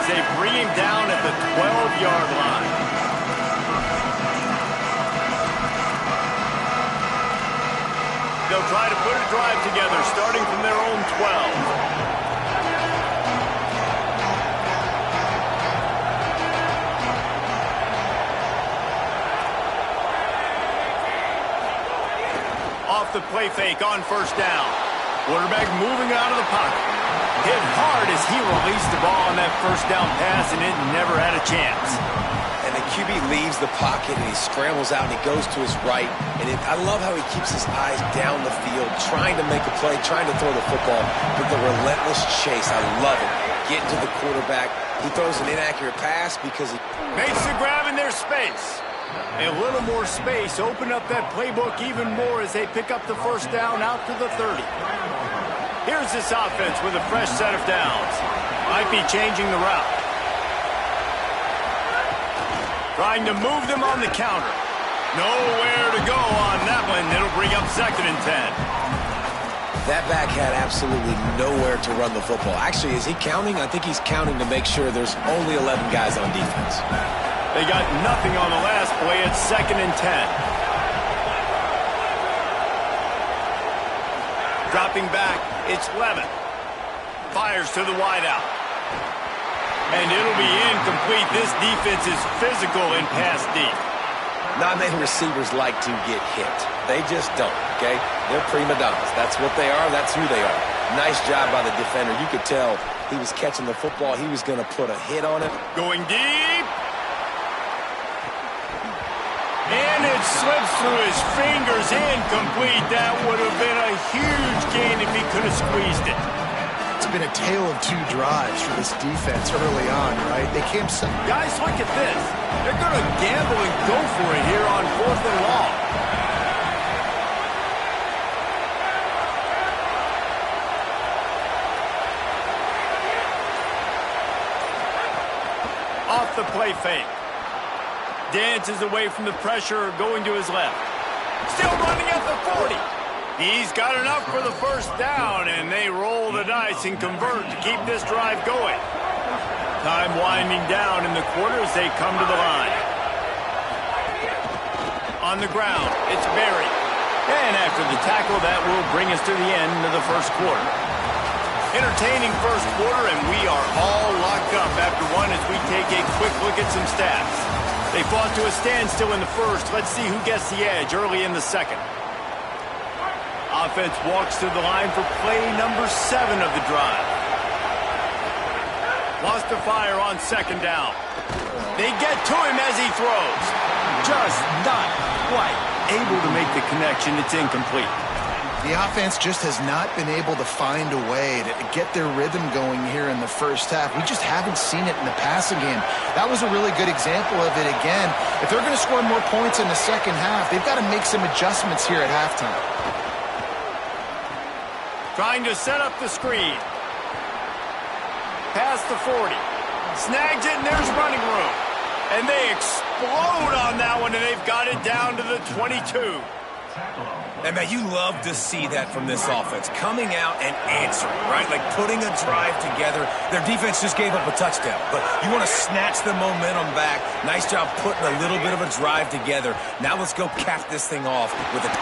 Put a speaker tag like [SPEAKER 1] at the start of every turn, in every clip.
[SPEAKER 1] as they bring him down at the 12-yard line. They'll try to put a drive together, starting from their own 12. Off the play fake on first down. Quarterback moving out of the pocket. Hit hard as he released the ball on that first down pass, and it never had a chance.
[SPEAKER 2] And the QB leaves the pocket, and he scrambles out, and he goes to his right. And I love how he keeps his eyes down the field, trying to make a play, trying to throw the football with the relentless chase. I love it. Getting to the quarterback. He throws an inaccurate pass because he
[SPEAKER 1] makes the grab in their space. A little more space, open up that playbook even more as they pick up the first down out to the 30. Here's this offense with a fresh set of downs. Might be changing the route. Trying to move them on the counter. Nowhere to go on that one. It'll bring up 2nd and 10.
[SPEAKER 2] That back had absolutely nowhere to run the football. Actually, is he counting? I think he's counting to make sure there's only 11 guys on defense.
[SPEAKER 1] They got nothing on the last play. It's 2nd and 10. Dropping back, it's Levin. Fires to the wideout. And it'll be incomplete. This defense is physical and pass deep.
[SPEAKER 2] Not many receivers like to get hit. They just don't, okay? They're prima donnas. That's what they are. That's who they are. Nice job by the defender. You could tell he was catching the football. He was going to put a hit on it.
[SPEAKER 1] Going deep. And it slips through his fingers, incomplete. That would have been a huge gain if he could have squeezed it.
[SPEAKER 3] It's been a tale of two drives for this defense early on, right? They came some.
[SPEAKER 1] Guys, look at this. They're going to gamble and go for it here on 4th and long. Off the play fake. Dances away from the pressure, going to his left. Still running at the 40. He's got enough for the first down, and they roll the dice and convert to keep this drive going. Time winding down in the quarter as they come to the line. On the ground, it's Berry. And after the tackle, that will bring us to the end of the first quarter. Entertaining first quarter, and we are all locked up after one as we take a quick look at some stats. They fought to a standstill in the first. Let's see who gets the edge early in the second. Offense walks to the line for play number 7 of the drive. Lost to fire on 2nd down. They get to him as he throws. Just not quite able to make the connection. It's incomplete.
[SPEAKER 3] The offense just has not been able to find a way to get their rhythm going here in the first half. We just haven't seen it in the passing game. That was a really good example of it again. If they're going to score more points in the second half, they've got to make some adjustments here at halftime.
[SPEAKER 1] Trying to set up the screen. Past the 40. Snags it, and there's running room. And they explode on that one, and they've got it down to the 22.
[SPEAKER 2] And, man, you love to see that from this offense. Coming out and answering, right? Like putting a drive together. Their defense just gave up a touchdown. But you want to snatch the momentum back. Nice job putting a little bit of a drive together. Now let's go cap this thing off with
[SPEAKER 1] a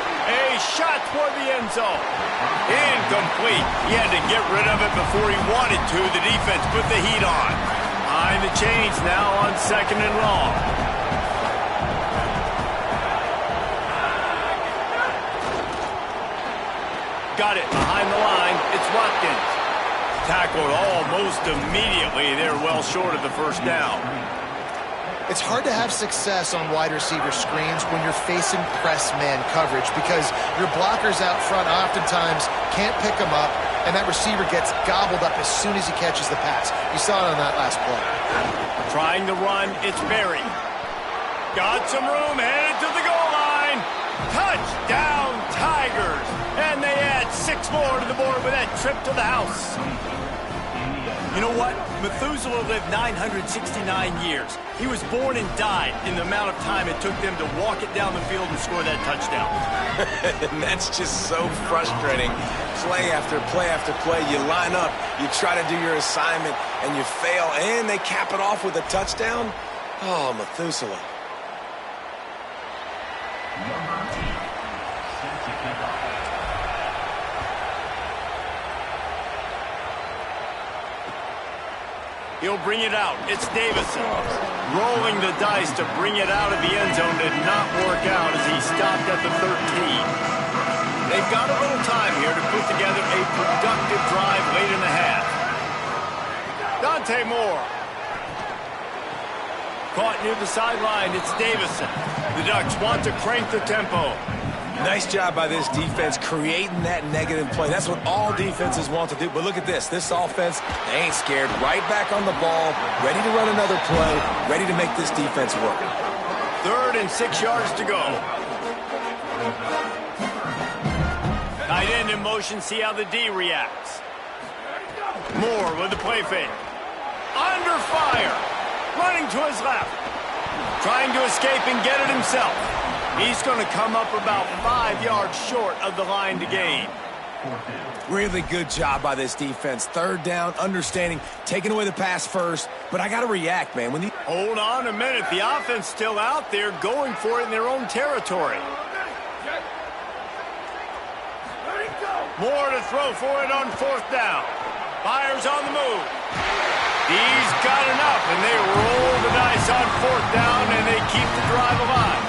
[SPEAKER 1] shot toward the end zone. Incomplete. He had to get rid of it before he wanted to. The defense put the heat on. Behind the chains now on 2nd and long. Got it behind the line. It's Watkins. Tackled almost immediately. They're well short of the first down.
[SPEAKER 3] It's hard to have success on wide receiver screens when you're facing press man coverage because your blockers out front oftentimes can't pick them up, and that receiver gets gobbled up as soon as he catches the pass. You saw it on that last play.
[SPEAKER 1] Trying to run, it's Berry. Got some room, headed to the goal line. Touchdown, Tigers. And they add 6 more to the board with that trip to the house. You know what? Methuselah lived 969 years. He was born and died in the amount of time it took them to walk it down the field and score that touchdown.
[SPEAKER 2] And that's just so frustrating. Play after play after play, you line up, you try to do your assignment, and you fail, and they cap it off with a touchdown? Oh, Methuselah.
[SPEAKER 1] He'll bring it out. It's Davison. Rolling the dice to bring it out of the end zone did not work out as he stopped at the 13. They've got a little time here to put together a productive drive late in the half. Dante Moore. Caught near the sideline. It's Davison. The Ducks want to crank the tempo.
[SPEAKER 2] Nice job by this defense creating that negative play. That's what all defenses want to do. But look at this. This offense, they ain't scared. Right back on the ball, ready to run another play, ready to make this defense work.
[SPEAKER 1] 3rd and 6 yards to go. Tight end in motion. See how the D reacts. Moore with the play fake. Under fire. Running to his left. Trying to escape and get it himself. He's going to come up about 5 yards short of the line to gain.
[SPEAKER 2] Really good job by this defense. 3rd down, understanding, taking away the pass first. But I got to react, man.
[SPEAKER 1] Hold on a minute. The offense still out there going for it in their own territory. Moore to throw for it on 4th down. Fires on the move. He's got enough, and they roll the dice on 4th down, and they keep the drive alive.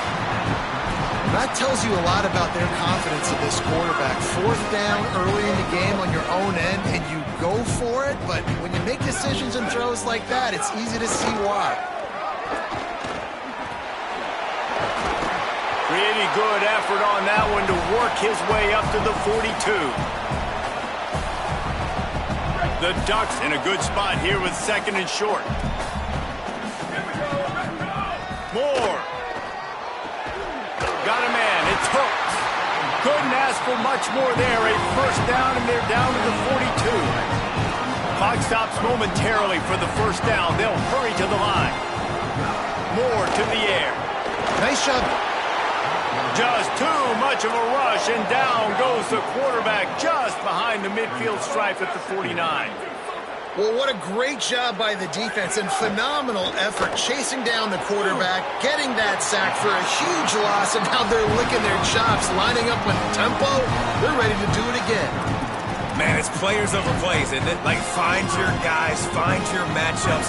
[SPEAKER 3] That tells you a lot about their confidence in this quarterback. 4th down early in the game on your own end, and you go for it, but when you make decisions and throws like that, it's easy to see why.
[SPEAKER 1] Pretty good effort on that one to work his way up to the 42. The Ducks in a good spot here with 2nd and short. Moore. Got a man. It's Hooks. Couldn't ask for much more there. A 1st down, and they're down to the 42. Clock stops momentarily for the 1st down. They'll hurry to the line. Moore to the air.
[SPEAKER 3] Nice job.
[SPEAKER 1] Just too much of a rush, and down goes the quarterback just behind the midfield stripe at the 49.
[SPEAKER 3] Well, what a great job by the defense and phenomenal effort chasing down the quarterback, getting that sack for a huge loss, and now they're licking their chops, lining up with tempo. They're ready to do it again.
[SPEAKER 2] Man, it's players over plays, isn't it? Like, find your guys, find your matchups.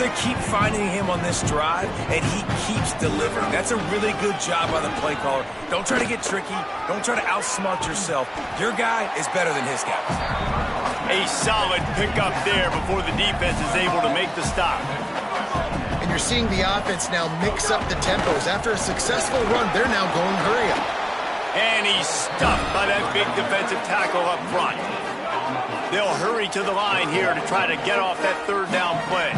[SPEAKER 2] They keep finding him on this drive, and he keeps delivering. That's a really good job by the play caller. Don't try to get tricky. Don't try to outsmart yourself. Your guy is better than his guy.
[SPEAKER 1] A solid pickup there before the defense is able to make the stop.
[SPEAKER 3] And you're seeing the offense now mix up the tempos. After a successful run, they're now going hurry up.
[SPEAKER 1] And he's stuffed by that big defensive tackle up front. They'll hurry to the line here to try to get off that 3rd down play.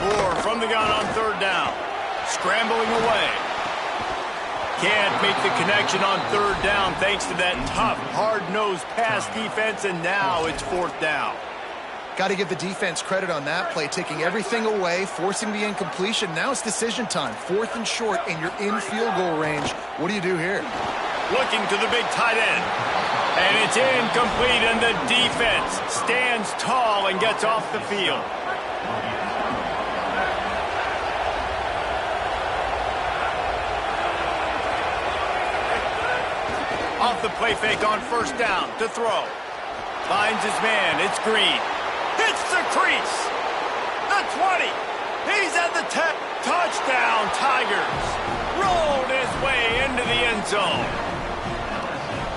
[SPEAKER 1] Moore from the gun on 3rd down. Scrambling away. Can't make the connection on 3rd down thanks to that tough, hard-nosed pass defense, and now it's 4th down.
[SPEAKER 3] Got to give the defense credit on that play, taking everything away, forcing the incompletion. Now it's decision time. 4th and short, and you're in field goal range. What do you do here?
[SPEAKER 1] Looking to the big tight end. And it's incomplete, and the defense stands tall and gets off the field. Off the play fake on 1st down to throw. Finds his man. It's Green. Hits the crease. The 20. He's at the 10. Touchdown, Tigers. Rolled his way into the end zone.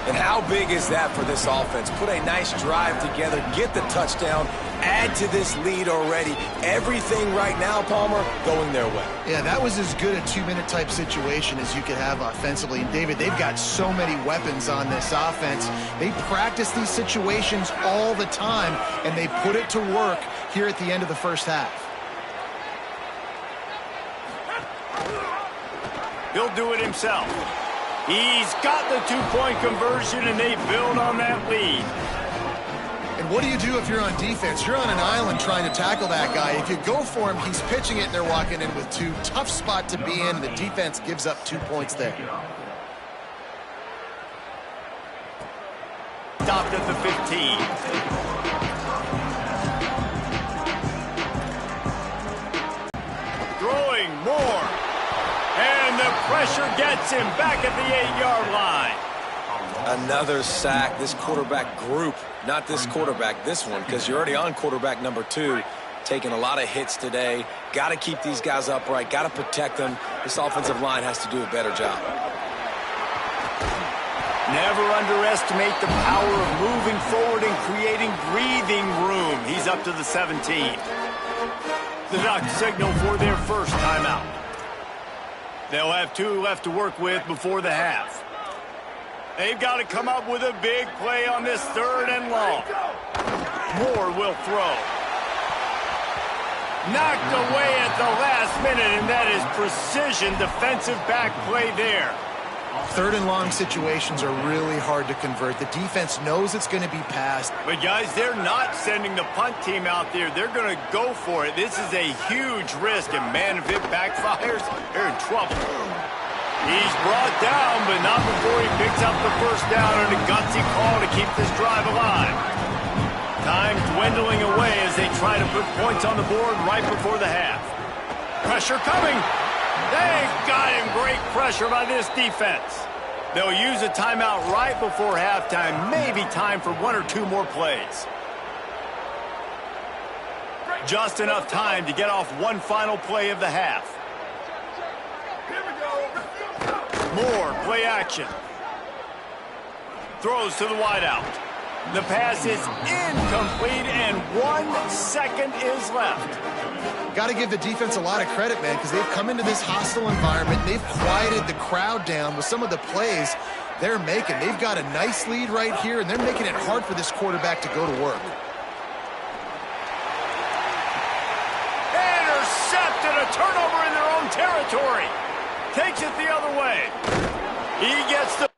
[SPEAKER 2] And how big is that for this offense? Put a nice drive together, get the touchdown, add to this lead already. Everything right now, Palmer, going their way.
[SPEAKER 3] Yeah, that was as good a 2-minute type situation as you could have offensively. And, David, they've got so many weapons on this offense. They practice these situations all the time, and they put it to work here at the end of the 1st half.
[SPEAKER 1] He'll do it himself. He's got the 2-point conversion, and they build on that lead.
[SPEAKER 3] And what do you do if you're on defense? You're on an island trying to tackle that guy. If you go for him, he's pitching it, and they're walking in with two. Tough spot to be in. The defense gives up 2 points there.
[SPEAKER 1] Stopped at the 15. Throwing more. And the pressure gets him back at the 8-yard line.
[SPEAKER 2] Another sack. This quarterback group, not this quarterback, this one, because you're already on quarterback number 2, taking a lot of hits today. Got to keep these guys upright, got to protect them. This offensive line has to do a better job.
[SPEAKER 1] Never underestimate the power of moving forward and creating breathing room. He's up to the 17. The knock signal for their first timeout. They'll have 2 left to work with before the half. They've got to come up with a big play on this 3rd and long. Moore will throw. Knocked away at the last minute, and that is precision defensive back play there.
[SPEAKER 3] 3rd and long situations are really hard to convert. The defense knows it's going to be passed.
[SPEAKER 1] But, guys, they're not sending the punt team out there. They're going to go for it. This is a huge risk, and, man, if it backfires, they're in trouble. He's brought down, but not before he picks up the first down and a gutsy call to keep this drive alive. Time dwindling away as they try to put points on the board right before the half. Pressure coming. They've got him. Great pressure by this defense. They'll use a timeout right before halftime. Maybe time for 1 or 2 more plays. Just enough time to get off one final play of the half. Moore, play action. Throws to the wideout. The pass is incomplete, and 1 second is left.
[SPEAKER 3] Got to give the defense a lot of credit, man, because they've come into this hostile environment. They've quieted the crowd down with some of the plays they're making. They've got a nice lead right here, and they're making it hard for this quarterback to go to work.
[SPEAKER 1] Intercepted, a turnover in their own territory. Takes it the other way. He gets the...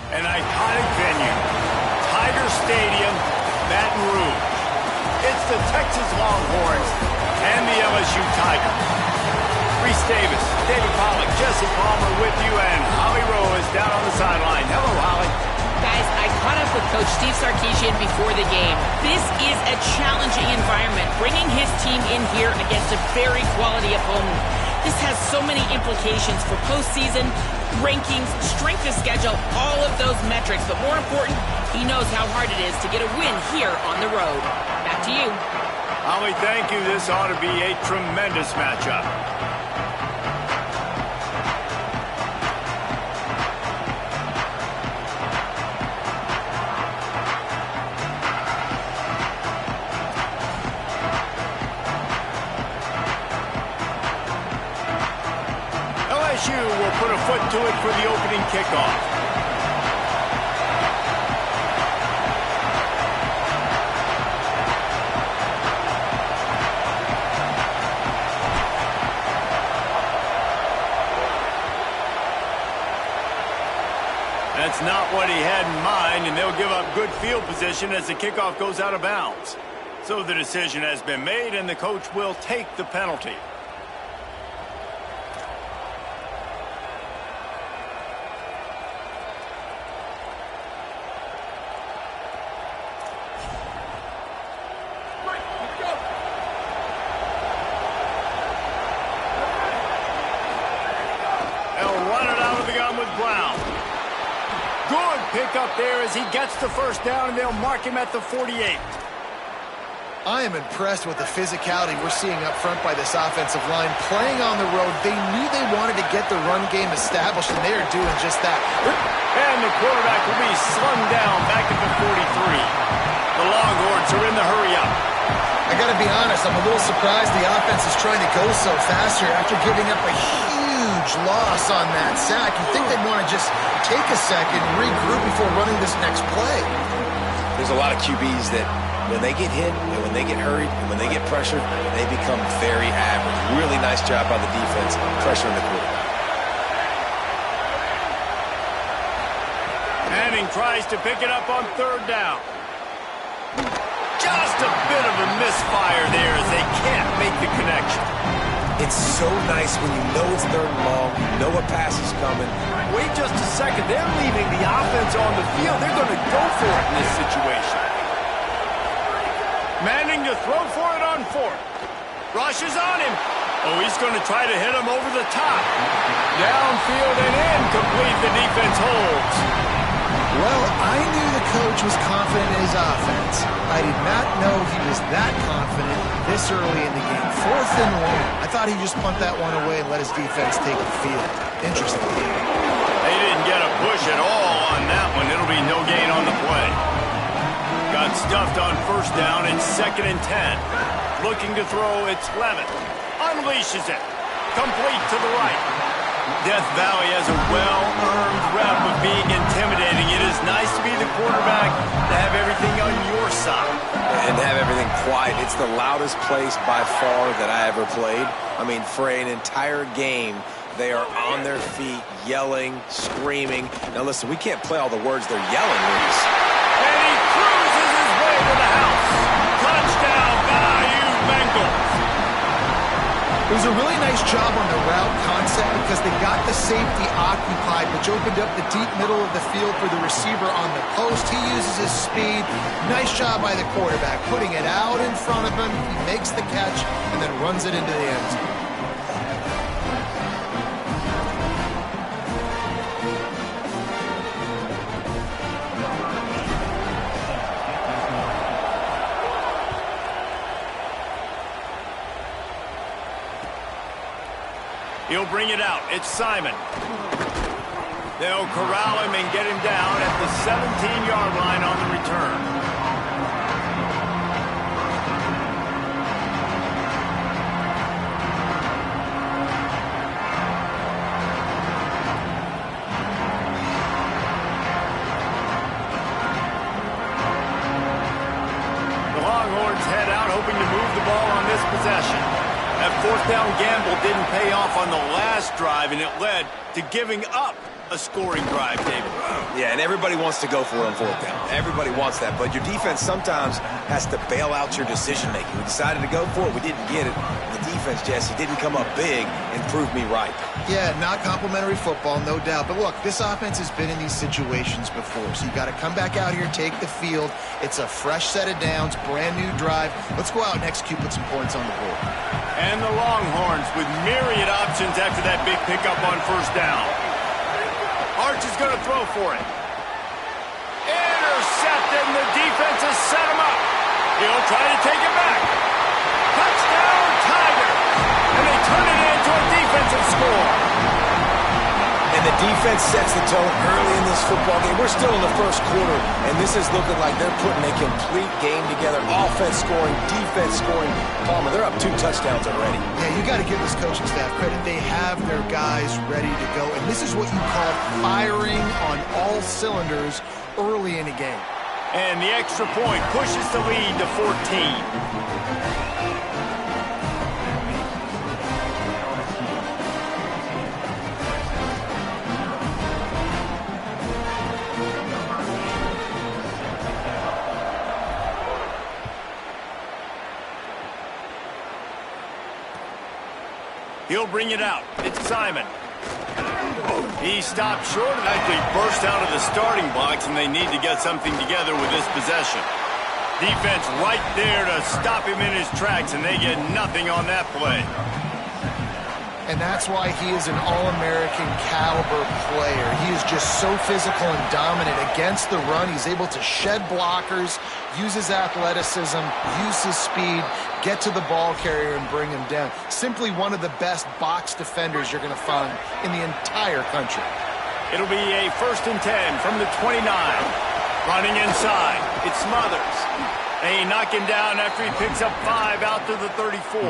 [SPEAKER 1] An iconic venue, Tiger Stadium, Baton Rouge. It's the Texas Longhorns and the LSU Tigers. Reese Davis, David Pollack, Jesse Palmer with you, and Holly Rowe is down on the sideline. Hello, Holly.
[SPEAKER 4] Guys, I caught up with Coach Steve Sarkisian before the game. This is a challenging environment, bringing his team in here against a very quality opponent. This has so many implications for postseason, rankings, strength of schedule, all of those metrics. But more important, he knows how hard it is to get a win here on the road. Back to you.
[SPEAKER 1] Holly, thank you. This ought to be a tremendous matchup. LSU will put a foot to it for the opening kickoff. That's not what he had in mind, and they'll give up good field position as the kickoff goes out of bounds. So the decision has been made, and the coach will take the penalty. Good pickup there as he gets the first down, and they'll mark him at the 48.
[SPEAKER 3] I am impressed with the physicality we're seeing up front by this offensive line. Playing on the road, they knew they wanted to get the run game established, and they are doing just that.
[SPEAKER 1] And the quarterback will be slung down back at the 43. The Longhorns are in the hurry-up.
[SPEAKER 3] I got to be honest, I'm a little surprised the offense is trying to go so fast here after giving up a huge loss on that sack. You'd think they'd want to just take a second, regroup before running this next play.
[SPEAKER 2] There's a lot of QBs that when they get hit and when they get hurried and when they get pressured, they become very average. Really nice job by the defense pressuring the quarterback.
[SPEAKER 1] Manning tries to pick it up on third down. Just a bit of a misfire there as they can't make the connection.
[SPEAKER 2] It's so nice when you know it's third and long, you know a pass is coming.
[SPEAKER 1] Wait just a second. They're leaving the offense on the field. They're going to go for it in this situation. Manning to throw for it on fourth. Rush is on him. Oh, he's going to try to hit him over the top. Downfield and incomplete. The defense holds.
[SPEAKER 3] Well, I knew the coach was confident in his offense. I did not know he was that confident this early in the game. Fourth and long. I thought he'd just punt that one away and let his defense take the field. Interesting.
[SPEAKER 1] They didn't get a push at all on that one. It'll be no gain on the play. Got stuffed on first down. It's 2nd and 10. Looking to throw, it's Levitt. Unleashes it. Complete to the right. Death Valley has a well-earned rep of being intimidating. It is nice to be the quarterback, to have everything on your side.
[SPEAKER 2] And have everything quiet. It's the loudest place by far that I ever played. I mean, for an entire game, they are on their feet, yelling, screaming. Now listen, we can't play all the words they're yelling, Reese.
[SPEAKER 1] And he cruises his way to the house. Touchdown, Bayou Bengals.
[SPEAKER 3] It was a really nice job on the route concept because they got the safety occupied, which opened up the deep middle of the field for the receiver on the post. He uses his speed. Nice job by the quarterback, putting it out in front of him. He makes the catch and then runs it into the end zone.
[SPEAKER 1] He'll bring it out. It's Simon. They'll corral him and get him down at the 17-yard line on the return. The Longhorns head out hoping to move the ball on this possession. That fourth down gamble didn't pay off on the last drive, and it led to giving up a scoring drive, David.
[SPEAKER 2] Yeah, and everybody wants to go for it on fourth down. Everybody wants that, but your defense sometimes has to bail out your decision-making. We decided to go for it. We didn't get it. The defense, Jesse, didn't come up big and prove me right.
[SPEAKER 3] Yeah, not complimentary football, no doubt. But look, this offense has been in these situations before, so you got to come back out here, take the field. It's a fresh set of downs, brand new drive. Let's go out and execute, put some points on the board.
[SPEAKER 1] And the Longhorns with myriad options after that big pickup on first down. Arch is going to throw for it. Intercepted, and the defense has set him up. He'll try to take it back. Touchdown, Tigers! And they turn it into a defensive score.
[SPEAKER 2] And the defense sets the tone early in this football game. We're still in the first quarter, and this is looking like they're putting a complete game together. Offense scoring, defense scoring. Palmer, they're up 2 touchdowns already.
[SPEAKER 3] Yeah, you got to give this coaching staff credit. They have their guys ready to go, and this is what you call firing on all cylinders early in a game.
[SPEAKER 1] And the extra point pushes the lead to 14. He'll bring it out. It's Simon. He stopped short and actually burst out of the starting blocks, and they need to get something together with this possession. Defense right there to stop him in his tracks, and they get nothing on that play.
[SPEAKER 3] And that's why he is an All-American caliber player. He is just so physical and dominant against the run. He's able to shed blockers, use his athleticism, use his speed, get to the ball carrier and bring him down. Simply one of the best box defenders you're going to find in the entire country.
[SPEAKER 1] It'll be a 1st and 10 from the 29. Running inside. It's Smothers. They knock him down after he picks up 5 out to the 34.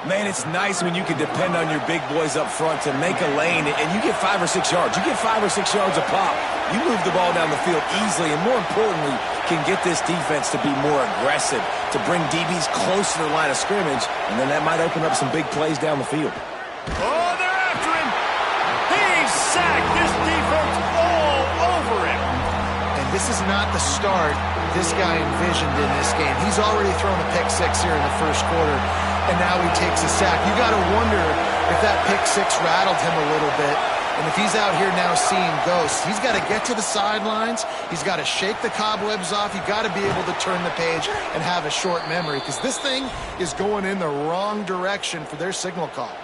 [SPEAKER 2] Man, it's nice when you can depend on your big boys up front to make a lane, and you get 5 or 6 yards. You get 5 or 6 yards a pop. You move the ball down the field easily, and more importantly, can get this defense to be more aggressive, to bring DBs close to the line of scrimmage, and then that might open up some big plays down the field.
[SPEAKER 1] Oh, they're after him. He's sacked. This defense all over him.
[SPEAKER 3] And this is not the start this guy envisioned in this game. He's already thrown a pick 6 here in the first quarter, and now he takes a sack. You got to wonder if that pick 6 rattled him a little bit. And if he's out here now seeing ghosts, he's got to get to the sidelines. He's got to shake the cobwebs off. You got to be able to turn the page and have a short memory, because this thing is going in the wrong direction for their signal call.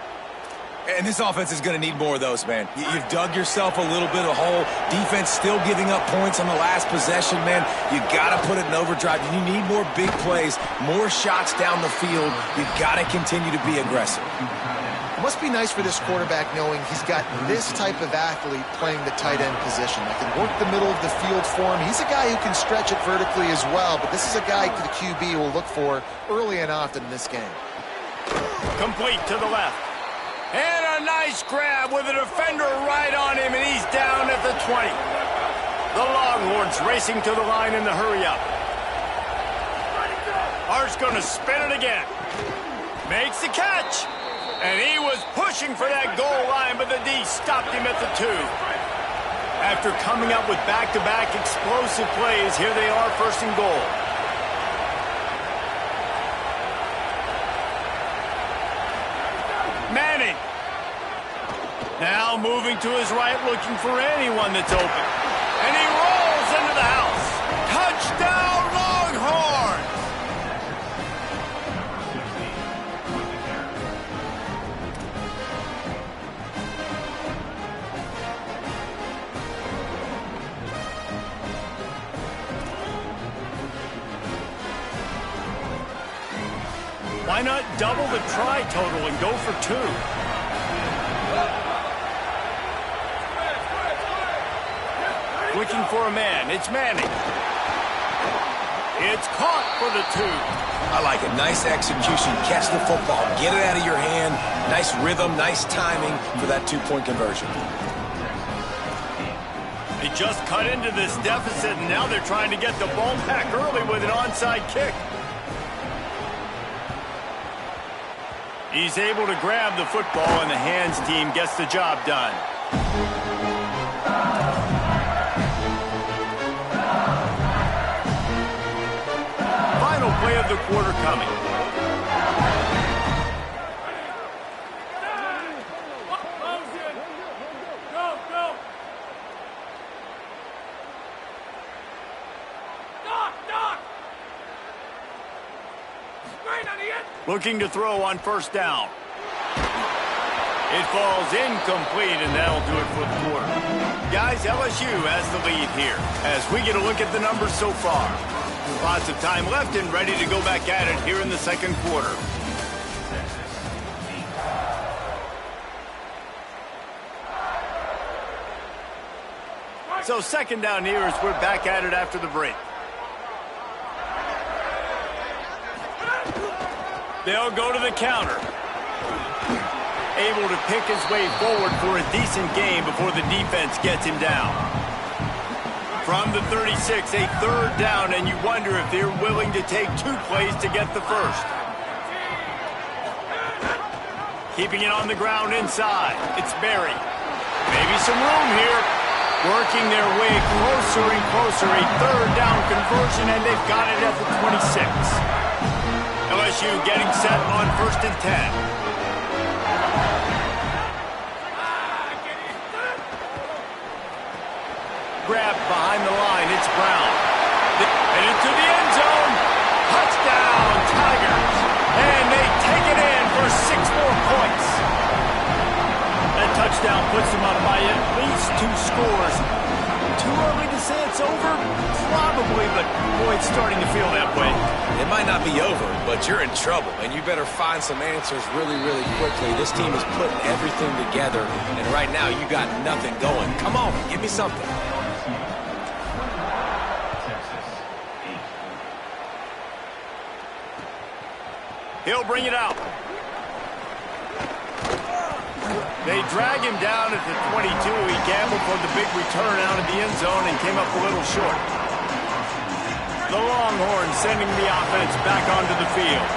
[SPEAKER 2] And this offense is going to need more of those, man. You've dug yourself a little bit of hole. Defense still giving up points on the last possession, man. You got to put it in overdrive. You need more big plays, more shots down the field. You got to continue to be aggressive.
[SPEAKER 3] It must be nice for this quarterback knowing he's got this type of athlete playing the tight end position that can work the middle of the field for him. He's a guy who can stretch it vertically as well, but this is a guy the QB will look for early and often in this game.
[SPEAKER 1] Complete to the left. And a nice grab with a defender right on him, and he's down at the 20. The Longhorns racing to the line in the hurry-up. Hart's going to spin it again. Makes the catch. And he was pushing for that goal line, but the D stopped him at the 2. After coming up with back-to-back explosive plays, here they are, 1st and goal. Manning. Now moving to his right, looking for anyone that's open. And he rolls into the house. Touchdown, Longhorns! Why not double the try total and go for 2? Looking for a man. It's Manning. It's caught for the 2.
[SPEAKER 2] I like it. Nice execution. Catch the football. Get it out of your hand. Nice rhythm, nice timing for that 2-point conversion.
[SPEAKER 1] They just cut into this deficit, and now they're trying to get the ball back early with an onside kick. He's able to grab the football, and the hands team gets the job done. Final play of the quarter coming. Looking to throw on 1st down. It falls incomplete, and that'll do it for the quarter. Guys, LSU has the lead here as we get a look at the numbers so far. Lots of time left and ready to go back at it here in the 2nd quarter. So 2nd down here as we're back at it after the break. They'll go to the counter. Able to pick his way forward for a decent gain before the defense gets him down. From the 36, a 3rd down, and you wonder if they're willing to take 2 plays to get the 1st. Keeping it on the ground inside. It's Berry. Maybe some room here. Working their way closer and closer. A 3rd down conversion, and they've got it at the 26. LSU getting set on 1st and 10. Grabbed behind the line, it's Brown. And into the end zone. Touchdown, Tigers. And they take it in for 6 more points. touchdown puts them up by at least 2 scores. Too early to say it's over? Probably, but boy, it's starting to feel that way.
[SPEAKER 2] It might not be over, but you're in trouble, and you better find some answers really, really quickly. This team is putting everything together, and right now you got nothing going. Come on, give me something.
[SPEAKER 1] He'll bring it out. They drag him down at the 22. He gambled for the big return out of the end zone and came up a little short. The Longhorns sending the offense back onto the field.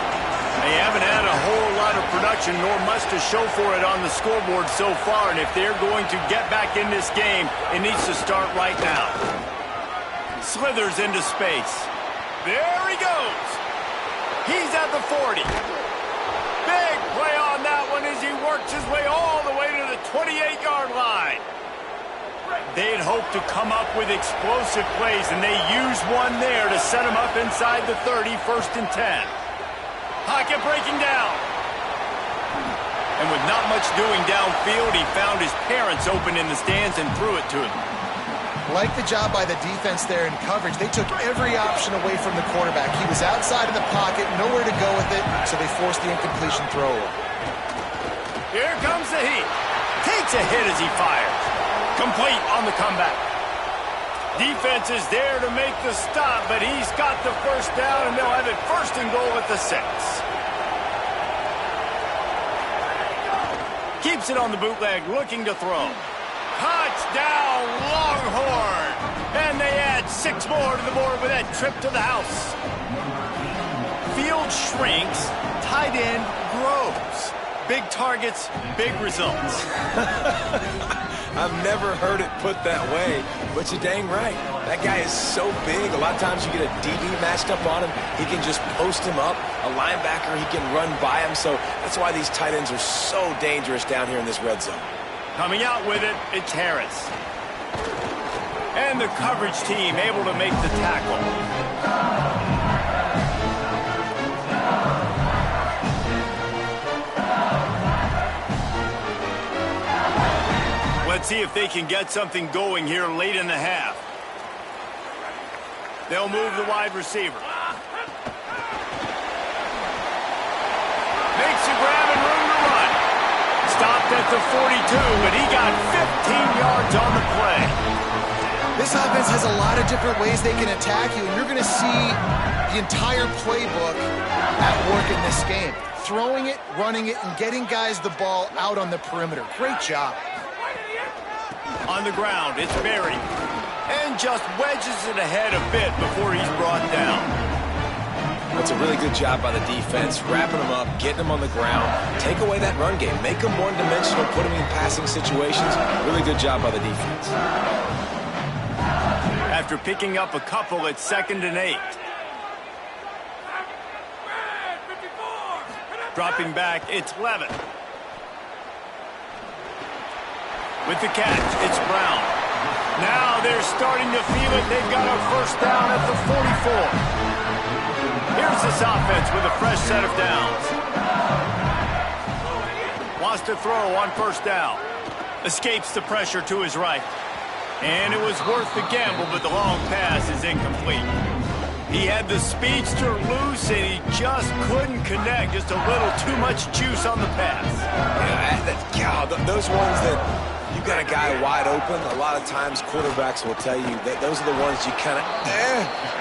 [SPEAKER 1] They haven't had a whole lot of production nor much to show for it on the scoreboard so far, and if they're going to get back in this game, it needs to start right now. Slithers into space. There he goes. He's at the 40. Big play on that one as he works his way all the way to the 28-yard line. They'd hoped to come up with explosive plays, and they used one there to set him up inside the 30, 1st and 10. Pocket breaking down. And with not much doing downfield, he found his parents open in the stands and threw it to him.
[SPEAKER 3] Like the job by the defense there in coverage. They took every option away from the quarterback. He was outside of the pocket, nowhere to go with it, so they forced the incompletion throw.
[SPEAKER 1] Here comes the heat. Takes a hit as he fires. Complete on the comeback. Defense is there to make the stop, but he's got the first down, and they'll have it 1st and goal at the 6. Keeps it on the bootleg, looking to throw. Touchdown, Longhorn! And they add 6 more to the board with that trip to the house. Field shrinks, tight end grows. Big targets, big results.
[SPEAKER 2] I've never heard it put that way, but you're dang right. That guy is so big. A lot of times you get a DB matched up on him. He can just post him up. A linebacker, he can run by him. So that's why these tight ends are so dangerous down here in this red zone.
[SPEAKER 1] Coming out with it, it's Harris. And the coverage team able to make the tackle. Let's see if they can get something going here late in the half. They'll move the wide receiver. Makes a grab and room to run. Stopped at the 42, but he got 15 yards on the play.
[SPEAKER 3] This offense has a lot of different ways they can attack you, and you're going to see the entire playbook at work in this game. Throwing it, running it, and getting guys the ball out on the perimeter. Great job.
[SPEAKER 1] On the ground, it's Berry. And just wedges it ahead a bit before he's brought down.
[SPEAKER 2] That's a really good job by the defense, wrapping them up, getting them on the ground. Take away that run game. Make them one-dimensional, put them in passing situations. Really good job by the defense.
[SPEAKER 1] After picking up a couple, it's 2nd and 8. Dropping back, it's Levin. With the catch, it's Brown. Now they're starting to feel it. They've got a 1st down at the 44. Here's this offense with a fresh set of downs. Wants to throw on 1st down. Escapes the pressure to his right. And it was worth the gamble, but the long pass is incomplete. He had the speedster loose, and he just couldn't connect. Just a little too much juice on the pass.
[SPEAKER 2] Yeah, those ones that you got a guy wide open, a lot of times quarterbacks will tell you that those are the ones you kind of,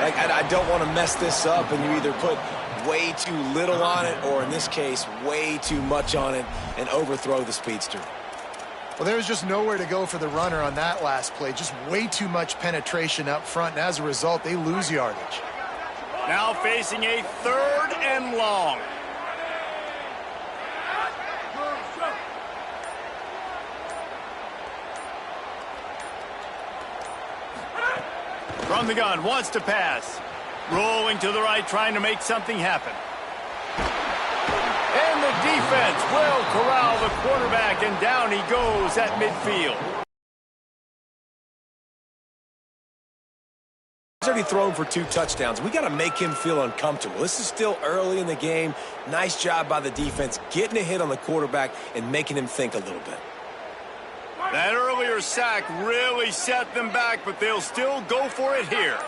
[SPEAKER 2] like, I don't want to mess this up, and you either put way too little on it, or in this case, way too much on it, and overthrow the speedster.
[SPEAKER 3] Well, there was just nowhere to go for the runner on that last play. Just way too much penetration up front, and as a result, they lose yardage.
[SPEAKER 1] Now facing a 3rd and long. From the gun, wants to pass. Rolling to the right, trying to make something happen. And the defense will corral the quarterback, and down he goes at midfield.
[SPEAKER 2] He's already thrown for 2 touchdowns. We got to make him feel uncomfortable. This is still early in the game. Nice job by the defense, getting a hit on the quarterback and making him think a little bit.
[SPEAKER 1] That earlier sack really set them back, but they'll still go for it here.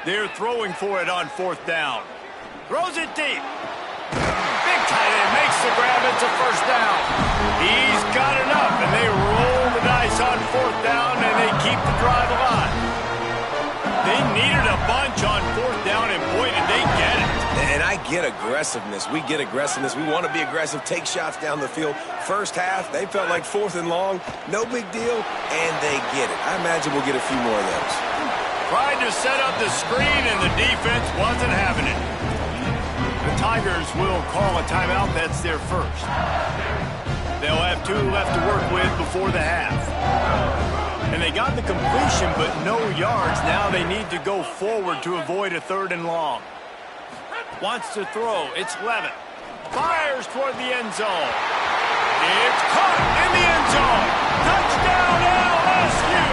[SPEAKER 1] They're throwing for it on 4th down. Throws it deep. Big tight end makes the grab. It's a 1st down. He's got enough, and they roll the dice on 4th down, and they keep the drive alive. They needed a bunch on 4th down, and boy, did they get it.
[SPEAKER 2] And I get aggressiveness. We get aggressiveness. We want to be aggressive, take shots down the field. First half, they felt like 4th and long. No big deal, and they get it. I imagine we'll get a few more of those.
[SPEAKER 1] Tried to set up the screen, and the defense wasn't having it. The Tigers will call a timeout. That's their first. They'll have 2 left to work with before the half. And they got the completion, but no yards. Now they need to go forward to avoid a 3rd and long. Wants to throw. It's Levitt. Fires toward the end zone. It's caught in the end zone. Touchdown, LSU!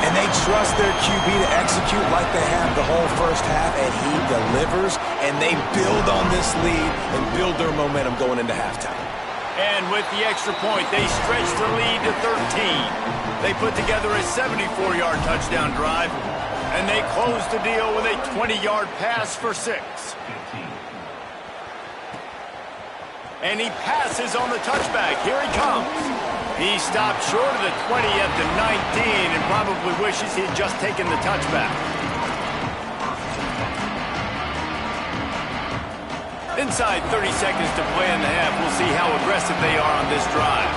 [SPEAKER 2] And they trust their QB to execute like they have the whole first half, and he delivers, and they build on this lead and build their momentum going into halftime.
[SPEAKER 1] And with the extra point, they stretch the lead to 13. They put together a 74-yard touchdown drive, and they close the deal with a 20-yard pass for 6. And he passes on the touchback. Here he comes. He stopped short of the 20 at the 19 and probably wishes he had just taken the touchback. Inside 30 seconds to play in the half. We'll see how aggressive they are on this drive.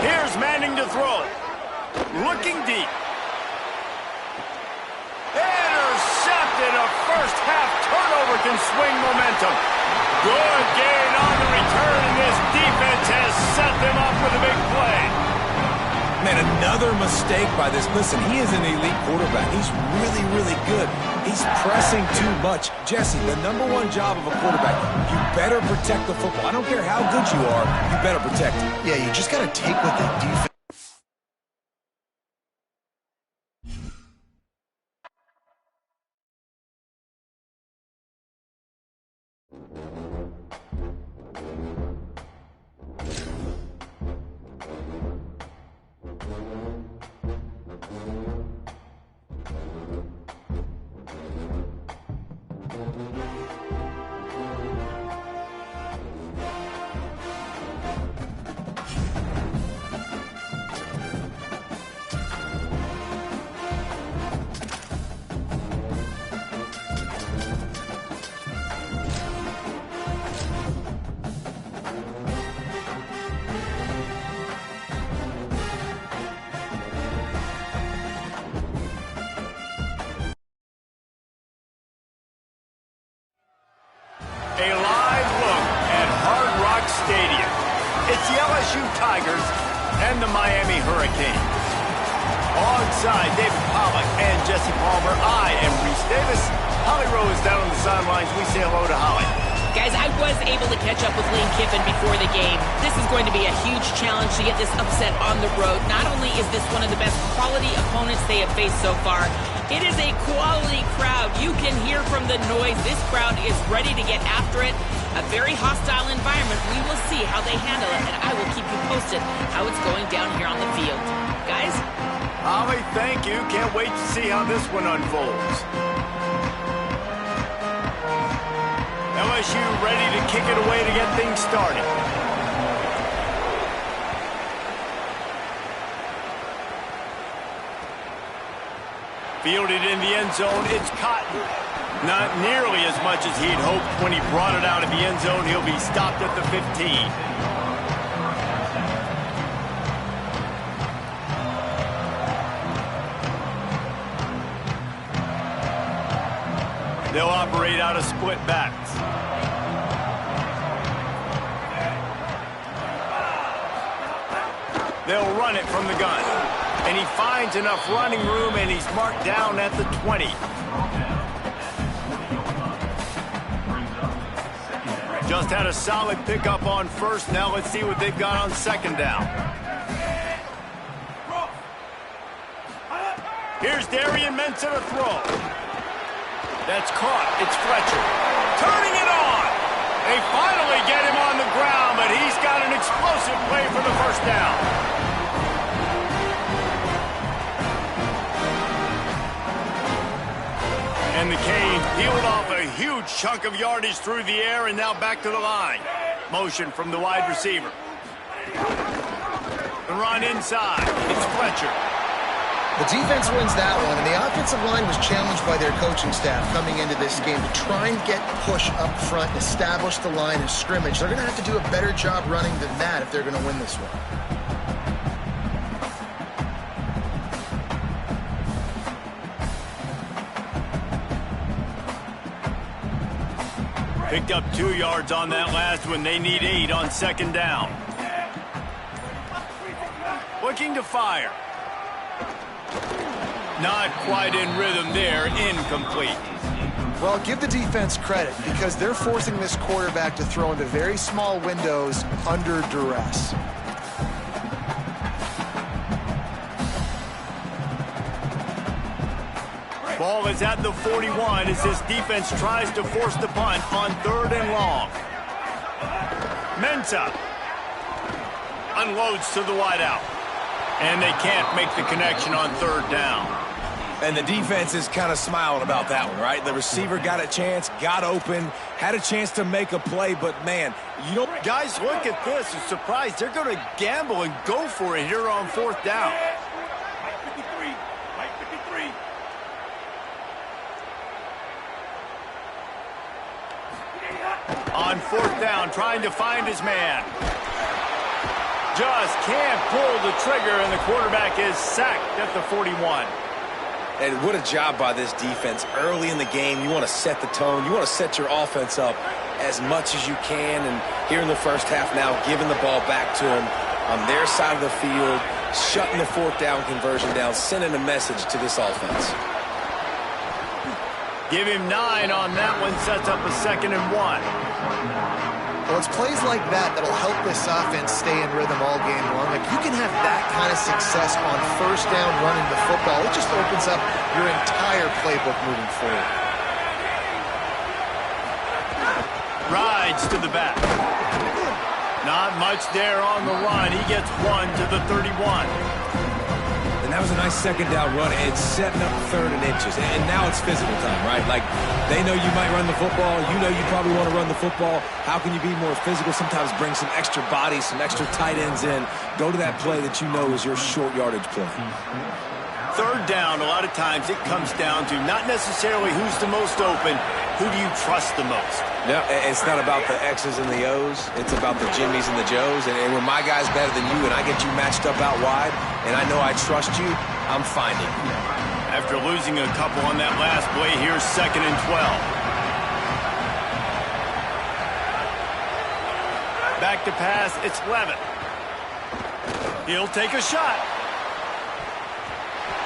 [SPEAKER 1] Here's Manning to throw. Looking deep. Intercepted. A first half turnover can swing momentum. Good gain on the return, and this defense has set them up with a big play.
[SPEAKER 2] Man, another mistake by this. Listen, he is an elite quarterback. He's really, really good. He's pressing too much. Jesse, the #1 job of a quarterback, you better protect the football. I don't care how good you are, you better protect it.
[SPEAKER 3] Yeah, you just got to take what the defense...
[SPEAKER 1] A live look at Hard Rock Stadium. It's the LSU Tigers and the Miami Hurricanes. Alongside David Pollack and Jesse Palmer, I am Reese Davis. Holly Rose down on the sidelines. We say hello to Holly.
[SPEAKER 4] Guys, I was able to catch up with Lane Kiffin before the game. This is going to be a huge challenge to get this upset on the road. Not only is this one of the best quality opponents they have faced so far, it is a quality crowd. You can hear from the noise. This crowd is ready to get after it. A very hostile environment. We will see how they handle it, and I will keep you posted how it's going down here on the field. Guys?
[SPEAKER 1] Holly, thank you. Can't wait to see how this one unfolds. LSU ready to kick it away to get things started. Fielded in the end zone, it's Cotton. Not nearly as much as he'd hoped when he brought it out of the end zone. He'll be stopped at the 15. They'll operate out of split backs. They'll run it from the gun. And he finds enough running room, and he's marked down at the 20. Just had a solid pickup on first. Now let's see what they've got on second down. Here's Darian Mensah to throw. That's caught. It's Fletcher. Turning it on. They finally get him on the ground, but he's got an explosive play for the first down. And the Cane peeled off a huge chunk of yardage through the air and now back to the line. Motion from the wide receiver. The run inside. It's Fletcher.
[SPEAKER 3] The defense wins that one, and the offensive line was challenged by their coaching staff coming into this game to try and get push up front and establish the line of scrimmage. They're going to have to do a better job running than that if they're going to win this one.
[SPEAKER 1] Picked up 2 yards on that last one. They need 8 on second down. Looking to fire. Not quite in rhythm there. Incomplete.
[SPEAKER 3] Well, give the defense credit because they're forcing this quarterback to throw into very small windows under duress.
[SPEAKER 1] Ball is at the 41 as this defense tries to force the punt on 3rd and long. Mensah unloads to the wideout. And they can't make the connection on 3rd down.
[SPEAKER 2] And the defense is kind of smiling about that one, right? The receiver got a chance, got open, had a chance to make a play, but, man, you know...
[SPEAKER 1] Guys, look at this. I'm surprised. They're going to gamble and go for it here on 4th down. On 4th down, trying to find his man. Just can't pull the trigger, and the quarterback is sacked at the 41.
[SPEAKER 2] And what a job by this defense. Early in the game, you want to set the tone. You want to set your offense up as much as you can. And here in the first half now, giving the ball back to them on their side of the field, shutting the 4th down conversion down, sending a message to this offense.
[SPEAKER 1] Give him 9 on that one, sets up a 2nd and 1.
[SPEAKER 3] Well, it's plays like that that'll help this offense stay in rhythm all game long. Like, you can have that kind of success on 1st down running the football. It just opens up your entire playbook moving forward.
[SPEAKER 1] Rides to the back. Not much there on the run. He gets 1 to the 31.
[SPEAKER 2] And that was a nice 2nd down run, and setting up 3rd and inches. And now it's physical time, right? Like, they know you might run the football. You know you probably want to run the football. How can you be more physical? Sometimes bring some extra bodies, some extra tight ends in. Go to that play that you know is your short yardage play.
[SPEAKER 1] 3rd down, a lot of times it comes down to not necessarily who's the most open, who do you trust the most?
[SPEAKER 2] Yeah, it's not about the X's and the O's. It's about the Jimmys and the Joes. And when my guy's better than you and I get you matched up out wide and I know I trust you, I'm finding you.
[SPEAKER 1] After losing a couple on that last play, here's 2nd and 12. Back to pass, it's Levitt. He'll take a shot.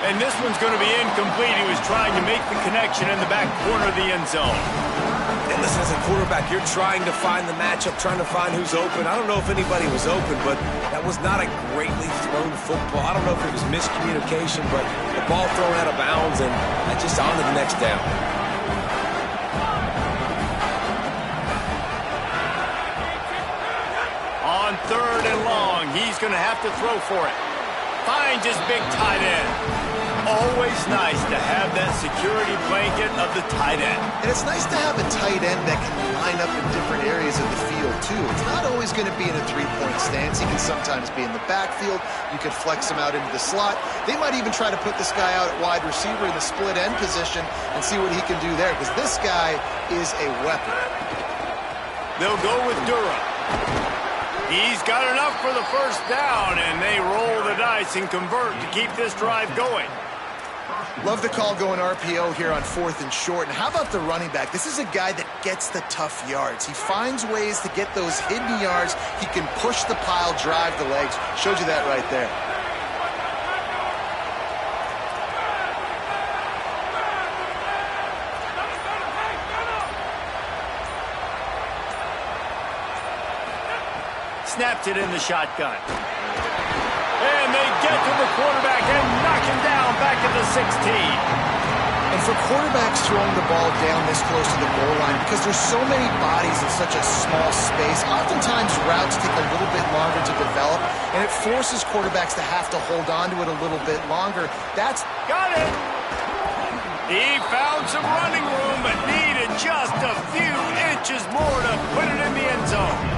[SPEAKER 1] And this one's going to be incomplete. He was trying to make the connection in the back corner of the end zone.
[SPEAKER 2] And listen, as a quarterback, you're trying to find the matchup, trying to find who's open. I don't know if anybody was open, but that was not a greatly thrown football. I don't know if it was miscommunication, but the ball thrown out of bounds and just on to the next down.
[SPEAKER 1] On 3rd and long, he's going to have to throw for it. Finds his big tight end. Always nice to have that security blanket of the tight end.
[SPEAKER 3] And it's nice to have a tight end that can line up in different areas of the field, too. It's not always going to be in a 3-point stance. He can sometimes be in the backfield. You could flex him out into the slot. They might even try to put this guy out at wide receiver in the split end position and see what he can do there, because this guy is a weapon.
[SPEAKER 1] They'll go with Durham. He's got enough for the first down, and they roll the dice and convert to keep this drive going.
[SPEAKER 3] Love the call going RPO here on 4th and short. And how about the running back? This is a guy that gets the tough yards. He finds ways to get those hidden yards. He can push the pile, drive the legs. Showed you that right there.
[SPEAKER 1] Snaps it in the shotgun. And they get to the quarterback and knock him down back at the 16.
[SPEAKER 3] And for quarterbacks throwing the ball down this close to the goal line, because there's so many bodies in such a small space, oftentimes routes take a little bit longer to develop, and it forces quarterbacks to have to hold on to it a little bit longer. That's...
[SPEAKER 1] Got it! He found some running room, but needed just a few inches more to put it in the end zone.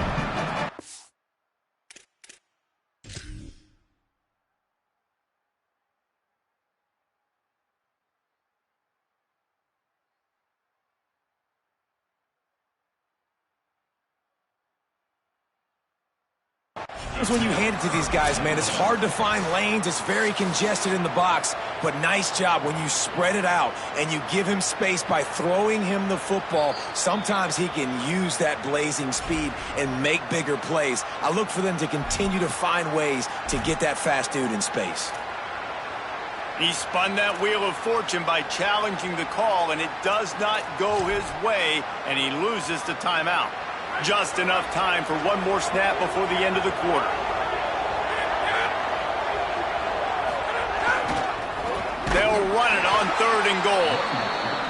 [SPEAKER 2] When you hand it to these guys, man, it's hard to find lanes. It's very congested in the box. But nice job when you spread it out and you give him space by throwing him the football. Sometimes he can use that blazing speed and make bigger plays. I look for them to continue to find ways to get that fast dude in space.
[SPEAKER 1] He spun that wheel of fortune by challenging the call, and it does not go his way, and he loses the timeout. Just enough time for one more snap before the end of the quarter. They'll run it on 3rd and goal.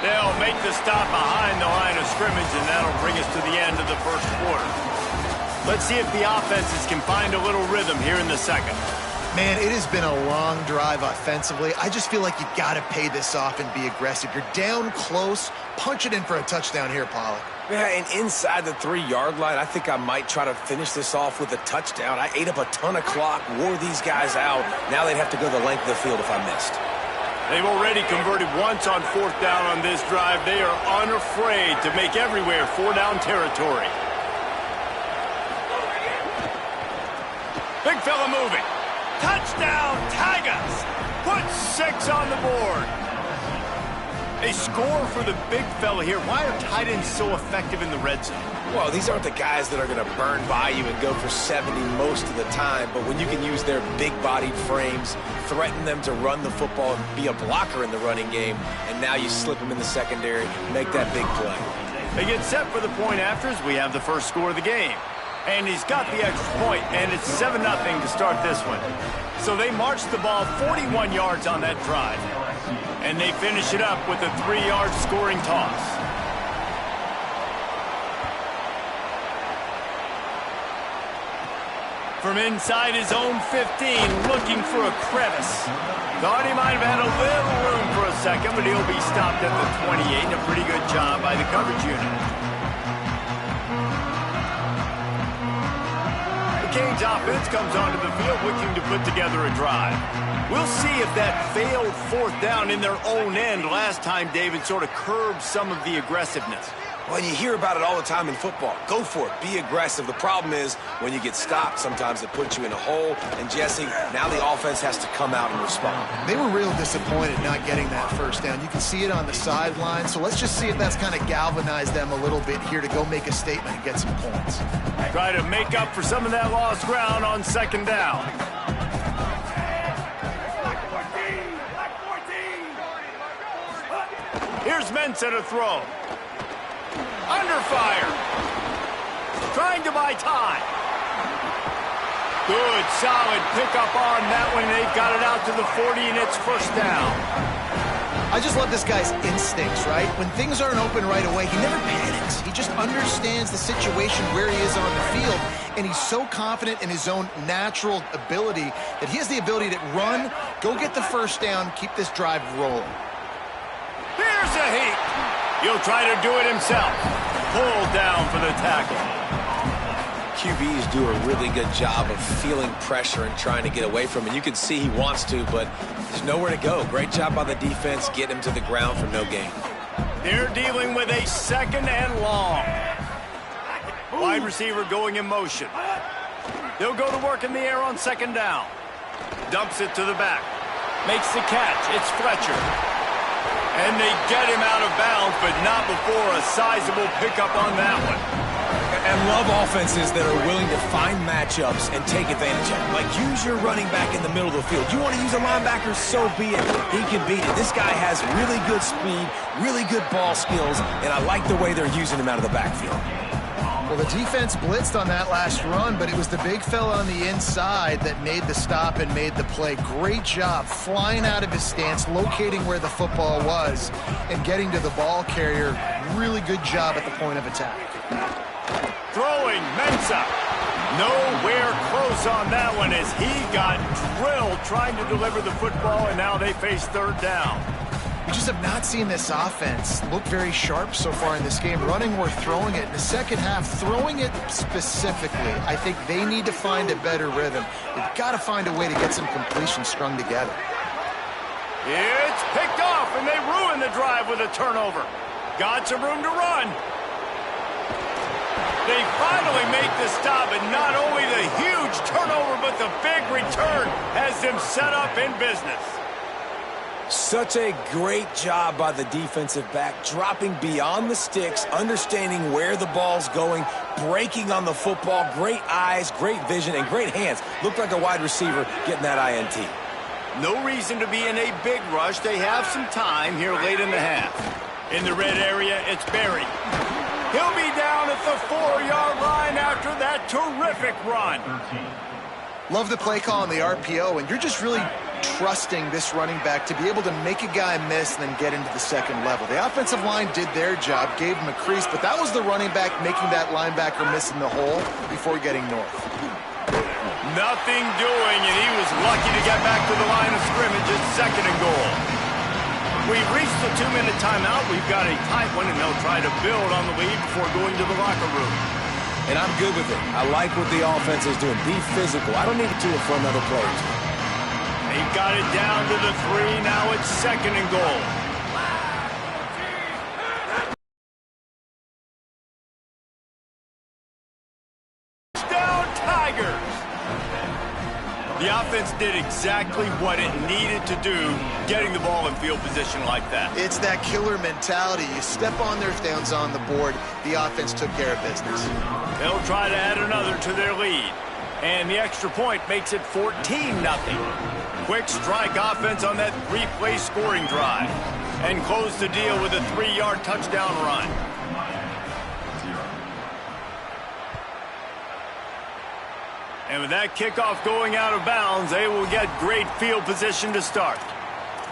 [SPEAKER 1] They'll make the stop behind the line of scrimmage, and that'll bring us to the end of the first quarter. Let's see if the offenses can find a little rhythm here in the second.
[SPEAKER 3] Man, it has been a long drive offensively. I just feel like you got to pay this off and be aggressive. You're down close. Punch it in for a touchdown here, Pollock.
[SPEAKER 2] Yeah, and inside the 3-yard line, I think I might try to finish this off with a touchdown. I ate up a ton of clock, wore these guys out. Now they'd have to go the length of the field if I missed.
[SPEAKER 1] They've already converted once on 4th down on this drive. They are unafraid to make everywhere 4-down territory. Big fella moving. Touchdown, Tigers! Put 6 on the board. A score for the big fella here. Why are tight ends so effective in the red zone?
[SPEAKER 2] Well, these aren't the guys that are going to burn by you and go for 70 most of the time, but when you can use their big-bodied frames, threaten them to run the football and be a blocker in the running game, and now you slip them in the secondary, make that big play.
[SPEAKER 1] They get set for the point afters. We have the first score of the game. And he's got the extra point, and it's 7-0 to start this one. So they march the ball 41 yards on that drive. And they finish it up with a 3-yard scoring toss. From inside his own 15, looking for a crevice. Thought he might have had a little room for a second, but he'll be stopped at the 28. And a pretty good job by the coverage unit. Canes offense comes onto the field looking to put together a drive. We'll see if that failed 4th down in their own end last time, David, sort of curbed some of the aggressiveness.
[SPEAKER 2] Well, you hear about it all the time in football. Go for it. Be aggressive. The problem is when you get stopped, sometimes it puts you in a hole. And, Jesse, now the offense has to come out and respond.
[SPEAKER 3] They were real disappointed not getting that 1st down. You can see it on the sideline. So let's just see if that's kind of galvanized them a little bit here to go make a statement and get some points.
[SPEAKER 1] Try to make up for some of that lost ground on 2nd down. Here's Mensah to throw. Under fire. Trying to buy time. Good, solid pickup on that one. They've got it out to the 40, and it's 1st down.
[SPEAKER 3] I just love this guy's instincts, right? When things aren't open right away, he never panics. He just understands the situation where he is on the field, and he's so confident in his own natural ability that he has the ability to run, go get the 1st down, keep this drive rolling.
[SPEAKER 1] Here's a heat. He'll try to do it himself. Pulled down for the tackle.
[SPEAKER 2] QBs do a really good job of feeling pressure and trying to get away from it. You can see he wants to, but there's nowhere to go. Great job by the defense, getting him to the ground for no gain.
[SPEAKER 1] They're dealing with a 2nd and long. Wide receiver going in motion. They'll go to work in the air on 2nd down. Dumps it to the back. Makes the catch. It's Fletcher. And they get him out of bounds, but not before a sizable pickup on that one.
[SPEAKER 2] And love offenses that are willing to find matchups and take advantage of it. Like, use your running back in the middle of the field. You want to use a linebacker, so be it. He can beat it. This guy has really good speed, really good ball skills, and I like the way they're using him out of the backfield.
[SPEAKER 3] Well, the defense blitzed on that last run, but it was the big fella on the inside that made the stop and made the play. Great job flying out of his stance, locating where the football was, and getting to the ball carrier. Really good job at the point of attack.
[SPEAKER 1] Throwing, Mensah. Nowhere close on that one as he got drilled trying to deliver the football, and now they face third down.
[SPEAKER 3] We just have not seen this offense look very sharp so far in this game, running or throwing it. In the second half, throwing it specifically, I think they need to find a better rhythm. They've got to find a way to get some completions strung together.
[SPEAKER 1] It's picked off, and they ruin the drive with a turnover. Got some room to run. They finally make the stop, and not only the huge turnover, but the big return has them set up in business.
[SPEAKER 2] Such a great job by the defensive back, dropping beyond the sticks, understanding where the ball's going, breaking on the football. Great eyes, great vision, and great hands. Looked like a wide receiver getting that INT.
[SPEAKER 1] No reason to be in a big rush. They have some time here late in the half. In the red area, it's Berry. He'll be down at the 4-yard line after that terrific run.
[SPEAKER 3] Love the play call on the RPO, and you're just really trusting this running back to be able to make a guy miss and then get into the second level. The offensive line did their job, gave him a crease, but that was the running back making that linebacker miss in the hole before getting north.
[SPEAKER 1] Nothing doing, and he was lucky to get back to the line of scrimmage at second and goal. We've reached the 2-minute timeout. We've got a tight one, and they'll try to build on the lead before going to the locker room.
[SPEAKER 2] And I'm good with it. I like what the offense is doing. Be physical. I don't need to do it for another play.
[SPEAKER 1] They've got it down to the 3. Now it's second and goal. Touchdown, Tigers! The offense did exactly what it needed to do, getting the ball in field position like that.
[SPEAKER 3] It's that killer mentality. You step on their downs on the board, the offense took care of business.
[SPEAKER 1] They'll try to add another to their lead. And the extra point makes it 14-0. Quick strike offense on that 3-play scoring drive. And close the deal with a 3-yard touchdown run. And with that kickoff going out of bounds, they will get great field position to start.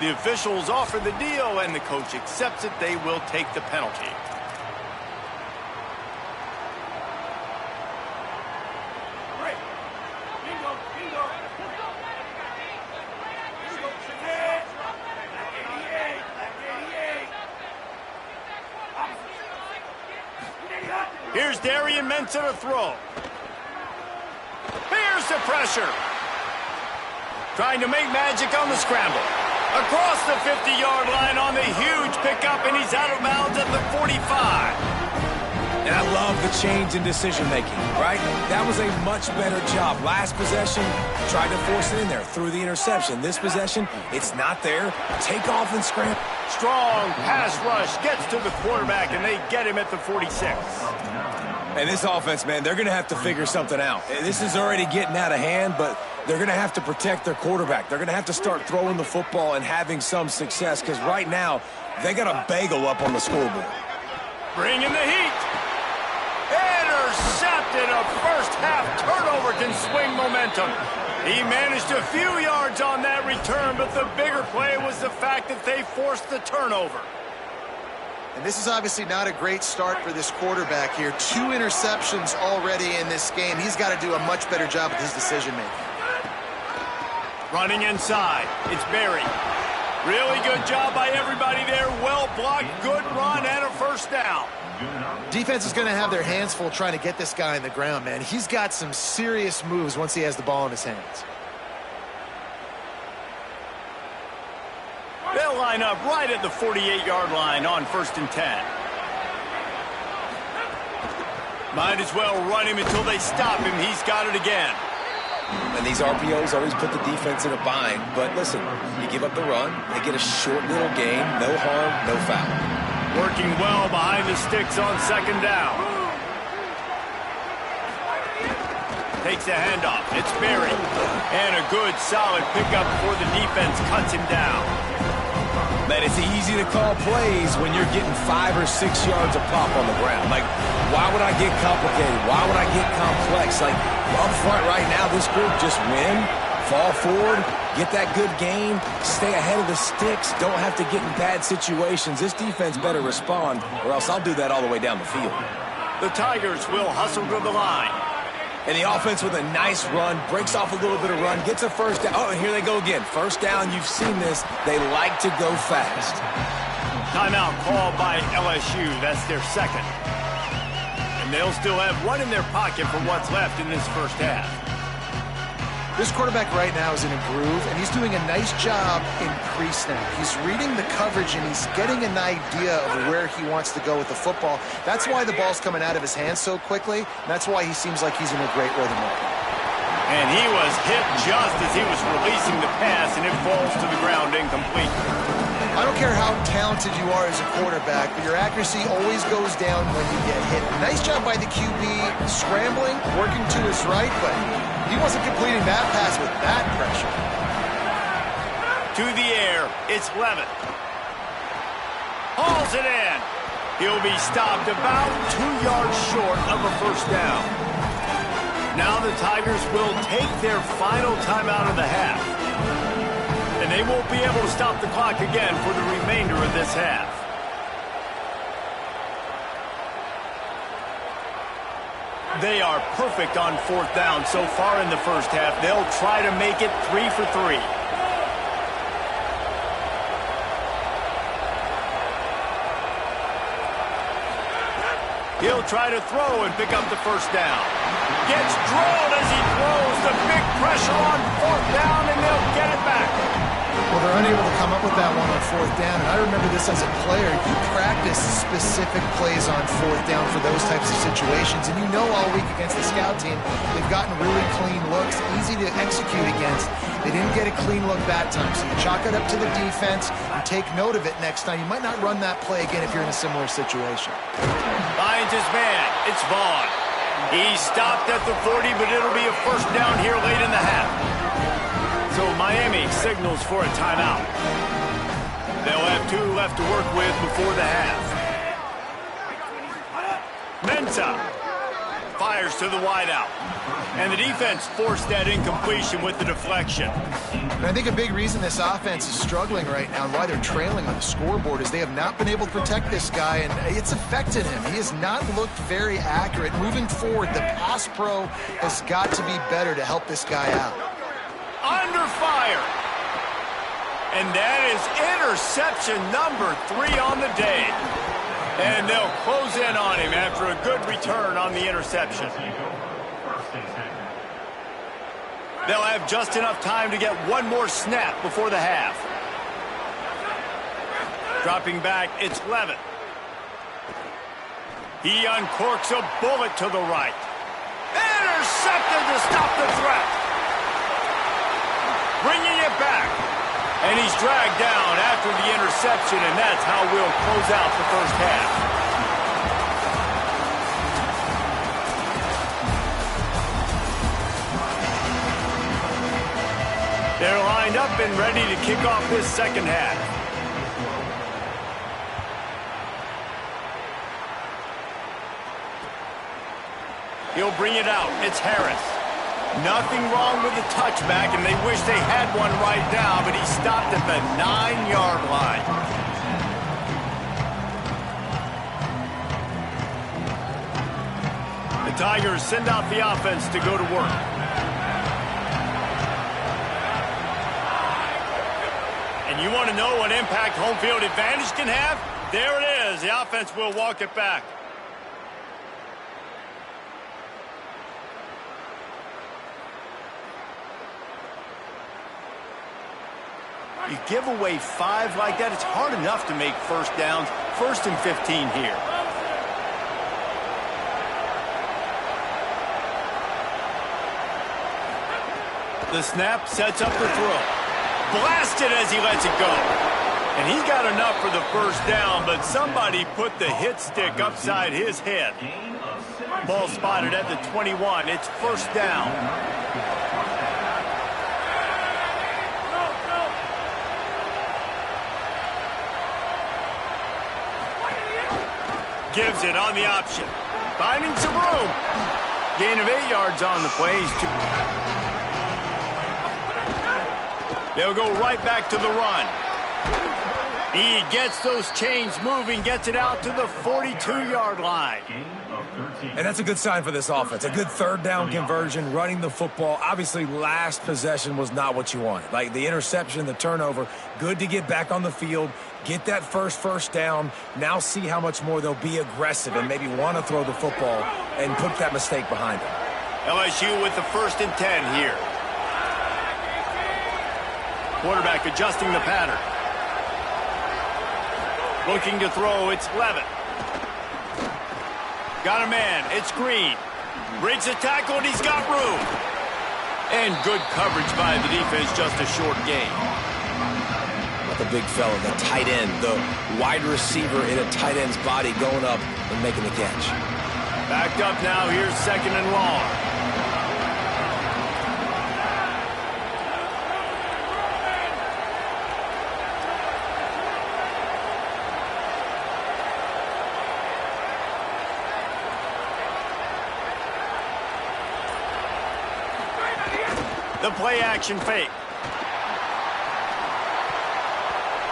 [SPEAKER 1] The officials offer the deal, and the coach accepts it. They will take the penalty. Here's Darian Mensah to throw. Here's the pressure. Trying to make magic on the scramble. Across the 50-yard line on the huge pickup, and he's out of bounds at the 45.
[SPEAKER 2] And I love the change in decision-making, right? That was a much better job. Last possession, tried to force it in there, threw the interception. This possession, it's not there. Take off and scramble.
[SPEAKER 1] Strong pass rush gets to the quarterback, and they get him at the 46.
[SPEAKER 2] And this offense, man, they're going to have to figure something out. This is already getting out of hand, but they're going to have to protect their quarterback. They're going to have to start throwing the football and having some success, because right now, they got a bagel up on the scoreboard.
[SPEAKER 1] Bringing the heat. Intercepted. A first-half turnover can swing momentum. He managed a few yards on that return, but the bigger play was the fact that they forced the turnover.
[SPEAKER 3] And this is obviously not a great start for this quarterback here. 2 interceptions already in this game. He's got to do a much better job with his decision-making.
[SPEAKER 1] Running inside. It's Berry. Really good job by everybody there. Well blocked, good run, and a first down.
[SPEAKER 3] Defense is going to have their hands full trying to get this guy on the ground, man. He's got some serious moves once he has the ball in his hands.
[SPEAKER 1] They'll line up right at the 48-yard line on 1st and 10. Might as well run him until they stop him. He's got it again.
[SPEAKER 2] And these RPOs always put the defense in a bind. But listen, you give up the run, they get a short little gain, no harm, no foul.
[SPEAKER 1] Working well behind the sticks on 2nd down. Takes the handoff. It's Berry. And a good, solid pickup before the defense cuts him down.
[SPEAKER 2] Man, it's easy to call plays when you're getting 5 or 6 yards of pop on the ground. Like, why would I get complicated? Why would I get complex? Like, up front right now, this group just win, fall forward, get that good gain, stay ahead of the sticks, don't have to get in bad situations. This defense better respond, or else I'll do that all the way down the field.
[SPEAKER 1] The Tigers will hustle to the line.
[SPEAKER 2] And the offense with a nice run, breaks off a little bit of run, gets a first down. Oh, and here they go again. First down, you've seen this. They like to go fast.
[SPEAKER 1] Timeout called by LSU. That's their second. And they'll still have one in their pocket for what's left in this first half.
[SPEAKER 3] This quarterback right now is in a groove, and he's doing a nice job in pre-snap. He's reading the coverage, and he's getting an idea of where he wants to go with the football. That's why the ball's coming out of his hands so quickly, and that's why he seems like he's in a great rhythm right now.
[SPEAKER 1] And he was hit just as he was releasing the pass, and it falls to the ground incomplete.
[SPEAKER 3] I don't care how talented you are as a quarterback, but your accuracy always goes down when you get hit. Nice job by the QB scrambling, working to his right, but he wasn't completing that pass with that pressure.
[SPEAKER 1] To the air, it's Levitt. Hauls it in. He'll be stopped about 2 yards short of a first down. Now the Tigers will take their final timeout of the half. And they won't be able to stop the clock again for the remainder of this half. They are perfect on fourth down so far in the first half. They'll try to make it 3 for 3. He'll try to throw and pick up the first down. Gets drilled as he throws. The big pressure on fourth down, and they'll get it back.
[SPEAKER 3] Well, they're unable to come up with that one on fourth down, and I remember this as a player. You practice specific plays on fourth down for those types of situations, and you know all week against the scout team, they've gotten really clean looks, easy to execute against. They didn't get a clean look that time, so you chalk it up to the defense and take note of it next time. You might not run that play again if you're in a similar situation.
[SPEAKER 1] Finds his man. It's Vaughn. He stopped at the 40, but it'll be a first down here late in the half. So Miami signals for a timeout. They'll have 2 left to work with before the half. Mensah fires to the wideout. And the defense forced that incompletion with the deflection.
[SPEAKER 3] And I think a big reason this offense is struggling right now and why they're trailing on the scoreboard is they have not been able to protect this guy, and it's affected him. He has not looked very accurate. Moving forward, the pass pro has got to be better to help this guy out.
[SPEAKER 1] Under fire. And that is interception number 3 on the day. And they'll close in on him after a good return on the interception. They'll have just enough time to get one more snap before the half. Dropping back, it's Levitt. He uncorks a bullet to the right. Intercepted to stop the threat. Bringing it back. And he's dragged down after the interception, and that's how we'll close out the first half. They're lined up and ready to kick off this second half. He'll bring it out. It's Harris. Nothing wrong with the touchback, and they wish they had one right now, but he stopped at the 9-yard line. The Tigers send out the offense to go to work. And you want to know what impact home field advantage can have? There it is. The offense will walk it back. You give away 5 like that, it's hard enough to make first downs. 1st and 15 here. The snap sets up the throw. Blasted as he lets it go. And he got enough for the first down, but somebody put the hit stick upside his head. Ball spotted at the 21. It's first down. gives it on the option. Finding some room. Gain of 8 yards on the play. They'll go right back to the run. He gets those chains moving, gets it out to the 42-yard line.
[SPEAKER 2] And that's a good sign for this offense. A good third down conversion, running the football. Obviously, last possession was not what you wanted. Like the interception, the turnover, good to get back on the field, get that first down. Now see how much more they'll be aggressive and maybe want to throw the football and put that mistake behind them.
[SPEAKER 1] LSU with the 1st and 10 here. Quarterback adjusting the pattern. Looking to throw, it's Levitt. Got a man, it's Green. Breaks a tackle, and he's got room. And good coverage by the defense, just a short gain.
[SPEAKER 2] The big fella, the tight end, the wide receiver in a tight end's body going up and making the catch.
[SPEAKER 1] Backed up now, here's 2nd and long. The play action fake.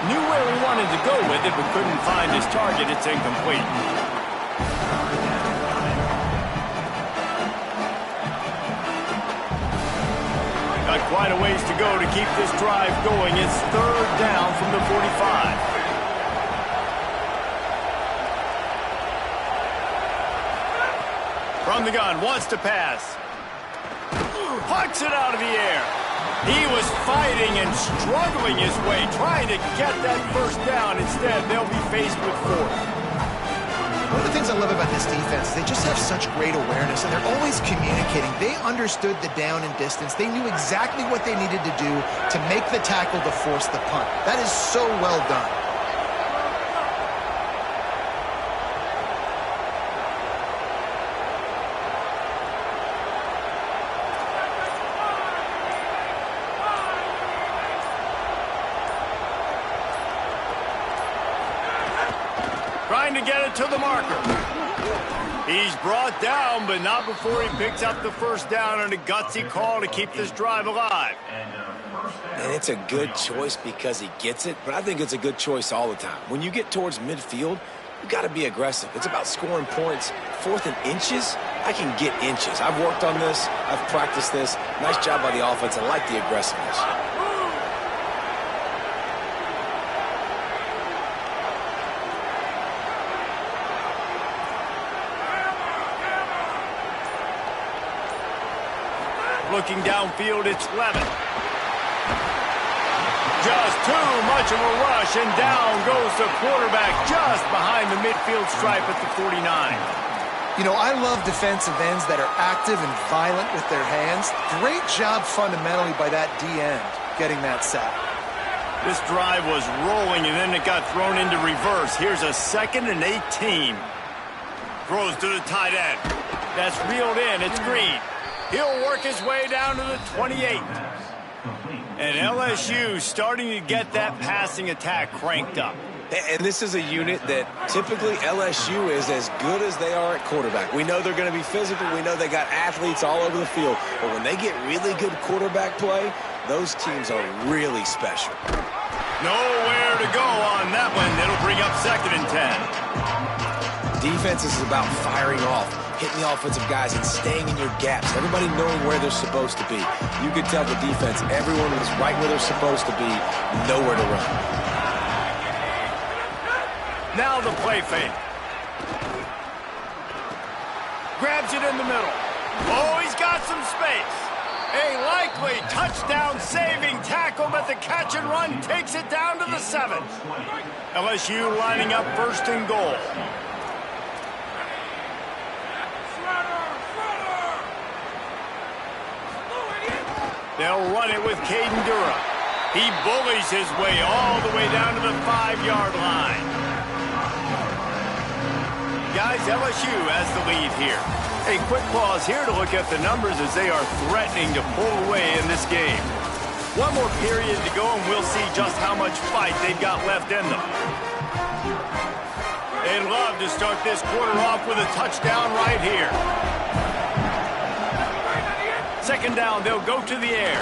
[SPEAKER 1] Knew where he wanted to go with it, but couldn't find his target. It's incomplete. Got quite a ways to go to keep this drive going. It's 3rd down from the 45. From the gun, wants to pass. Pucks it out of the air. He was fighting and struggling his way, trying to get that 1st down. Instead, they'll be faced with 4th.
[SPEAKER 3] One of the things I love about this defense, they just have such great awareness, and they're always communicating. They understood the down and distance. They knew exactly what they needed to do to make the tackle to force the punt. That is so well done.
[SPEAKER 1] Trying to get it to the marker. He's brought down, but not before he picks up the 1st down on a gutsy call to keep this drive alive.
[SPEAKER 2] And it's a good choice because he gets it, but I think it's a good choice all the time. When you get towards midfield, you got to be aggressive. It's about scoring points. 4th and inches, I can get inches. I've worked on this. I've practiced this. Nice job by the offense. I like the aggressiveness.
[SPEAKER 1] Looking downfield, it's Levitt. Just too much of a rush, and down goes the quarterback just behind the midfield stripe at the 49.
[SPEAKER 3] You know, I love defensive ends that are active and violent with their hands. Great job fundamentally by that D-end getting that sack.
[SPEAKER 1] This drive was rolling, and then it got thrown into reverse. Here's a 2nd and 18. Throws to the tight end. That's reeled in. It's Green. He'll work his way down to the 28. And LSU starting to get that passing attack cranked up.
[SPEAKER 2] And this is a unit that typically LSU is as good as they are at quarterback. We know they're going to be physical. We know they got athletes all over the field. But when they get really good quarterback play, those teams are really special.
[SPEAKER 1] Nowhere to go on that one. It'll bring up 2nd and 10.
[SPEAKER 2] Defense is about firing off, hitting the offensive guys and staying in your gaps. Everybody knowing where they're supposed to be. You could tell the defense, everyone was right where they're supposed to be, nowhere to run.
[SPEAKER 1] Now the play fake. Grabs it in the middle. Oh, he's got some space. A likely touchdown-saving tackle, but the catch and run takes it down to the 7. LSU lining up 1st and goal. They'll run it with Caden Durham. He bullies his way all the way down to the 5-yard line. Guys, LSU has the lead here. A quick pause here to look at the numbers as they are threatening to pull away in this game. One more period to go, and we'll see just how much fight they've got left in them. They'd love to start this quarter off with a touchdown right here. Second down, they'll go to the air.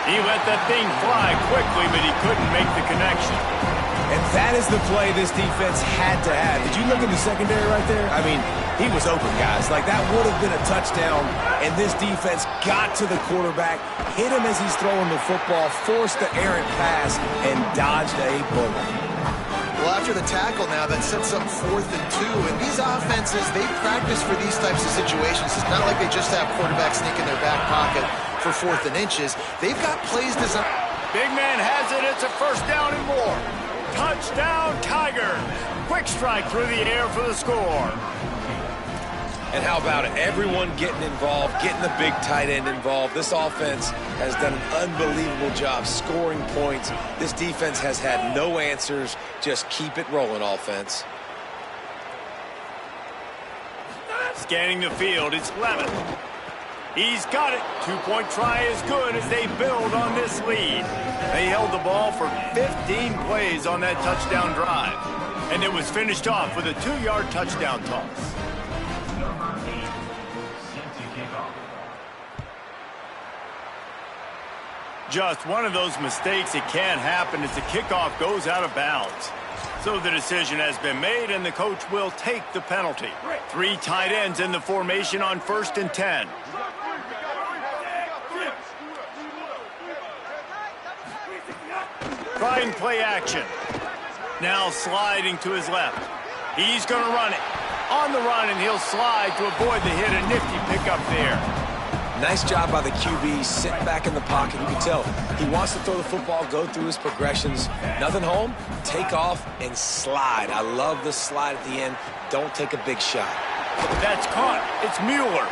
[SPEAKER 1] He let that thing fly quickly, but he couldn't make the connection.
[SPEAKER 2] And that is the play this defense had to have. Did you look at the secondary right there? I mean, he was open, guys. Like, that would have been a touchdown, and this defense got to the quarterback, hit him as he's throwing the football, forced the errant pass, and dodged a bullet.
[SPEAKER 3] Well, after the tackle now, that sets up 4th and 2. And these offenses, they practice for these types of situations. It's not like they just have quarterbacks sneak in their back pocket for 4th and inches. They've got plays designed.
[SPEAKER 1] Big man has it. It's a first down and more. Touchdown, Tigers. Quick strike through the air for the score.
[SPEAKER 2] And how about it? Everyone getting involved, getting the big tight end involved. This offense has done an unbelievable job scoring points. This defense has had no answers. Just keep it rolling, offense.
[SPEAKER 1] Scanning the field, it's Levin. He's got it. 2-point try is good as they build on this lead. They held the ball for 15 plays on that touchdown drive. And it was finished off with a 2-yard touchdown toss. Just one of those mistakes that can happen as the kickoff goes out of bounds. So the decision has been made, and the coach will take the penalty. 3 tight ends in the formation on 1st and 10. Try and play action. Now sliding to his left. He's going to run it. On the run, and he'll slide to avoid the hit. A nifty pickup there.
[SPEAKER 2] Nice job by the QB, sitting back in the pocket. You can tell he wants to throw the football, go through his progressions. Nothing home, take off, and slide. I love the slide at the end. Don't take a big shot.
[SPEAKER 1] That's caught. It's Mueller.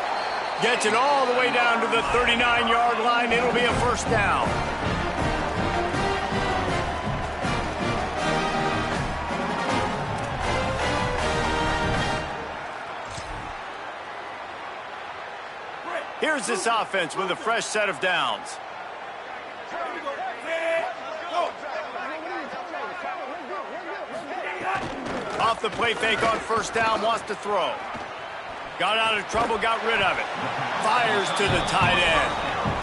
[SPEAKER 1] Gets it all the way down to the 39-yard line. It'll be a first down. Here's this offense with a fresh set of downs. Off the play fake on first down, wants to throw. Got out of trouble, got rid of it. Fires to the tight end.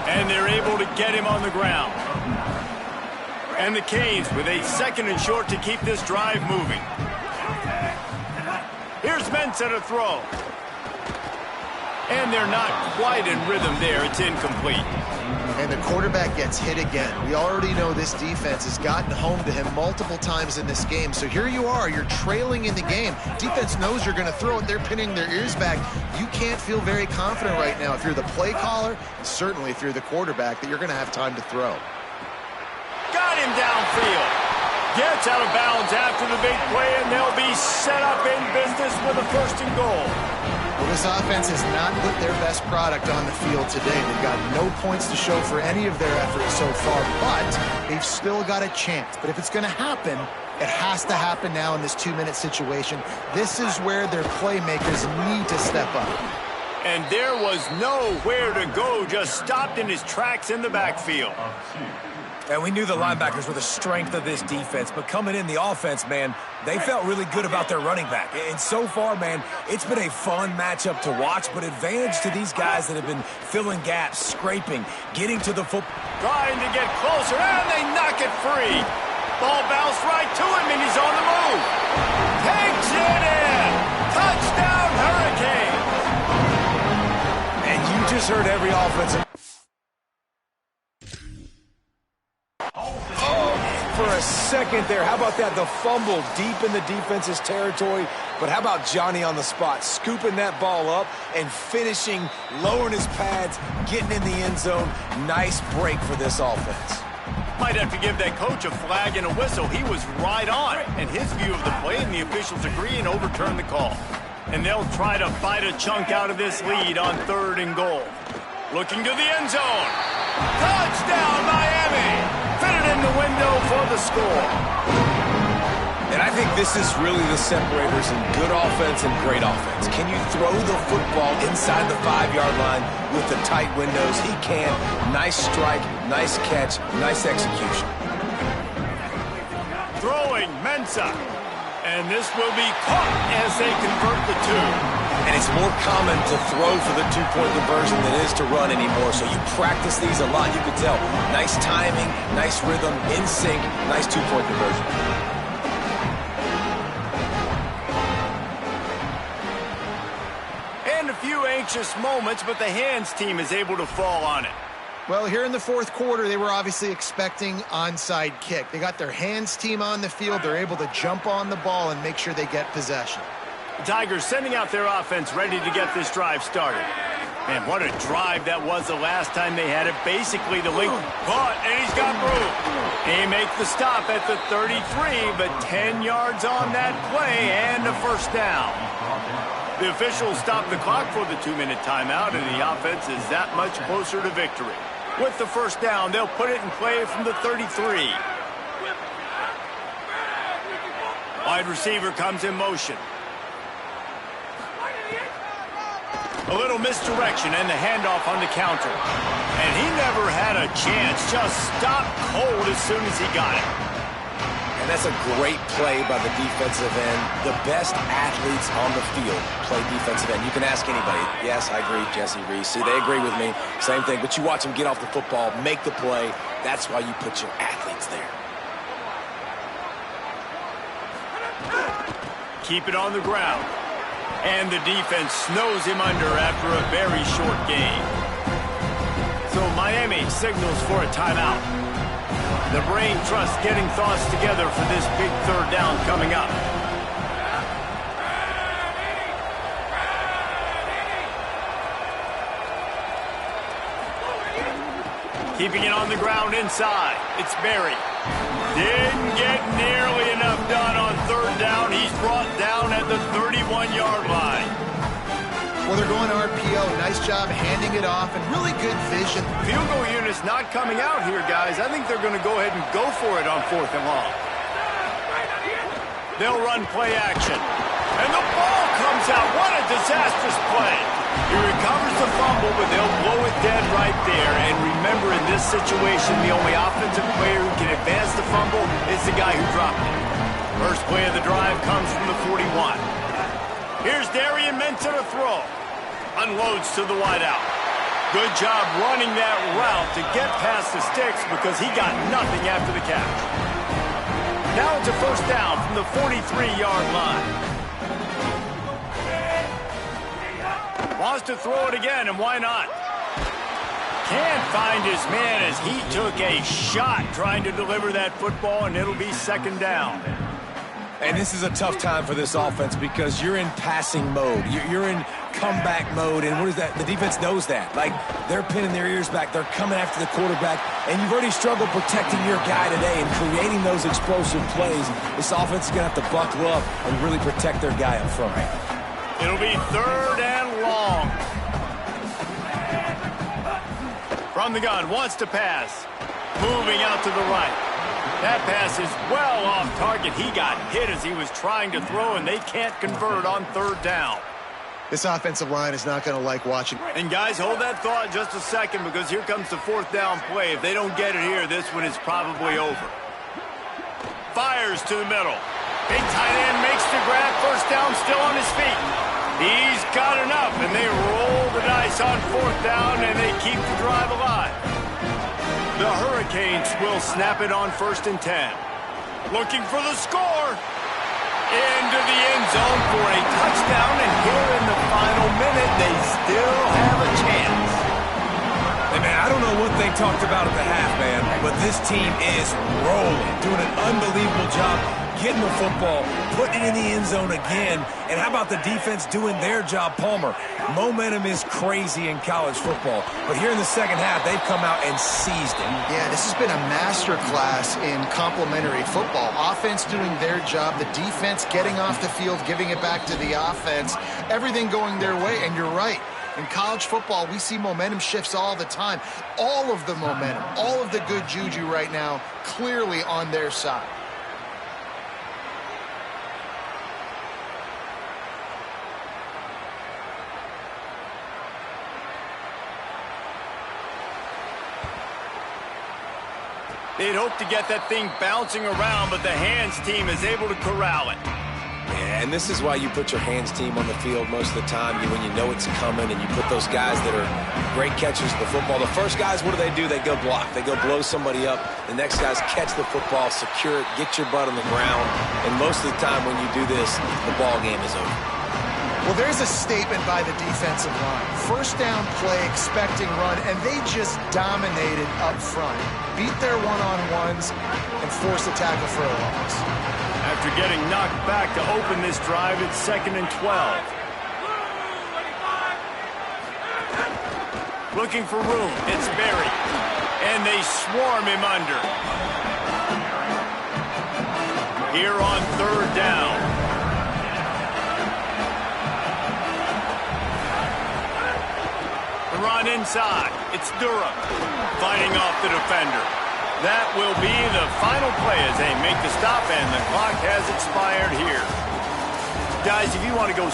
[SPEAKER 1] And they're able to get him on the ground. And the Canes with a 2nd and short to keep this drive moving. Here's Mensah to throw. And they're not quite in rhythm there. It's incomplete.
[SPEAKER 3] And the quarterback gets hit again. We already know this defense has gotten home to him multiple times in this game. So here you are. You're trailing in the game. Defense knows you're going to throw it. They're pinning their ears back. You can't feel very confident right now if you're the play caller, and certainly if you're the quarterback, that you're going to have time to throw.
[SPEAKER 1] Got him downfield. Gets out of bounds after the big play, and they'll be set up in business with a 1st and goal.
[SPEAKER 3] Well, this offense has not put their best product on the field today. They've got no points to show for any of their efforts so far, but they've still got a chance. But if it's going to happen, it has to happen now in this 2-minute situation. This is where their playmakers need to step up.
[SPEAKER 1] And there was nowhere to go, just stopped in his tracks in the backfield.
[SPEAKER 2] And we knew the linebackers were the strength of this defense, but coming in the offense, man, they felt really good about their running back. And so far, man, it's been a fun matchup to watch, but advantage to these guys that have been filling gaps, scraping, getting to the football.
[SPEAKER 1] Trying to get closer, and they knock it free. Ball bounced right to him, and he's on the move. Takes it in. Touchdown, Hurricanes.
[SPEAKER 2] And you just heard every offensive. For a second there, how about that? The fumble deep in the defense's territory. But how about Johnny on the spot, scooping that ball up and finishing, lowering his pads, getting in the end zone. Nice break for this offense.
[SPEAKER 1] Might have to give that coach a flag and a whistle. He was right on. And his view of the play, and the officials agree and overturn the call. And they'll try to bite a chunk out of this lead on 3rd and goal. Looking to the end zone. Touchdown, Miami! Fitted in the window for the score.
[SPEAKER 2] And I think this is really the separators in good offense and great offense. Can you throw the football inside the 5-yard line with the tight windows? He can. Nice strike, nice catch, nice execution.
[SPEAKER 1] Throwing, Mensah. And this will be caught as they convert the two.
[SPEAKER 2] And it's more common to throw for the two-point conversion than it is to run anymore. So you practice these a lot. You can tell. Nice timing, nice rhythm, in sync, nice two-point conversion.
[SPEAKER 1] And a few anxious moments, but the hands team is able to fall on it.
[SPEAKER 3] Well, here in the fourth quarter, they were obviously expecting onside kick. They got their hands team on the field. They're able to jump on the ball and make sure they get possession.
[SPEAKER 1] The Tigers sending out their offense ready to get this drive started. Man, what a drive that was the last time they had it. Basically, the link caught, and he's got room. He makes the stop at the 33, but 10 yards on that play and a first down. The officials stopped the clock for the 2-minute timeout, and the offense is that much closer to victory. With the first down, they'll put it in play from the 33. Wide receiver comes in motion. A little misdirection and the handoff on the counter. And he never had a chance, just stopped cold as soon as he got it.
[SPEAKER 2] And that's a great play by the defensive end. The best athletes on the field play defensive end. You can ask anybody. Yes, I agree, Jesse Reese. See, they agree with me. Same thing. But you watch them get off the football, make the play. That's why you put your athletes there.
[SPEAKER 1] Keep it on the ground. And the defense snows him under after a very short game. So Miami signals for a timeout. The brain trust getting thoughts together for this big third down coming up. Keeping it on the ground inside. It's Berry. Didn't get nearly enough done on third down. He's brought down at the 31-yard line.
[SPEAKER 3] Well, they're going RPO. Nice job handing it off and really good vision.
[SPEAKER 1] Field goal unit's not coming out here, guys. I think they're going to go ahead and go for it on 4th and long. They'll run play action. And the ball comes out. What a disastrous play. He recovers the fumble, but they'll blow it dead right there. And remember, in this situation, the only offensive player who can advance the fumble is the guy who dropped it. First play of the drive comes from the 41. Here's Darian Mensah to throw. Unloads to the wideout. Good job running that route to get past the sticks because he got nothing after the catch. Now it's a first down from the 43-yard line. Wants to throw it again, and why not? Can't find his man as he took a shot trying to deliver that football, and it'll be second down.
[SPEAKER 2] And this is a tough time for this offense because you're in passing mode. You're in comeback mode, and what is that? The defense knows that. Like, they're pinning their ears back. They're coming after the quarterback, and you've already struggled protecting your guy today and creating those explosive plays. This offense is going to have to buckle up and really protect their guy up front.
[SPEAKER 1] It'll be third and long. From the gun, wants to pass. Moving out to the right. That pass is well off target. He got hit as he was trying to throw, and they can't convert on third down.
[SPEAKER 3] This offensive line is not going to like watching.
[SPEAKER 1] And guys, hold that thought just a second because here comes the fourth down play. If they don't get it here, this one is probably over. Fires to the middle. Big tight end makes the grab. First down, still on his feet. He's got enough, and they roll the dice on fourth down, and they keep the drive alive. The Hurricanes will snap it on 1st and 10. Looking for the score. Into the end zone for a touchdown, and here in the final minute, they still have a chance.
[SPEAKER 2] Hey, man, I don't know what they talked about at the half, man, but this team is rolling, doing an unbelievable job getting the football, putting it in the end zone again. And how about the defense doing their job, Palmer? Momentum is crazy in college football. But here in the second half, they've come out and seized it.
[SPEAKER 3] Yeah, this has been a masterclass in complementary football. Offense doing their job, the defense getting off the field, giving it back to the offense, everything going their way. And you're right. In college football, we see momentum shifts all the time. All of the momentum, all of the good juju right now, clearly on their side.
[SPEAKER 1] They'd hope to get that thing bouncing around, but the hands team is able to corral it.
[SPEAKER 2] Yeah, and this is why you put your hands team on the field most of the time when you know it's coming, and you put those guys that are great catchers of the football. The first guys, what do? They go block. They go blow somebody up. The next guys catch the football, secure it, get your butt on the ground. And most of the time when you do this, the ball game is over.
[SPEAKER 3] Well, there's a statement by the defensive line. First down play, expecting run, and they just dominated up front. Beat their one-on-ones and forced a tackle for a loss.
[SPEAKER 1] After getting knocked back to open this drive, it's 2nd and 12. Looking for room. It's Berry. And they swarm him under. Here on 3rd down. The run inside. It's Durham fighting off the defender. That will be the final play as they make the stop, and the clock has expired here. Guys, if you want to go...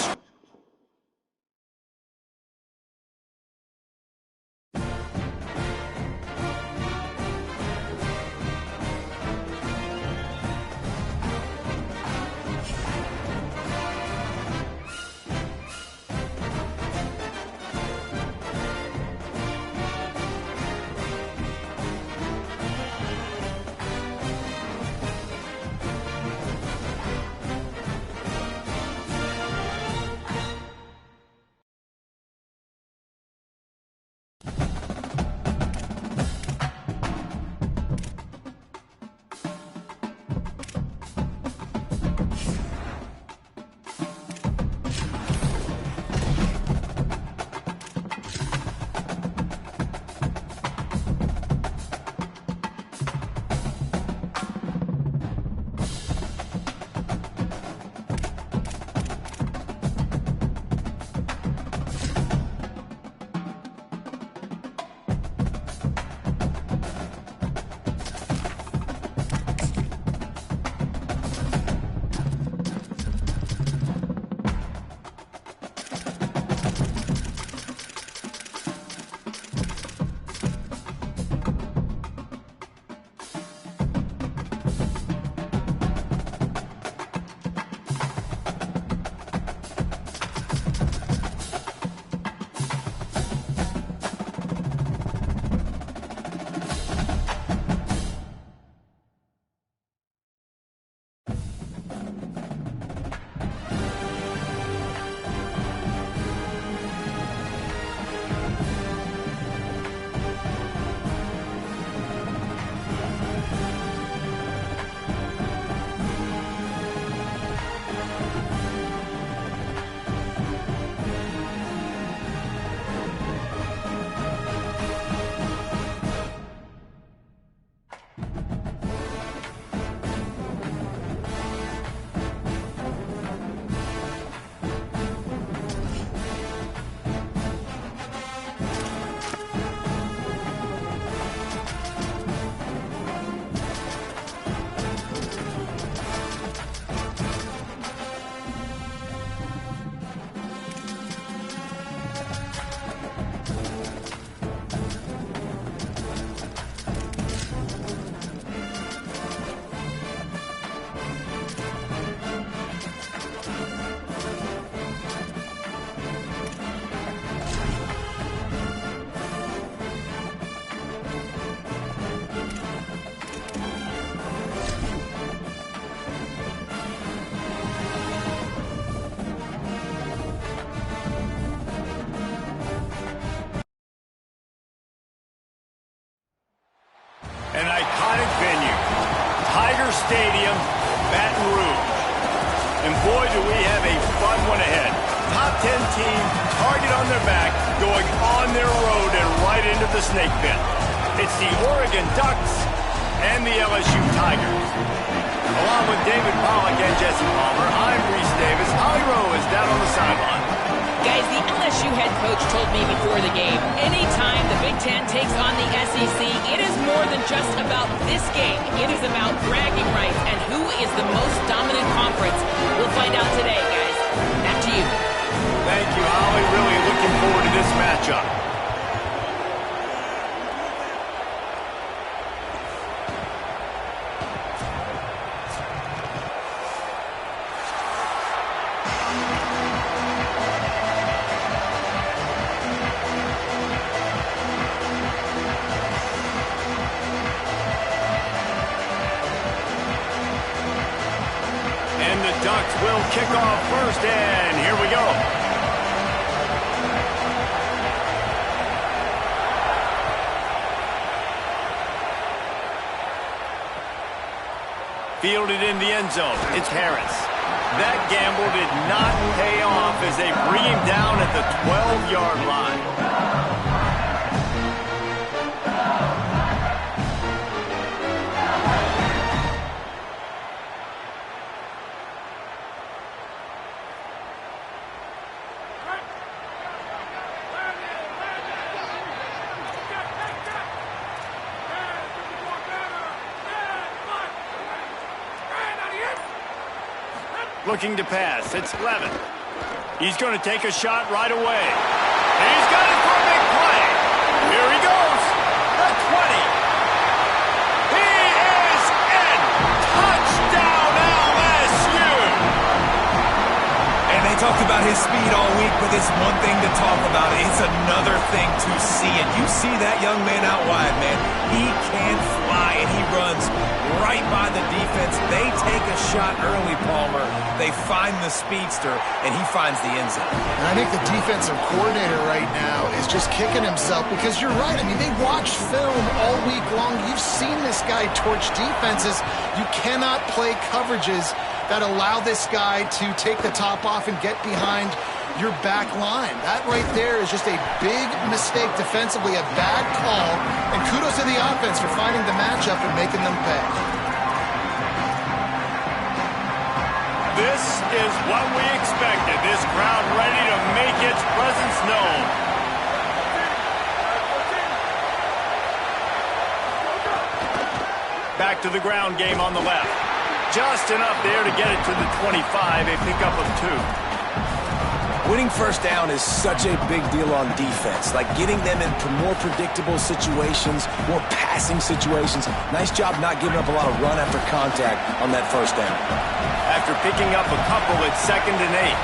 [SPEAKER 1] An iconic venue, Tiger Stadium, Baton Rouge. And boy, do we have a fun one ahead. Top 10 team, target on their back, going on their road and right into the snake pit. It's the Oregon Ducks and the LSU Tigers. Along with David Pollack and Jesse Palmer, I'm Reese Davis. Holly Rowe is down on the sideline.
[SPEAKER 4] Guys, the LSU head coach told me before the game, anytime the Big Ten takes on the SEC, it is more than just about this game. It is about bragging rights and who is the most dominant conference. We'll find out today, guys. Back to you.
[SPEAKER 1] Thank you, Holly. Really looking forward to this matchup. And the Ducks will kick off first, and here we go. Fielded in the end zone. It's Harris. That gamble did not pay off as they bring him down at the 12-yard line. Looking to pass. It's Levin. He's going to take a shot right away. And he's got it for a big play. Here he goes. The 20. He is in. Touchdown, LSU.
[SPEAKER 2] And they talked about his speed all week, but it's one thing to talk about. It's another thing to see it. You see that young man out wide, man. He can fly, and he runs right by the defense. They take a shot early, Palmer. They find the speedster, and he finds the end zone.
[SPEAKER 3] And I think the defensive coordinator right now is just kicking himself because you're right. I mean, they watched film all week long. You've seen this guy torch defenses. You cannot play coverages that allow this guy to take the top off and get behind your back line. That right there is just a big mistake defensively, a bad call, and kudos to the offense for finding the matchup and making them pay.
[SPEAKER 1] This is what we expected. This crowd ready to make its presence known. Back to the ground game on the left. Just enough there to get it to the 25, a pickup of 2.
[SPEAKER 2] Winning first down is such a big deal on defense, like getting them into more predictable situations, more passing situations. Nice job not giving up a lot of run after contact on that first down.
[SPEAKER 1] After picking up a couple, it's 2nd and 8.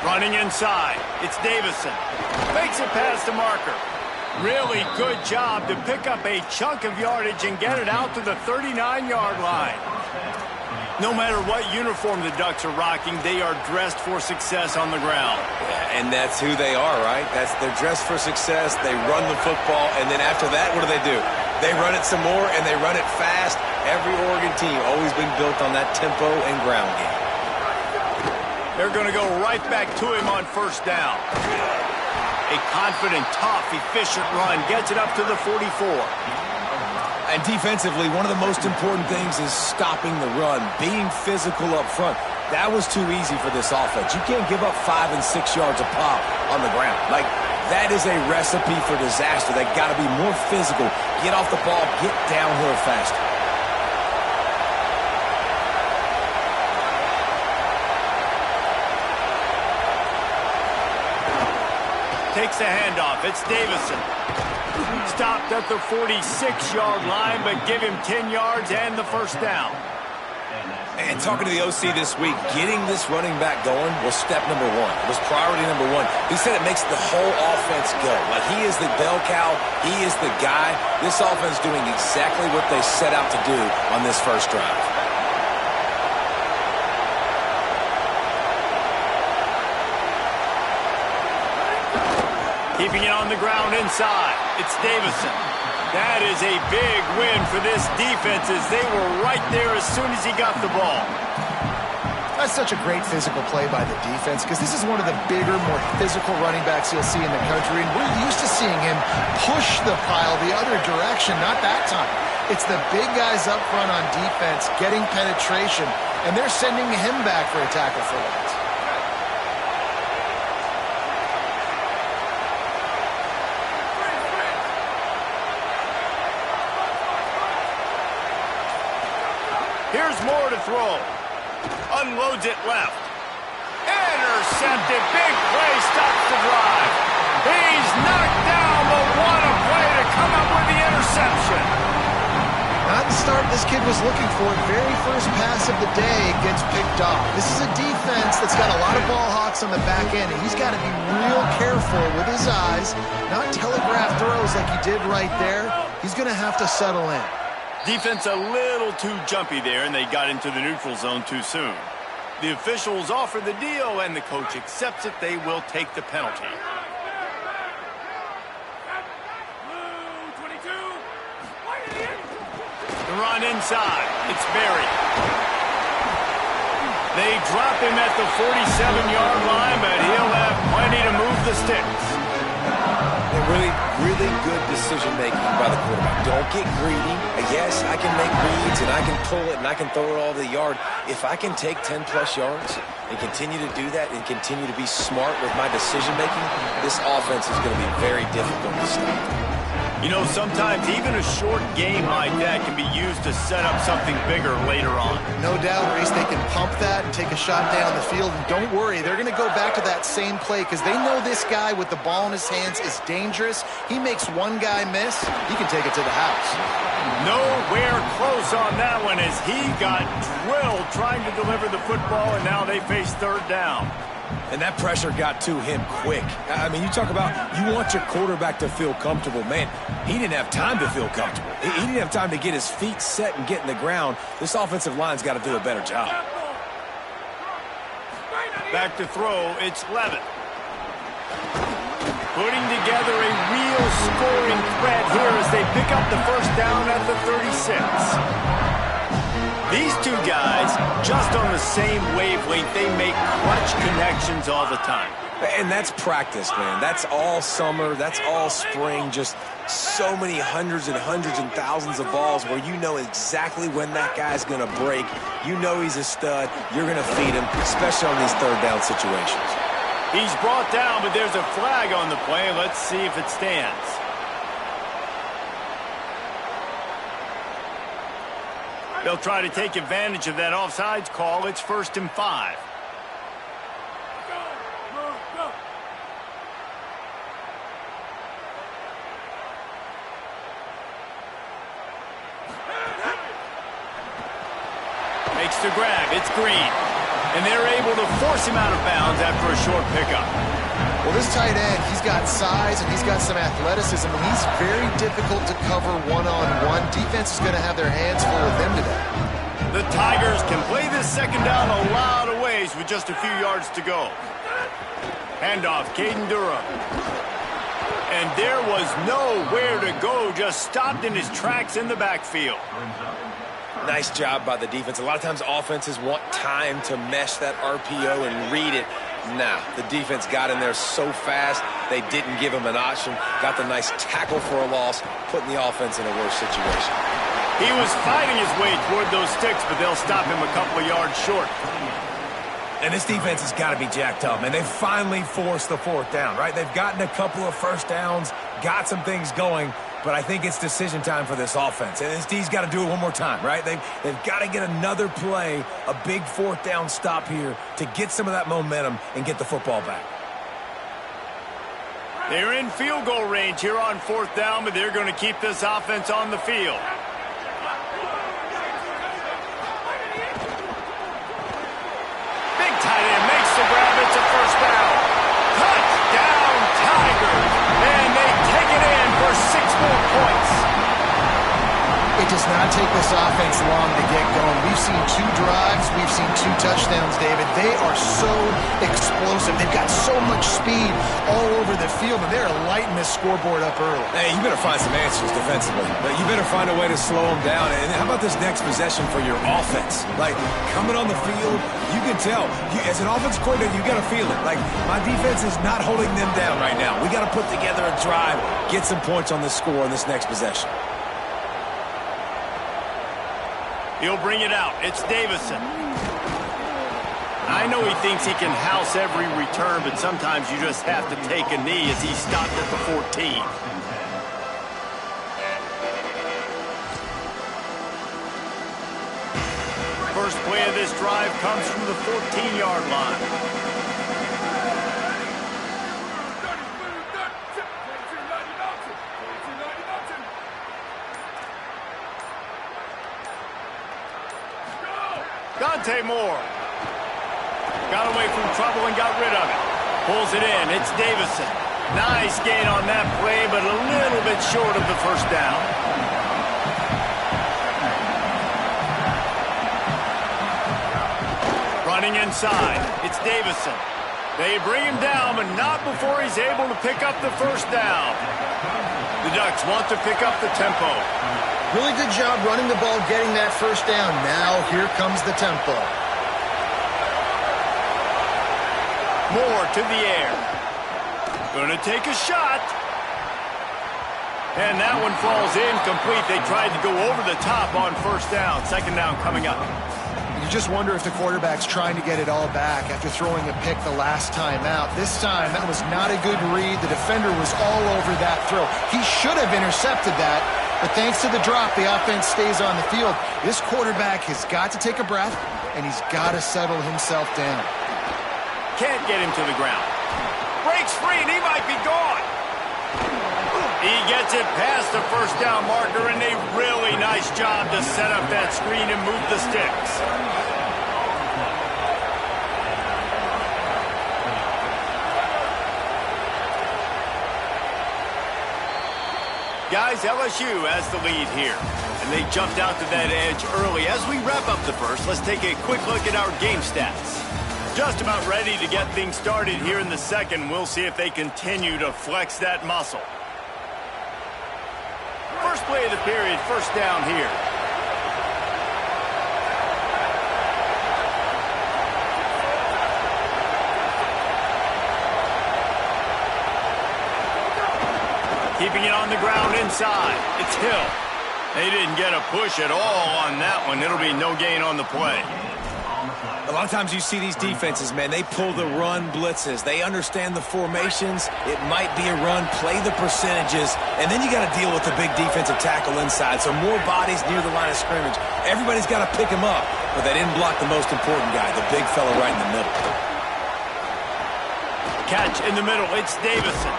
[SPEAKER 1] Running inside, it's Davison. Makes it past the marker. Really good job to pick up a chunk of yardage and get it out to the 39-yard line. No matter what uniform the Ducks are rocking, they are dressed for success on the ground.
[SPEAKER 2] Yeah, and that's who they are, right? They're dressed for success. They run the football, and then after that, what do? They run it some more, and they run it fast. Every Oregon team always been built on that tempo and ground game.
[SPEAKER 1] They're going to go right back to him on first down. A confident, tough, efficient run gets it up to the 44.
[SPEAKER 2] And defensively, one of the most important things is stopping the run, being physical up front. That was too easy for this offense. You can't give up 5 and 6 yards a pop on the ground. Like, that is a recipe for disaster. They got to be more physical, get off the ball, get downhill faster.
[SPEAKER 1] Takes the handoff. It's Davison. Stopped at the 46-yard line, but give him 10 yards and the first down.
[SPEAKER 2] And talking to the OC this week, getting this running back going was step number 1. It was priority number 1. He said it makes the whole offense go. Like, he is the bell cow. He is the guy. This offense doing exactly what they set out to do on this first drive.
[SPEAKER 1] Keeping it on the ground inside. It's Davison. That is a big win for this defense as they were right there as soon as he got the ball.
[SPEAKER 3] That's such a great physical play by the defense because this is one of the bigger, more physical running backs you'll see in the country, and we're used to seeing him push the pile the other direction. Not that time. It's the big guys up front on defense getting penetration, and they're sending him back for a tackle for loss.
[SPEAKER 1] Here's more to throw. Unloads it left. Intercepted. Big play stops the drive. He's knocked down, but what a play to come up with the interception.
[SPEAKER 3] Not start this kid was looking for. Very first pass of the day gets picked off. This is a defense that's got a lot of ball hawks on the back end, and he's got to be real careful with his eyes, not telegraph throws like he did right there. He's going to have to settle in.
[SPEAKER 1] Defense a little too jumpy there, and they got into the neutral zone too soon. The officials offer the deal, and the coach accepts it. They will take the penalty. The run inside. It's Berry. They drop him at the 47-yard line, but he'll have plenty to move the sticks.
[SPEAKER 2] Really good decision-making by the quarterback. Don't get greedy. Yes, I can make reads, and I can pull it, and I can throw it all over the yard. If I can take 10-plus yards and continue to do that and continue to be smart with my decision-making, this offense is going to be very difficult to stop.
[SPEAKER 1] You know, sometimes even a short game like that can be used to set up something bigger later on.
[SPEAKER 3] No doubt, Reese, they can pump that and take a shot down the field. And don't worry, they're going to go back to that same play because they know this guy with the ball in his hands is dangerous. He makes one guy miss, he can take it to the house.
[SPEAKER 1] Nowhere close on that one as he got drilled trying to deliver the football, and now they face third down.
[SPEAKER 2] And that pressure got to him quick. I mean, you talk about you want your quarterback to feel comfortable. Man, he didn't have time to feel comfortable. He didn't have time to get his feet set and get in the ground. This offensive line's got to do a better job.
[SPEAKER 1] Back to throw, it's Levitt. Putting together a real scoring threat here as they pick up the first down at the 36. These two guys, just on the same wavelength, they make clutch connections all the time.
[SPEAKER 2] And that's practice, man. That's all summer. That's all spring. Just so many hundreds and thousands of balls where you know exactly when that guy's going to break. You know he's a stud. You're going to feed him, especially on these third down situations.
[SPEAKER 1] He's brought down, but there's a flag on the play. Let's see if it stands. They'll try to take advantage of that offsides call. It's 1st and 5. Makes the grab. It's Green. And they're able to force him out of bounds after a short pickup.
[SPEAKER 3] Well, this tight end, he's got size and he's got some athleticism, and he's very difficult to cover one-on-one. Defense is going to have their hands full with him today.
[SPEAKER 1] The Tigers can play this second down a lot of ways with just a few yards to go. Handoff, Caden Durham. And there was nowhere to go, just stopped in his tracks in the backfield.
[SPEAKER 2] Nice job by the defense. A lot of times offenses want time to mesh that RPO and read it. Nah, the defense got in there so fast, they didn't give him an option. Got the nice tackle for a loss, putting the offense in a worse situation.
[SPEAKER 1] He was fighting his way toward those sticks, but they'll stop him a couple of yards short.
[SPEAKER 2] And this defense has got to be jacked up, man. They've finally forced the fourth down, right? They've gotten a couple of first downs, got some things going, but I think it's decision time for this offense. And this D's got to do it one more time, right? They've got to get another play, a big fourth down stop here to get some of that momentum and get the football back.
[SPEAKER 1] They're in field goal range here on 4th down, but they're going to keep this offense on the field. Big tight end makes the grab. It's a first down. Touchdown, Tigers. And they take it in for 6 more points.
[SPEAKER 3] It does not take this offense long to get going. We've seen 2 drives. We've seen 2 touchdowns, David. They are so explosive. They've got so much speed all over the field, and they're lighting this scoreboard up early.
[SPEAKER 2] Hey, you better find some answers defensively. You better find a way to slow them down. And how about this next possession for your offense? Like, coming on the field, you can tell. As an offensive coordinator, you got to feel it. Like, my defense is not holding them down right now. We got to put together a drive, get some points on this score on this next possession.
[SPEAKER 1] He'll bring it out. It's Davison. I know he thinks he can house every return, but sometimes you just have to take a knee as he stopped at the 14. First play of this drive comes from the 14-yard line. Dante Moore. Got away from trouble and got rid of it. Pulls it in. It's Davison. Nice gain on that play, but a little bit short of the first down. Running inside. It's Davison. They bring him down, but not before he's able to pick up the first down. The Ducks want to pick up the tempo.
[SPEAKER 3] Really good job running the ball, getting that first down. Now here comes the tempo.
[SPEAKER 1] Moore to the air. Going to take a shot. And that one falls incomplete. They tried to go over the top on first down. Second down coming up.
[SPEAKER 3] You just wonder if the quarterback's trying to get it all back after throwing a pick the last time out. This time, that was not a good read. The defender was all over that throw. He should have intercepted that, but thanks to the drop, the offense stays on the field. This quarterback has got to take a breath, and he's got to settle himself down.
[SPEAKER 1] Can't get him to the ground. Breaks free, and he might be gone. He gets it past the first down marker, and a really nice job to set up that screen and move the sticks. Guys, LSU has the lead here, and they jumped out to that edge early. As we wrap up the first, let's take a quick look at our game stats. Just about ready to get things started here in the second. We'll see if they continue to flex that muscle. First play of the period, first down here. Keeping it on the ground inside. It's Hill. They didn't get a push at all on that one. It'll be no gain on the play.
[SPEAKER 2] A lot of times you see these defenses, man, they pull the run blitzes. They understand the formations. It might be a run, play the percentages, and then you got to deal with the big defensive tackle inside. So more bodies near the line of scrimmage. Everybody's got to pick him up, but they didn't block the most important guy, the big fella right in the middle.
[SPEAKER 1] Catch in the middle. It's Davison.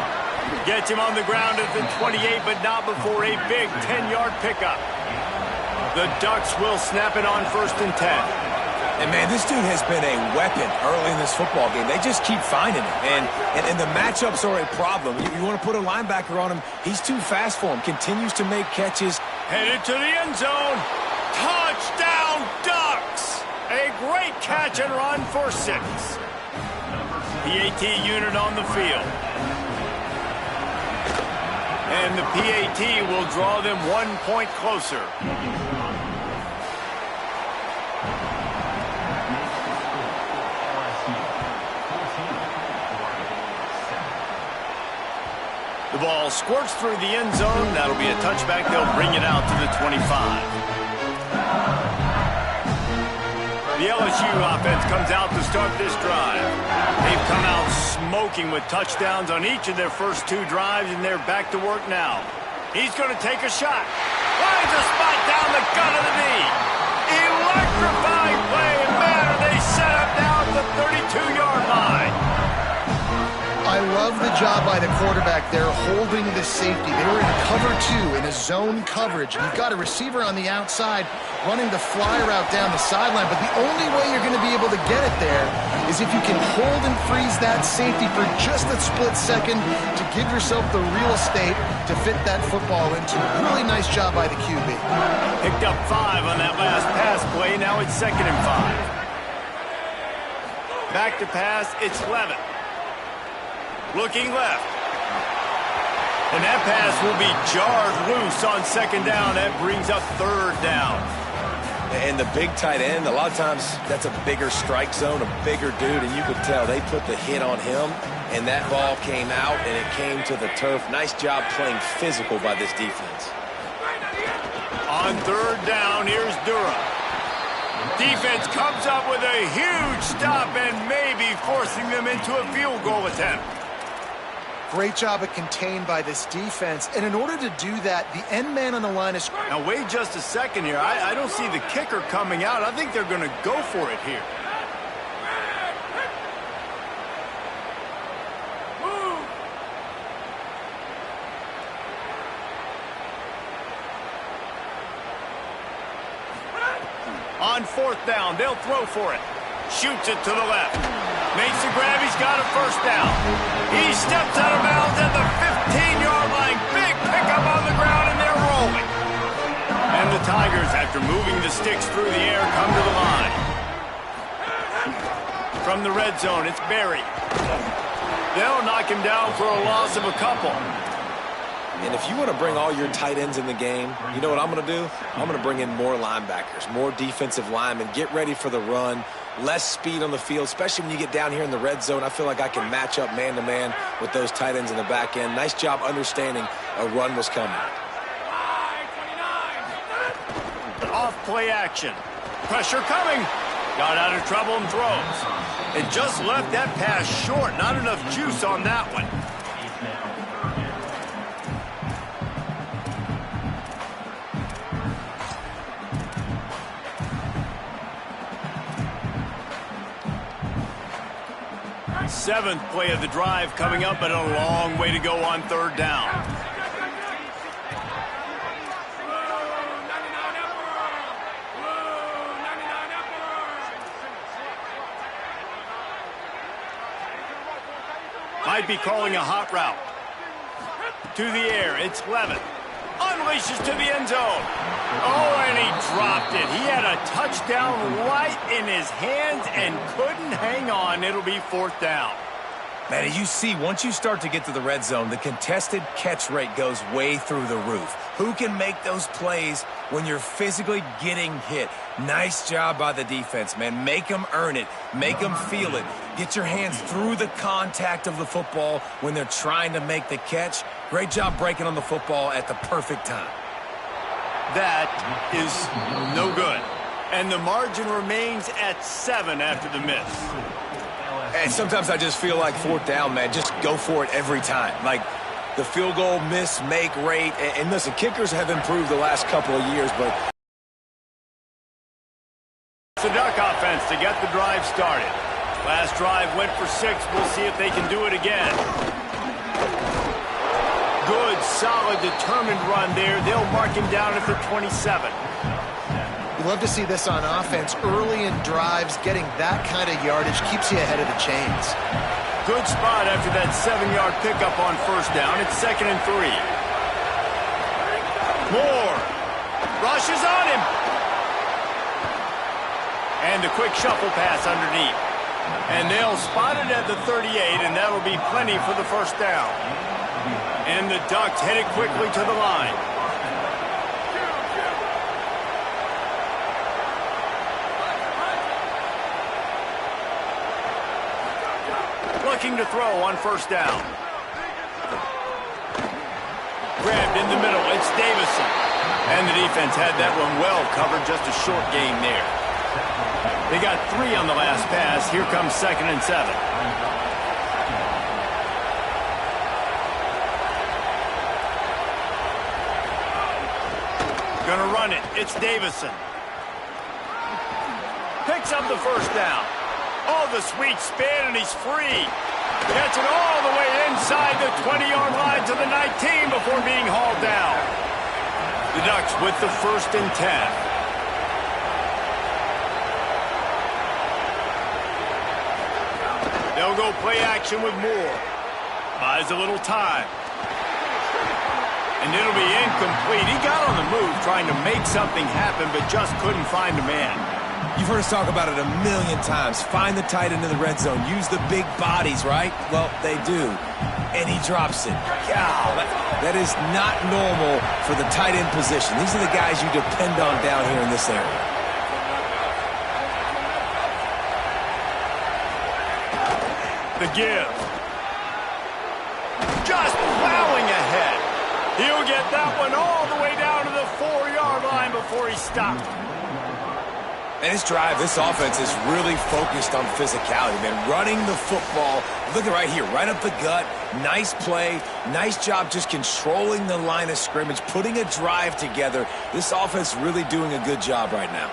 [SPEAKER 1] Gets him on the ground at the 28, but not before a big 10-yard pickup. The Ducks will snap it on 1st and 10.
[SPEAKER 2] And, man, this dude has been a weapon early in this football game. They just keep finding him. And the matchups are a problem. You want to put a linebacker on him, he's too fast for him. Continues to make catches.
[SPEAKER 1] Headed to the end zone. Touchdown, Ducks! A great catch and run for 6. PAT unit on the field. And the PAT will draw them 1 point closer. The ball squirts through the end zone. That'll be a touchback. They'll bring it out to the 25. The LSU offense comes out to start this drive. They've come out smoking with touchdowns on each of their first 2 drives, and they're back to work now. He's going to take a shot. Finds a spot down the gut of the knee. Electrifying play, and man, are they set up now at the 32-yard line.
[SPEAKER 3] I love the job by the quarterback there holding the safety. They were in cover 2 in a zone coverage. You've got a receiver on the outside running the fly route down the sideline, but the only way you're going to be able to get it there is if you can hold and freeze that safety for just a split second to give yourself the real estate to fit that football into. Really nice job by the QB.
[SPEAKER 1] Picked up 5 on that last pass play. Now it's 2nd and 5. Back to pass. It's Levin. Looking left. And that pass will be jarred loose on 2nd down. That brings up 3rd down.
[SPEAKER 2] And the big tight end, a lot of times that's a bigger strike zone, a bigger dude, and you could tell they put the hit on him, and that ball came out, and it came to the turf. Nice job playing physical by this defense.
[SPEAKER 1] On 3rd down, here's Durham. Defense comes up with a huge stop and maybe forcing them into a field goal attempt.
[SPEAKER 3] Great job of contained by this defense. And in order to do that, the end man on the line is...
[SPEAKER 1] Now, wait just a second here. I don't see the kicker coming out. I think they're going to go for it here. On On fourth down, they'll throw for it. Shoots it to the left. Makes the grab. He's got a first down. He steps out of bounds at the 15-yard line. Big pickup on the ground, and they're rolling. And the Tigers, after moving the sticks through the air, come to the line. From the red zone, it's Berry. They'll knock him down for a loss of a couple.
[SPEAKER 2] And if you want to bring all your tight ends in the game, you know what I'm going to do? I'm going to bring in more linebackers, more defensive linemen, get ready for the run, less speed on the field, especially when you get down here in the red zone. I feel like I can match up man-to-man with those tight ends in the back end. Nice job understanding a run was coming.
[SPEAKER 1] Off play action. Pressure coming. Got out of trouble and throws. It just left that pass short. Not enough juice on that one. Seventh play of the drive coming up, but a long way to go on third down. Might be calling a hot route. To the air, it's Levin. Unleashes to the end zone. Oh, and he dropped it. He had a touchdown right in his hands and couldn't hang on. It'll be fourth down.
[SPEAKER 2] Man, as you see, once you start to get to the red zone, the contested catch rate goes way through the roof. Who can make those plays when you're physically getting hit? Nice job by the defense, man. Make them earn it. Make them feel it. Get your hands through the contact of the football when they're trying to make the catch. Great job breaking on the football at the perfect time.
[SPEAKER 1] That is no good. And the margin remains at 7 after the miss.
[SPEAKER 2] And sometimes I just feel like fourth down, man, just go for it every time. Like the field goal miss, make rate. And listen, kickers have improved the last couple of years, but
[SPEAKER 1] it's a Duck offense to get the drive started. Last drive went for 6. We'll see if they can do it again. Good, solid, determined run there. They'll mark him down at the 27.
[SPEAKER 3] You love to see this on offense. Early in drives, getting that kind of yardage keeps you ahead of the chains.
[SPEAKER 1] Good spot after that 7-yard pickup on first down. It's 2nd and 3. Moore rushes on him. And the quick shuffle pass underneath. And they'll spot it at the 38, and that'll be plenty for the first down. And the Ducks headed quickly to the line. Looking to throw on first down. Grabbed in the middle. It's Davison. And the defense had that one well covered. Just a short gain there. They got 3 on the last pass. Here comes 2nd and 7. Gonna run it. It's Davison. Picks up the first down. Oh, the sweet spin, and he's free. Gets it all the way inside the 20-yard line to the 19 before being hauled down. The Ducks with the 1st and 10. They'll go play action with Moore. Buys a little time. And it'll be incomplete. He got on the move trying to make something happen, but just couldn't find a man.
[SPEAKER 2] you've heard us talk about it a million times. Find the tight end in the red zone. Use the big bodies, right? Well, they do. And he drops it. God, that is not normal for the tight end position. These are the guys you depend on down here in this area.
[SPEAKER 1] The give. Just plowing ahead. He'll get that one all the way down to the 4-yard line before he stopped.
[SPEAKER 2] And this drive, this offense is really focused on physicality, man. Running the football. Look at right here, right up the gut. Nice play. Nice job just controlling the line of scrimmage, putting a drive together. This offense really doing a good job right now.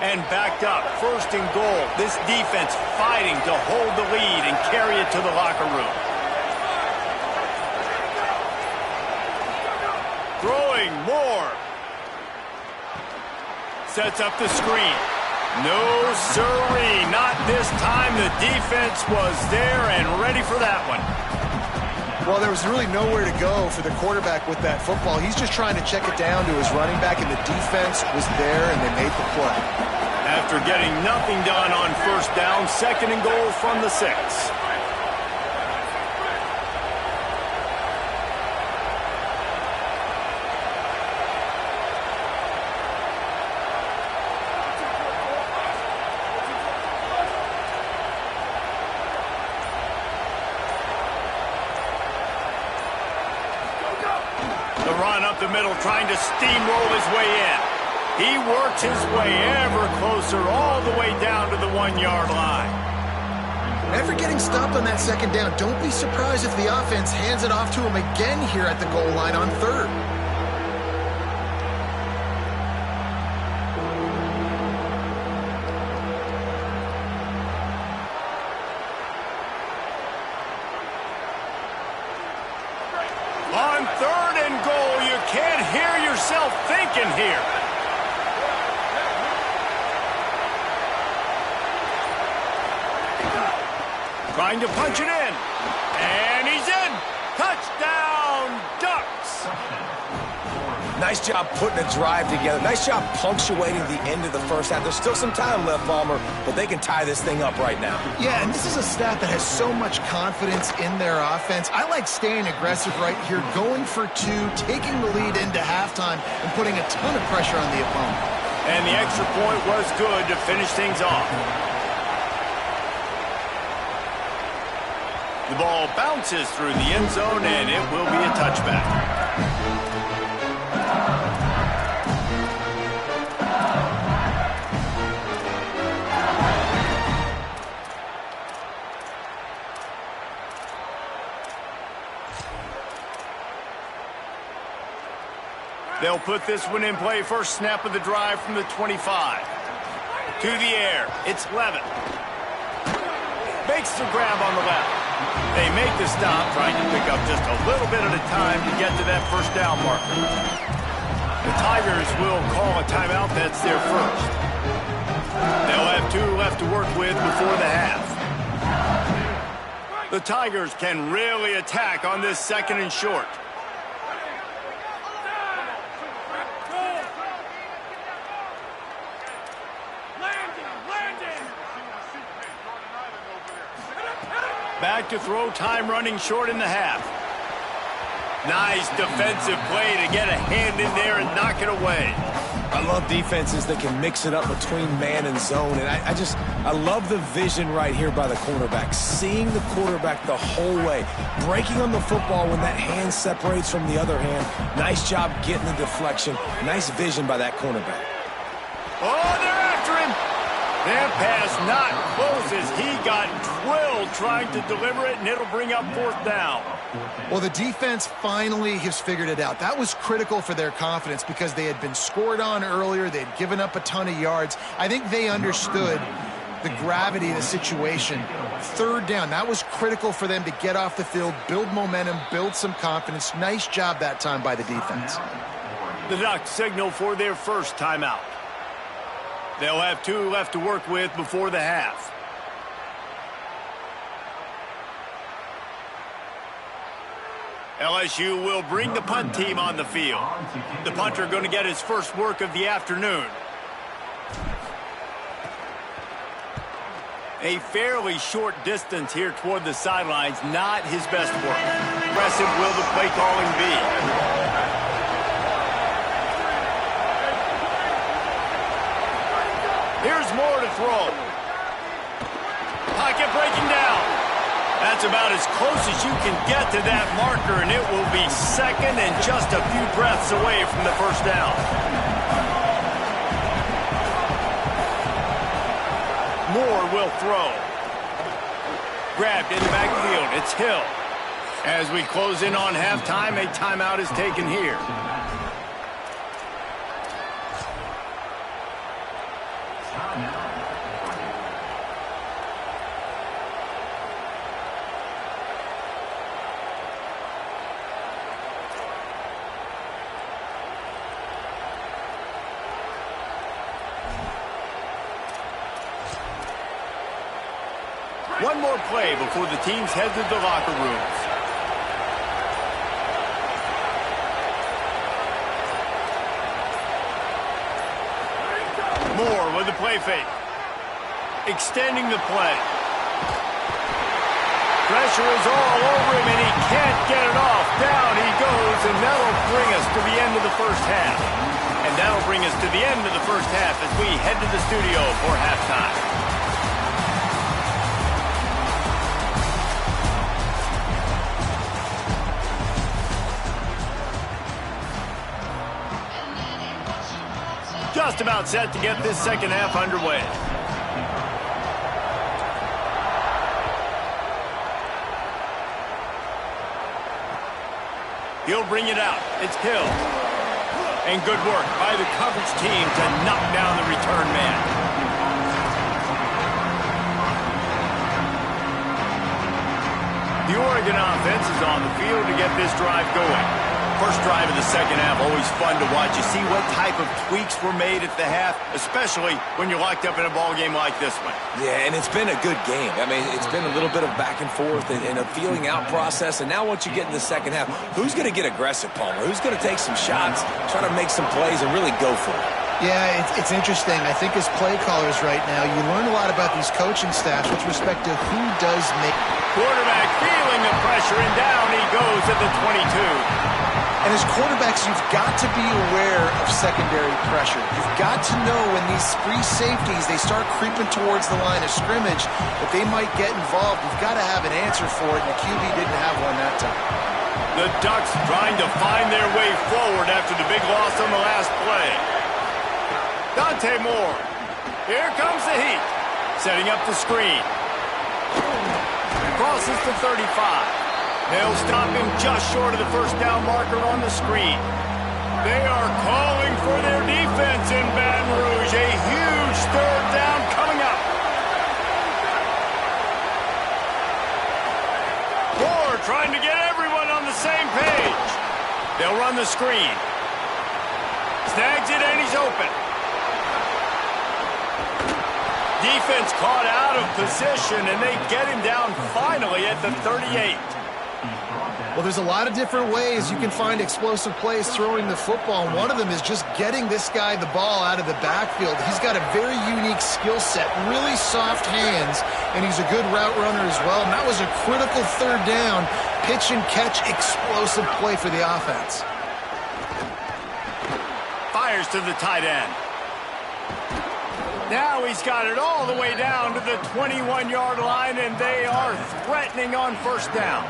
[SPEAKER 1] And backed up, 1st and goal. This defense fighting to hold the lead and carry it to the locker room. Throwing more. Sets up the screen. No sirree, not this time. The defense was there and ready for that one.
[SPEAKER 3] Well, there was really nowhere to go for the quarterback with that football. He's just trying to check it down to his running back, and the defense was there, and they made the play.
[SPEAKER 1] After getting nothing done on 1st down, 2nd and goal from the 6. The run up the middle, trying to steamroll his way in. He works his way ever closer, all the way down to the 1-yard line.
[SPEAKER 3] Never getting stopped on that 2nd down. Don't be surprised if the offense hands it off to him again here at the goal line on 3rd.
[SPEAKER 1] On 3rd and goal, you can't hear yourself thinking here. Trying to punch it in. And he's in. Touchdown, Ducks.
[SPEAKER 2] Nice job putting a drive together. Nice job punctuating the end of the 1st half. There's still some time left, Palmer, but they can tie this thing up right now.
[SPEAKER 3] Yeah, and this is a staff that has so much confidence in their offense. I like staying aggressive right here, going for 2, taking the lead into halftime, and putting a ton of pressure on the opponent.
[SPEAKER 1] And the extra point was good to finish things off. The ball bounces through the end zone, and it will be a touchback. They'll put this one in play. 1st snap of the drive from the 25. To the air. It's Levin. Makes the grab on the left. They make the stop, trying to pick up just a little bit at a time to get to that 1st down marker. The Tigers will call a timeout. That's their 1st. They'll have 2 left to work with before the half. The Tigers can really attack on this 2nd and short. Back to throw, time running short in the half. Nice defensive play to get a hand in there and knock it away.
[SPEAKER 2] I love defenses that can mix it up between man and zone, and I love the vision right here by the cornerback, seeing the quarterback the whole way, breaking on the football when that hand separates from the other hand. Nice job getting the deflection. Nice vision by that cornerback.
[SPEAKER 1] Oh, they're after him. That pass not close as he got drilled trying to deliver it, and it'll bring up 4th down.
[SPEAKER 3] Well, the defense finally has figured it out. That was critical for their confidence because they had been scored on earlier. They had given up a ton of yards. I think they understood the gravity of the situation. 3rd down, that was critical for them to get off the field, build momentum, build some confidence. Nice job that time by the defense.
[SPEAKER 1] The Ducks signal for their 1st timeout. They'll have 2 left to work with before the half. LSU will bring the punt team on the field. The punter going to get his 1st work of the afternoon. A fairly short distance here toward the sidelines, not his best work. Aggressive will the play calling be? Here's more to throw. Pocket breaking down. That's about as close as you can get to that marker, and it will be 2nd and just a few breaths away from the 1st down. Moore will throw. Grabbed in the backfield. It's Hill. As we close in on halftime, a timeout is taken here. One more play before the teams head to the locker rooms. Moore with the play fake. Extending the play. Pressure is all over him, and he can't get it off. Down he goes, and that'll bring us to the end of the first half. And that'll bring us to the end of the first half as we head to the studio for halftime. Just about set to get this second half underway. He'll bring it out. It's Hill. And good work by the coverage team to knock down the return man. The Oregon offense is on the field to get this drive going. First drive of the second half, always fun to watch. You see what type of tweaks were made at the half, especially when you're locked up in a ball game like this one.
[SPEAKER 2] Yeah, and it's been a good game. I mean, it's been a little bit of back and forth and a feeling out process. And now once you get in the second half, who's going to get aggressive, Palmer? Who's going to take some shots, try to make some plays, and really go for it?
[SPEAKER 3] Yeah, it's interesting. I think as play callers right now, you learn a lot about these coaching staffs with respect to who does make.
[SPEAKER 1] Quarterback feeling the pressure, and down he goes at the 22.
[SPEAKER 3] And as quarterbacks, you've got to be aware of secondary pressure. You've got to know when these free safeties, they start creeping towards the line of scrimmage, that they might get involved. You've got to have an answer for it, and the QB didn't have one that time.
[SPEAKER 1] The Ducks trying to find their way forward after the big loss on the last play. Dante Moore. Here comes the heat. Setting up the screen. Crosses to 35. They'll stop him just short of the first down marker on the screen. They are calling for their defense in Baton Rouge. A huge third down coming up. Moore trying to get everyone on the same page. They'll run the screen. Snags it and he's open. Defense caught out of position, and they get him down finally at the 38.
[SPEAKER 3] Well, there's a lot of different ways you can find explosive plays throwing the football, and one of them is just getting this guy the ball out of the backfield. He's got a very unique skill set, really soft hands, and he's a good route runner as well. And that was a critical third down, pitch and catch, explosive play for the offense. Fires to the tight end. Now he's got it all the way down to the 21-yard line, and they are threatening on first down.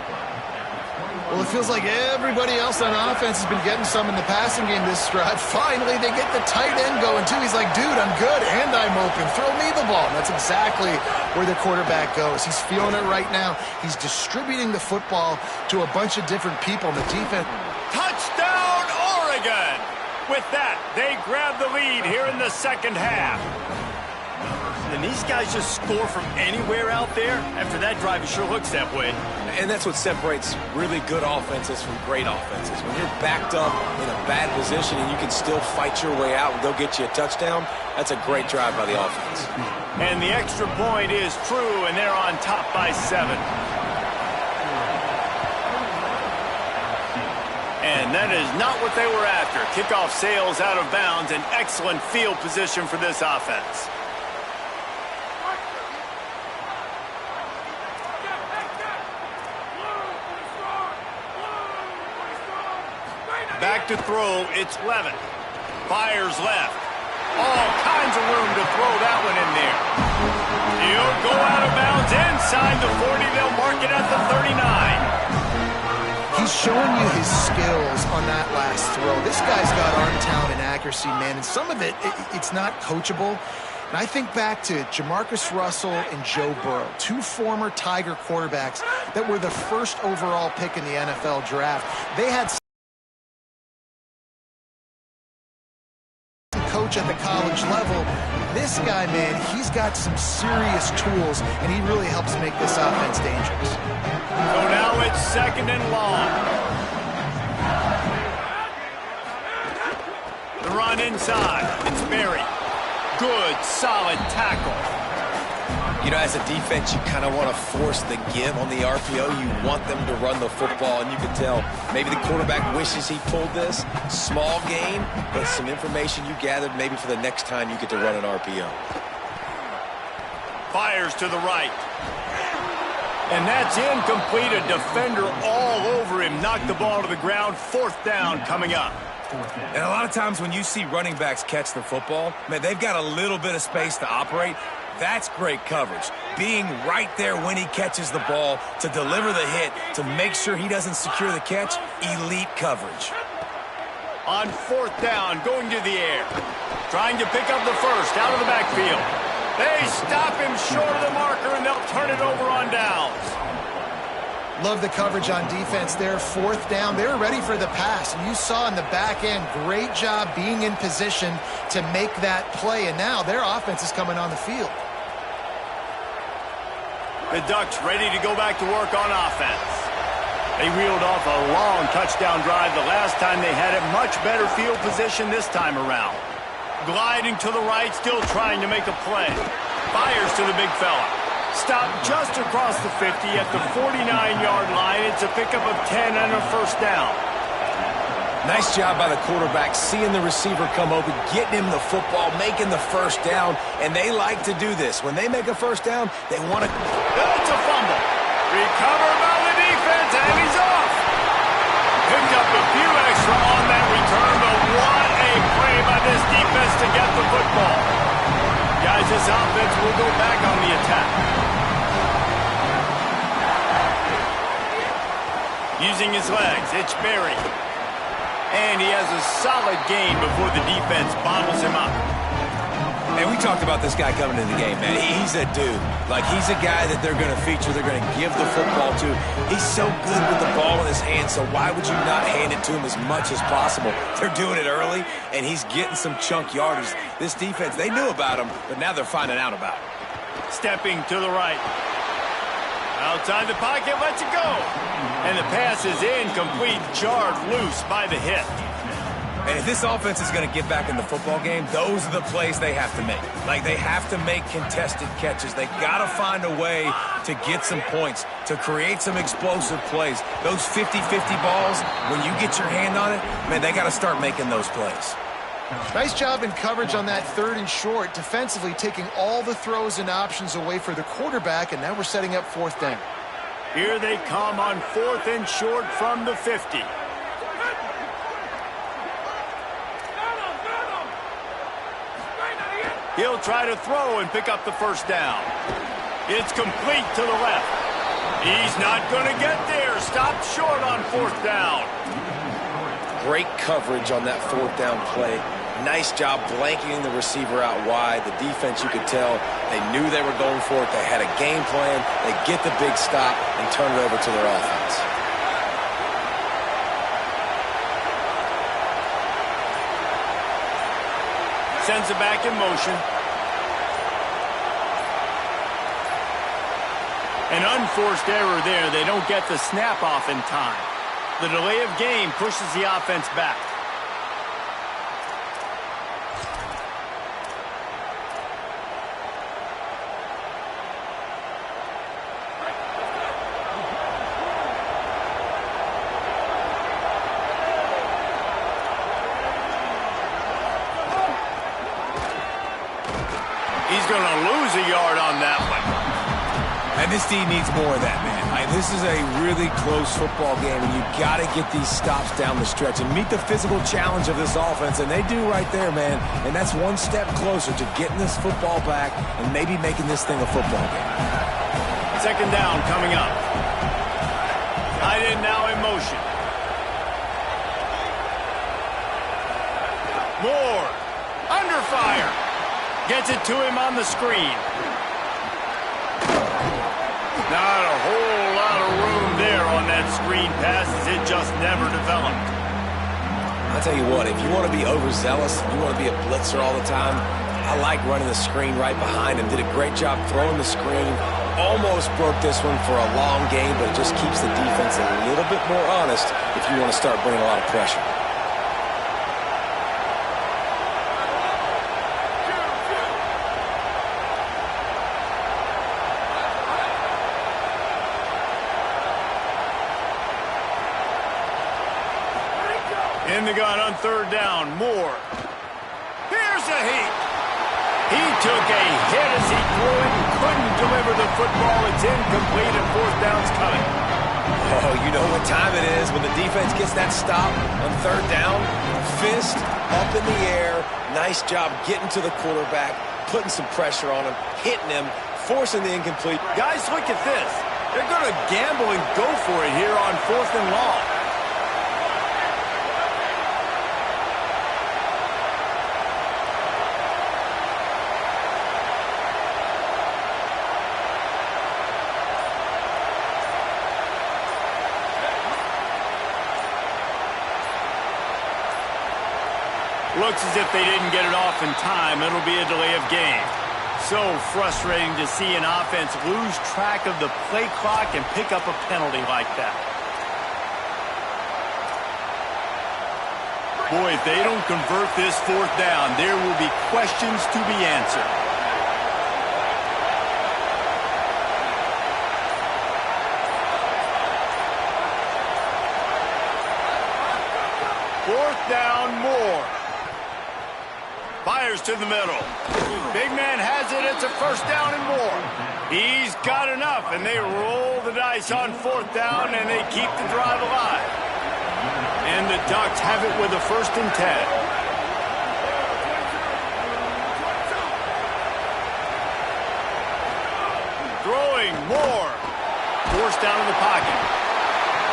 [SPEAKER 3] Well, it feels like everybody else on offense has been getting some in the passing game this drive. Finally, they get the tight end going, too. He's like, dude, I'm good, and I'm open. Throw me the ball. And that's exactly where the quarterback goes. He's feeling it right now. He's distributing the football to a bunch of different people in the defense. Touchdown, Oregon! With that, they grab the lead here in the second half. And these guys just score from anywhere out there. After that drive, it sure looks that way.
[SPEAKER 2] And that's what separates really good offenses from great offenses. When you're backed up in a bad position and you can still fight your way out and go get you a touchdown, that's a great drive by the offense.
[SPEAKER 1] And the extra point is true, and they're on top by 7. And that is not what they were after. Kickoff sails out of bounds, and excellent field position for this offense. Back to throw, it's Levin. Fires left. All kinds of room to throw that one in there. He'll go out of bounds inside the 40. They'll mark it at the 39. He's showing you his skills on that last throw. This guy's got arm talent and accuracy, man, and some of it's not coachable. And I think back to Jamarcus Russell and Joe Burrow, two former Tiger quarterbacks that were the first overall pick in the NFL draft. They had coach at the college level. This guy, man, he's got some serious tools, and he really helps make this offense dangerous. So now it's second and long. The run inside. It's Berry. Good, solid tackle.
[SPEAKER 2] You know, as a defense, you kind of want to force the give on the RPO. You want them to run the football, and you can tell maybe the quarterback wishes he pulled this. Small gain, but some information you gathered maybe for the next time you get to run an RPO.
[SPEAKER 1] Fires to the right. And that's incomplete. A defender all over him. Knocked the ball to the ground. 4th down coming up.
[SPEAKER 2] And a lot of times when you see running backs catch the football, man, they've got a little bit of space to operate. That's great coverage. Being right there when he catches the ball to deliver the hit, to make sure he doesn't secure the catch, elite coverage.
[SPEAKER 1] On 4th down, going to the air. Trying to pick up the first out of the backfield. They stop him short of the marker, and they'll turn it over on downs.
[SPEAKER 3] Love the coverage on defense there. 4th down. They were ready for the pass. And you saw in the back end, great job being in position to make that play. And now their offense is coming on the field.
[SPEAKER 1] The Ducks ready to go back to work on offense. They reeled off a long touchdown drive the last time they had it. Much better field position this time around. Gliding to the right, still trying to make a play. Fires to the big fella. Stopped just across the 50 at the 49-yard line. It's a pickup of 10 and a 1st down.
[SPEAKER 2] Nice job by the quarterback, seeing the receiver come open, getting him the football, making the 1st down, and they like to do this. When they make a 1st down, they want to...
[SPEAKER 1] That's a fumble. Recovered by the defense, and he's off. Picked up a few extra on that return, but what a play by this defense to get the football. Guys, this offense will go back on the attack. Using his legs, it's Berry. And he has a solid gain before the defense bottles him up.
[SPEAKER 2] And we talked about this guy coming into the game, man. He's a dude. Like, he's a guy that they're going to feature, they're going to give the football to. He's so good with the ball in his hand, so why would you not hand it to him as much as possible? They're doing it early, and he's getting some chunk yardage. This defense, they knew about him, but now they're finding out about him.
[SPEAKER 1] Stepping to the right. Outside the pocket, lets it go. And the pass is incomplete, jarred loose by the hit.
[SPEAKER 2] And if this offense is going to get back in the football game, those are the plays they have to make. Like, they have to make contested catches. They got to find a way to get some points, to create some explosive plays. Those 50-50 balls, when you get your hand on it, man, they got to start making those plays.
[SPEAKER 3] Nice job in coverage on that 3rd and short, defensively taking all the throws and options away for the quarterback, and now we're setting up 4th down.
[SPEAKER 1] Here they come on 4th and short from the 50. He'll try to throw and pick up the 1st down. It's complete to the left. He's not going to get there. Stopped short on 4th down.
[SPEAKER 2] Great coverage on that 4th down play. Nice job blanketing the receiver out wide. The defense, you could tell, they knew they were going for it. They had a game plan. They get the big stop and turn it over to their offense.
[SPEAKER 1] Sends it back in motion. An unforced error there. They don't get the snap off in time. The delay of game pushes the offense back. He's going to lose a yard on that one.
[SPEAKER 2] And this team needs more of that, man. This is a really close football game, and you've got to get these stops down the stretch and meet the physical challenge of this offense, and they do right there, man. And that's one step closer to getting this football back and maybe making this thing a football game.
[SPEAKER 1] 2nd down coming up. Tight end now in motion. Moore, under fire. Gets it to him on the screen. Not a whole lot of room there on that screen pass, as it just never developed.
[SPEAKER 2] I'll tell you what, if you want to be overzealous, you want to be a blitzer all the time, I like running the screen right behind him. Did a great job throwing the screen. Almost broke this one for a long game, but it just keeps the defense a little bit more honest if you want to start bringing a lot of pressure.
[SPEAKER 1] In the gun on third down, Moore. Here's a heat. He took a hit as he threw it and couldn't deliver the football. It's incomplete and fourth down's coming.
[SPEAKER 2] Oh, you know what time it is when the defense gets that stop on third down. Fist up in the air. Nice job getting to the quarterback, putting some pressure on him, hitting him, forcing the incomplete.
[SPEAKER 1] Guys, look at this. They're going to gamble and go for it here on fourth and long. Looks as if they didn't get it off in time. It'll be a delay of game. So frustrating to see an offense lose track of the play clock and pick up a penalty like that. Boy, if they don't convert this fourth down, there will be questions to be answered. Fourth down, Moore. Fires to the middle. Big man has it. It's a first down and more. He's got enough, and they roll the dice on fourth down, and they keep the drive alive. And the Ducks have it with a 1st and 10. Throwing Moore. Forced down in the pocket.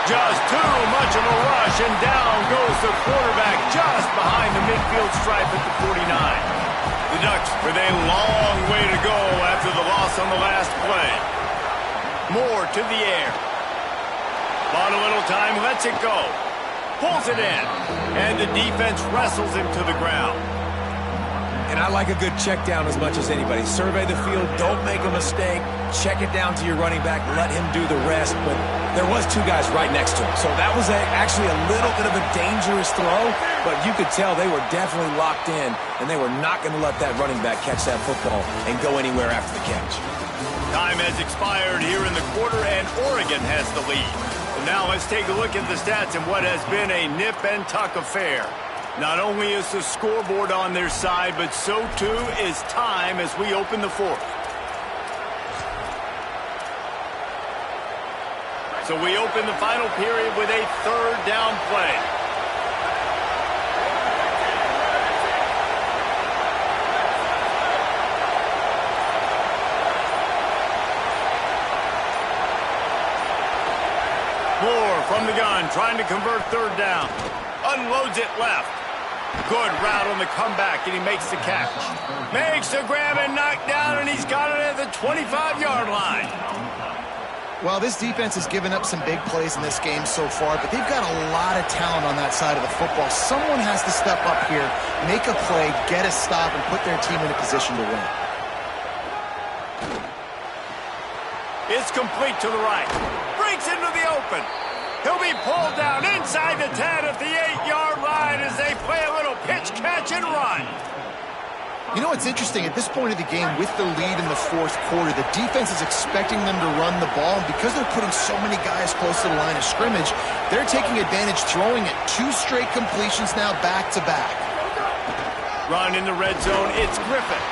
[SPEAKER 1] Just too much of a rush, and down goes the quarterback just behind the midfield stripe at the 49. The Ducks with a long way to go after the loss on the last play. Moore to the air. Bought a little time, lets it go. Pulls it in, and the defense wrestles him to the ground.
[SPEAKER 2] And I like a good check down as much as anybody. Survey the field, don't make a mistake, check it down to your running back, let him do the rest. But there was 2 guys right next to him. So that was actually a little bit of a dangerous throw, but you could tell they were definitely locked in, and they were not going to let that running back catch that football and go anywhere after the catch.
[SPEAKER 1] Time has expired here in the quarter, and Oregon has the lead. And now let's take a look at the stats and what has been a nip-and-tuck affair. Not only is the scoreboard on their side, but so too is time as we open the fourth. So we open the final period with a third down play. Moore from the gun, trying to convert third down. Unloads it left. Good route on the comeback, and he makes the catch. Makes the grab and knock down, and he's got it at the 25-yard line.
[SPEAKER 3] Well, this defense has given up some big plays in this game so far, but they've got a lot of talent on that side of the football. Someone has to step up here, make a play, get a stop, and put their team in a position to win.
[SPEAKER 1] It's complete to the right. Breaks into the open. He'll be pulled down inside the 10 at the 8-yard line as they play a little pitch, catch, and run.
[SPEAKER 3] You know what's interesting? At this point of the game, with the lead in the fourth quarter, the defense is expecting them to run the ball, and because they're putting so many guys close to the line of scrimmage, they're taking advantage, throwing it 2 straight completions now back-to-back.
[SPEAKER 1] Run in the red zone, it's Griffin.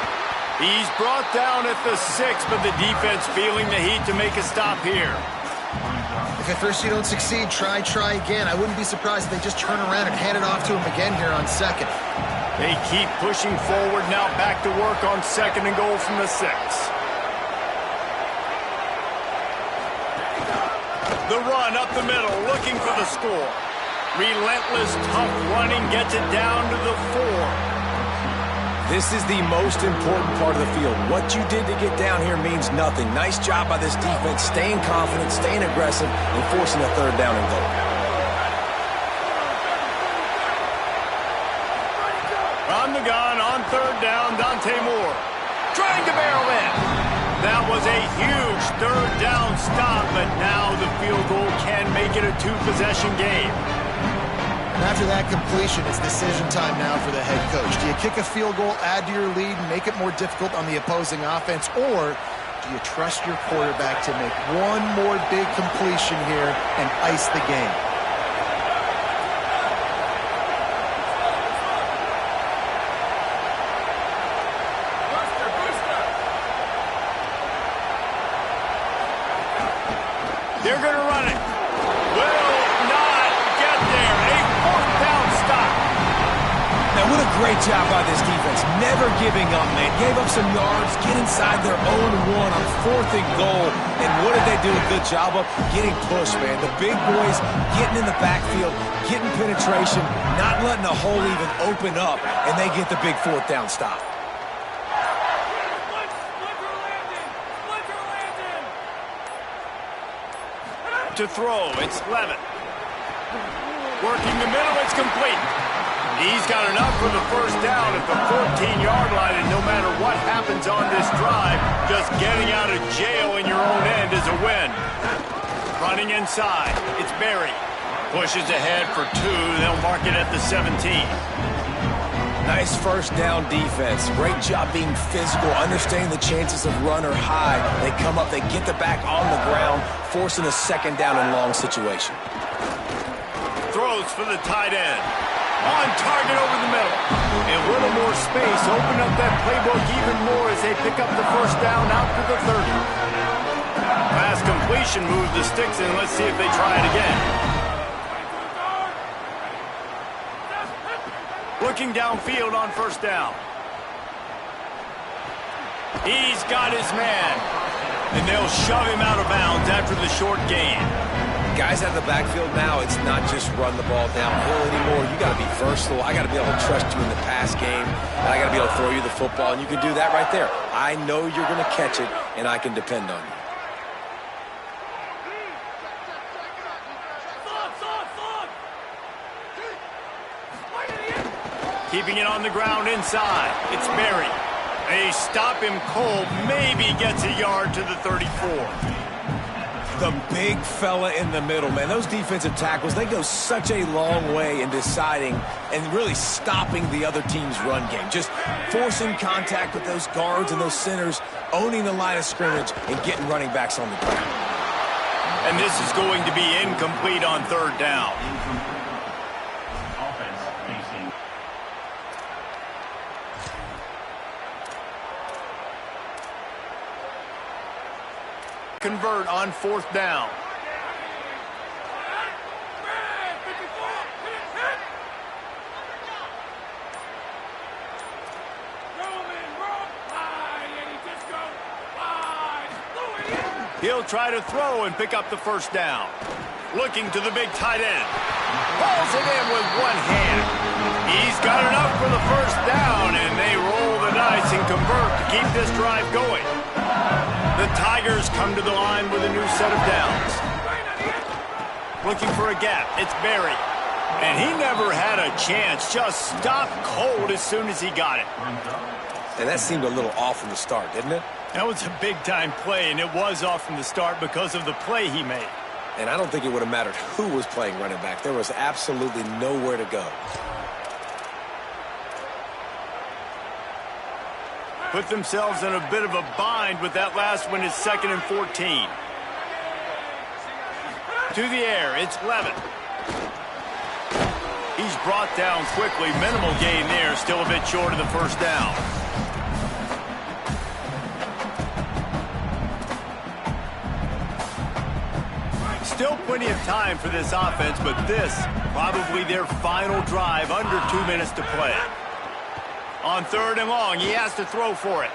[SPEAKER 1] He's brought down at the 6, but the defense feeling the heat to make a stop here.
[SPEAKER 3] If at first you don't succeed, try again. I wouldn't be surprised if they just turn around and hand it off to him again here on second.
[SPEAKER 1] They keep pushing forward, now back to work on 2nd and goal from the 6. The run up the middle, looking for the score. Relentless, tough running, gets it down to the 4.
[SPEAKER 2] This is the most important part of the field. What you did to get down here means nothing. Nice job by this defense, staying confident, staying aggressive, and forcing a third down and goal.
[SPEAKER 1] On the gun, on third down, Dante Moore. Trying to barrel in. That was a huge third down stop, but now the field goal can make it a 2-possession game.
[SPEAKER 3] After that completion, it's decision time now for the head coach. Do you kick a field goal, add to your lead, and make it more difficult on the opposing offense, or do you trust your quarterback to make one more big completion here and ice the game?
[SPEAKER 2] What a great job by this defense. Never giving up, man. Gave up some yards, get inside their own one on 4th and goal. And what did they do a good job of? Getting pushed, man. The big boys getting in the backfield, getting penetration, not letting the hole even open up, and they get the big 4th down stop.
[SPEAKER 1] To throw, it's Levitt. Working the middle, it's complete. He's got enough for the first down at the 14-yard line, and no matter what happens on this drive, just getting out of jail in your own end is a win. Running inside, it's Berry. Pushes ahead for 2. They'll mark it at the 17.
[SPEAKER 2] Nice first down defense. Great job being physical, understanding the chances of run or high. They come up, they get the back on the ground, forcing a 2nd down and long situation.
[SPEAKER 1] Throws for the tight end. On target over the middle. And a little more space. Open up that playbook even more as they pick up the first down out to the 30. Pass completion moves the sticks in. Let's see if they try it again. Looking downfield on first down. He's got his man. And they'll shove him out of bounds after the short gain.
[SPEAKER 2] Guys out of the backfield now, it's not just run the ball downhill anymore. You got to be versatile. I got to be able to trust you in the pass game, and I got to be able to throw you the football, and you can do that right there. I know you're going to catch it, and I can depend on you.
[SPEAKER 1] Keeping it on the ground inside. It's Berry. They stop him cold. Maybe gets a yard to the 34.
[SPEAKER 2] The big fella in the middle, man. Those defensive tackles, they go such a long way in deciding and really stopping the other team's run game. Just forcing contact with those guards and those centers, owning the line of scrimmage, and getting running backs on the ground.
[SPEAKER 1] And this is going to be incomplete on 3rd down. Convert on 4th down. He'll try to throw and pick up the first down. Looking to the big tight end. Pulls it in with one hand. He's got enough for the first down, and they roll the dice and convert to keep this drive going. The Tigers come to the line with a new set of downs. Looking for a gap. It's Berry. And he never had a chance. Just stopped cold as soon as he got it.
[SPEAKER 2] And that seemed a little off from the start, didn't it?
[SPEAKER 1] That was a big-time play, and it was off from the start because of the play he made.
[SPEAKER 2] And I don't think it would have mattered who was playing running back. There was absolutely nowhere to go.
[SPEAKER 1] Put themselves in a bit of a bind with that last one. Is 2nd and 14. To the air, it's Levitt. He's brought down quickly. Minimal gain there, still a bit short of the first down. Still plenty of time for this offense, but this probably their final drive, under 2 minutes to play. On 3rd and long, he has to throw for it.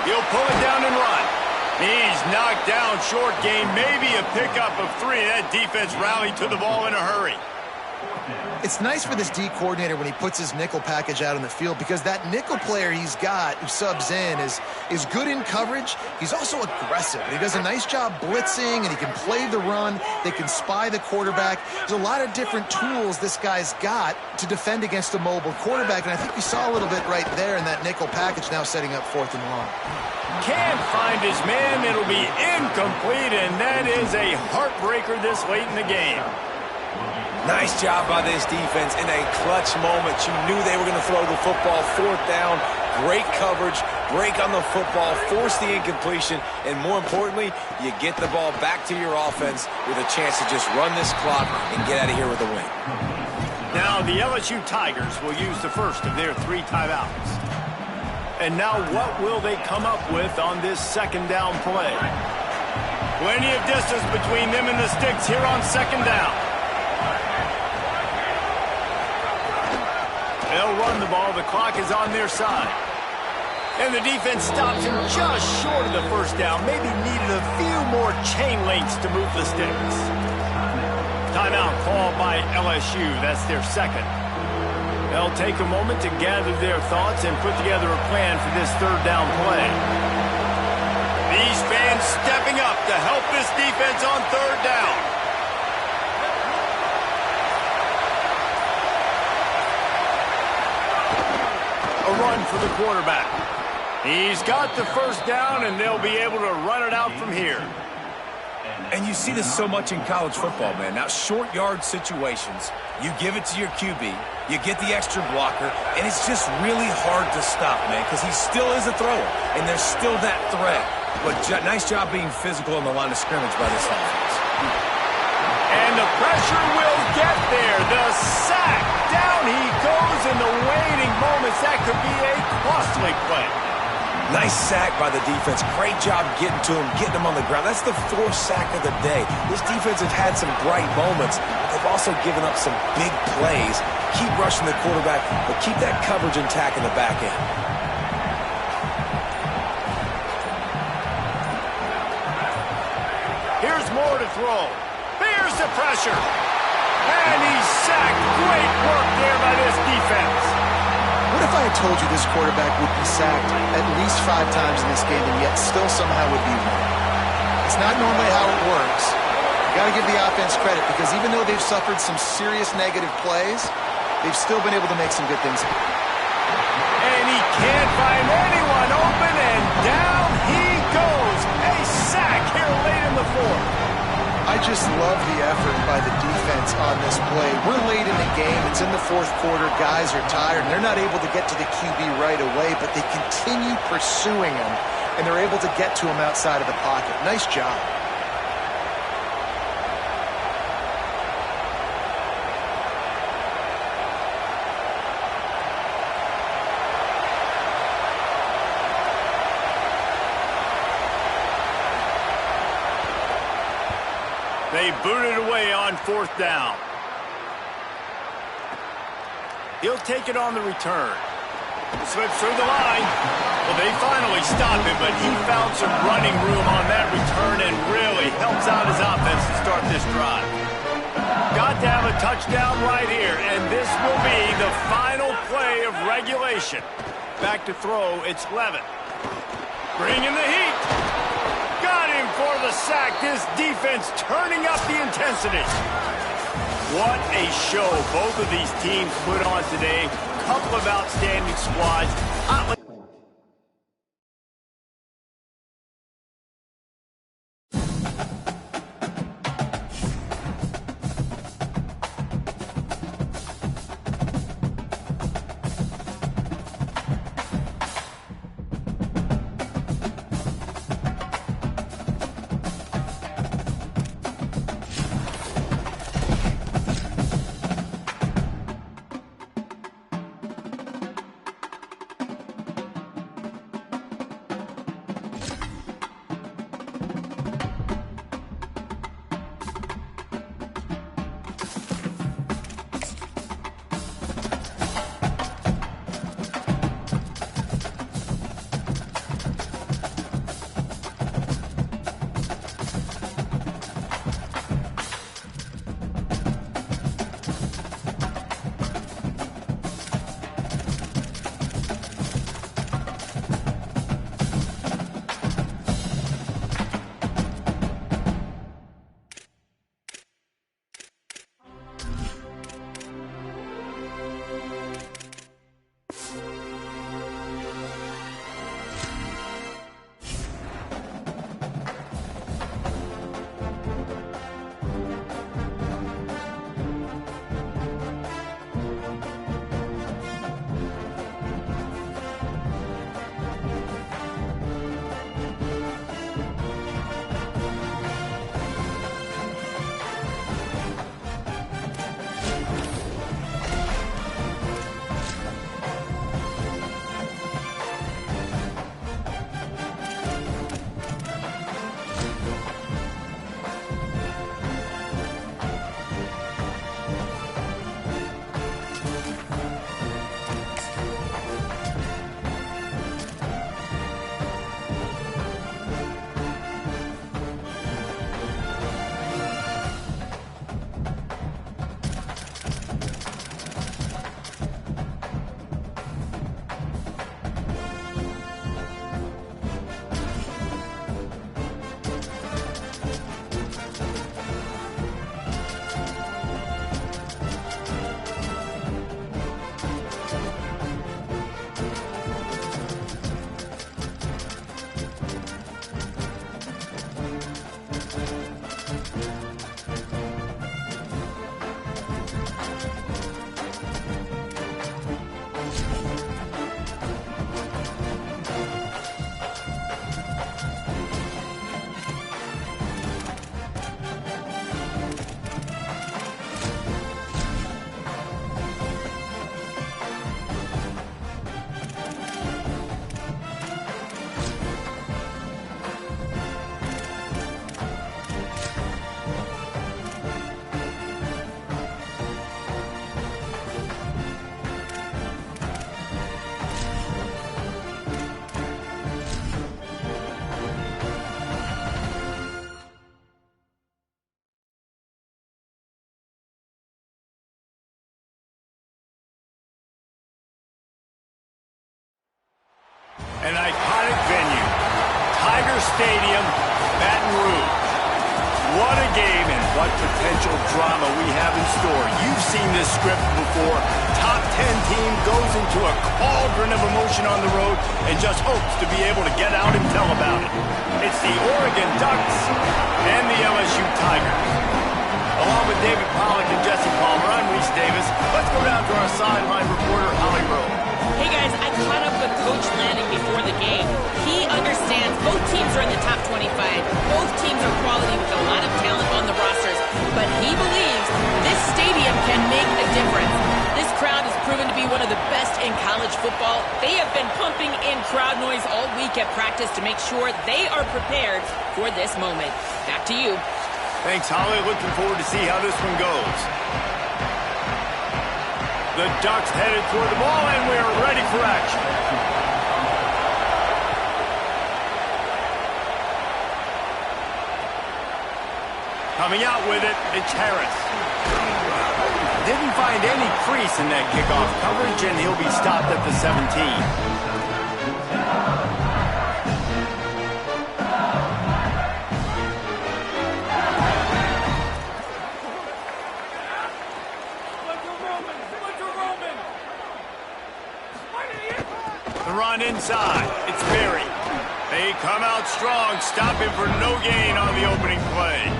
[SPEAKER 1] He'll pull it down and run. He's knocked down short gain, maybe a pickup of 3. That defense rallied to the ball in a hurry.
[SPEAKER 3] It's nice for this D coordinator when he puts his nickel package out on the field, because that nickel player he's got who subs in is good in coverage. He's also aggressive. He does a nice job blitzing, and he can play the run. They can spy the quarterback. There's a lot of different tools this guy's got to defend against a mobile quarterback, and I think we saw a little bit right there in that nickel package, now setting up 4th and long.
[SPEAKER 1] Can't find his man. It'll be incomplete, and that is a heartbreaker this late in the game.
[SPEAKER 2] Nice job by this defense in a clutch moment. You knew they were going to throw the football. 4th down, great coverage, break on the football, force the incompletion, and more importantly, you get the ball back to your offense with a chance to just run this clock and get out of here with a win.
[SPEAKER 1] Now the LSU Tigers will use the first of their 3 timeouts. And now what will they come up with on this 2nd down play? Plenty of distance between them and the sticks here on 2nd down. They'll run the ball. The clock is on their side. And the defense stops him just short of the first down. Maybe needed a few more chain links to move the sticks. Timeout called by LSU. That's their second. They'll take a moment to gather their thoughts and put together a plan for this third down play. These fans stepping up to help this defense on third down. A run for the quarterback. He's got the first down, and they'll be able to run it out from here.
[SPEAKER 2] And you see this so much in college football, man. Now, short yard situations, you give it to your QB, you get the extra blocker, and it's just really hard to stop, man, because he still is a thrower, and there's still that threat. But nice job being physical on the line of scrimmage by this offense.
[SPEAKER 1] And the pressure will get there. The sack. Down he goes in the waning moments. That could be a costly play.
[SPEAKER 2] Nice sack by the defense. Great job getting to him, getting him on the ground. That's the fourth sack of the day. This defense has had some bright moments, but they've also given up some big plays. Keep rushing the quarterback, but keep that coverage intact in the back end.
[SPEAKER 1] Here's more to throw. Here's the pressure. And he's sacked. Great work there by this defense.
[SPEAKER 3] What if I had told you this quarterback would be sacked at least 5 times in this game and yet still somehow would be winning? It's not normally how it works. You got to give the offense credit because even though they've suffered some serious negative plays, they've still been able to make some good things happen.
[SPEAKER 1] And he can't find anyone open, and down he goes. A sack here late in the fourth.
[SPEAKER 3] I just love the effort by the defense on this play. We're late in the game. It's in the fourth quarter. Guys are tired, and they're not able to get to the QB right away, but they continue pursuing him, and they're able to get to him outside of the pocket. Nice job.
[SPEAKER 1] They booted away on fourth down. He'll take it on the return. Slips through the line. Well, they finally stop him, but he found some running room on that return and really helps out his offense to start this drive. Got to have a touchdown right here, and this will be the final play of regulation. Back to throw, it's Levin. Bringing the heat. Got him for the sack. This defense turning up the intensity. What a show both of these teams put on today. Couple of outstanding squads. Stadium, Baton Rouge. What a game and what potential drama we have in store. You've seen this script before. Top 10 team goes into a cauldron of emotion on the road and just hopes to be able to get out and tell about it. It's the Oregon Ducks and the LSU Tigers. Along with David Pollack and Jesse Palmer, I'm Reese Davis. Let's go down to our sideline reporter, Holly Rowe.
[SPEAKER 4] Hey guys, I caught up with Coach Lanning before the game. He understands both teams are in the top 25. Both teams are quality with a lot of talent on the rosters. But he believes this stadium can make a difference. This crowd has proven to be one of the best in college football. They have been pumping in crowd noise all week at practice to make sure they are prepared for this moment. Back to you.
[SPEAKER 1] Thanks, Holly. Looking forward to see how this one goes. The Ducks headed toward the ball, and we are ready for action. Coming out with it, it's Harris. Didn't find any crease in that kickoff coverage, and he'll be stopped at the 17. Run inside. It's Berry. They come out strong, stopping for no gain on the opening play.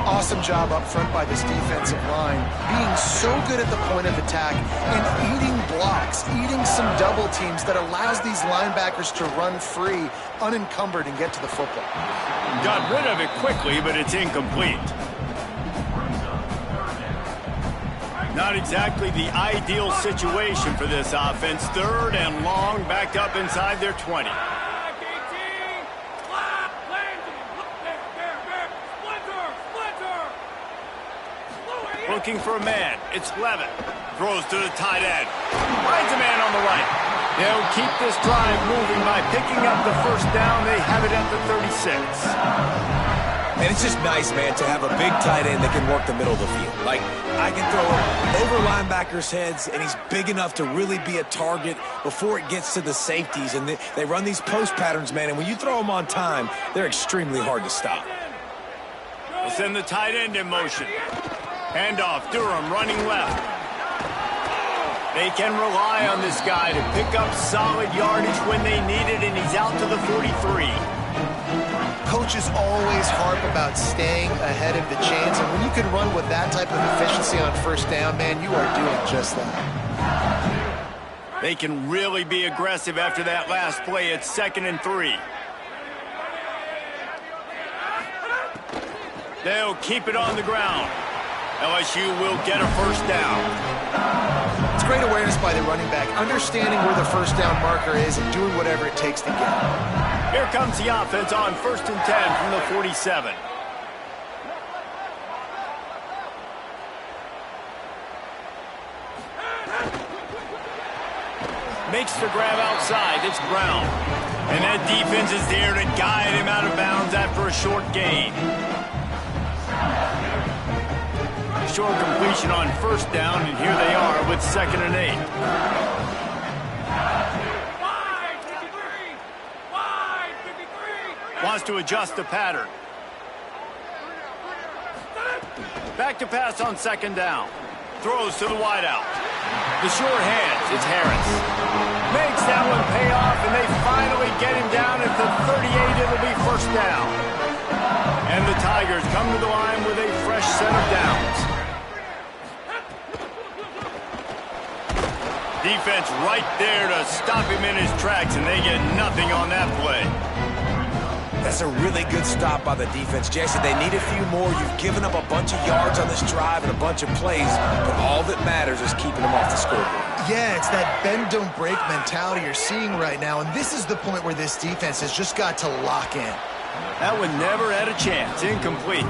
[SPEAKER 3] Awesome job up front by this defensive line, being so good at the point of attack and eating blocks, eating some double teams that allows these linebackers to run free, unencumbered, and get to the football.
[SPEAKER 1] Got rid of it quickly, but it's incomplete. Not exactly the ideal situation for this offense. Third and long, backed up inside their 20. Looking for a man. It's Levin. Throws to the tight end. Finds a man on the right. They'll keep this drive moving by picking up the first down. They have it at the 36.
[SPEAKER 2] And it's just nice, man, to have a big tight end that can work the middle of the field. Like, I can throw it over linebackers' heads, and he's big enough to really be a target before it gets to the safeties. And they run these post patterns, man, and when you throw them on time, they're extremely hard to stop.
[SPEAKER 1] We'll send the tight end in motion. Handoff, Durham running left. They can rely on this guy to pick up solid yardage when they need it, and he's out to the 43.
[SPEAKER 3] Coaches always harp about staying ahead of the chains, and when you can run with that type of efficiency on first down, man, you are doing just that.
[SPEAKER 1] They can really be aggressive after that last play. It's 2nd and 3. They'll keep it on the ground. LSU will get a first down.
[SPEAKER 3] It's great awareness by the running back, understanding where the first down marker is and doing whatever it takes to get it.
[SPEAKER 1] Here comes the offense on 1st and 10 from the 47. Makes the grab outside. It's Brown. And that defense is there to guide him out of bounds after a short gain. Short completion on first down, and here they are with 2nd and 8. Wants to adjust the pattern. Back to pass on 2nd down. Throws to the wideout. The short hands, it's Harris. Makes that one pay off, and they finally get him down at the 38. It'll be first down. And the Tigers come to the line with a fresh set of downs. Defense right there to stop him in his tracks, and they get nothing on that play.
[SPEAKER 2] That's a really good stop by the defense. Jason, they need a few more. You've given up a bunch of yards on this drive and a bunch of plays, but all that matters is keeping them off the scoreboard.
[SPEAKER 3] Yeah, it's that bend, don't break mentality you're seeing right now, and this is the point where this defense has just got to lock in.
[SPEAKER 1] That one never had a chance. Incomplete.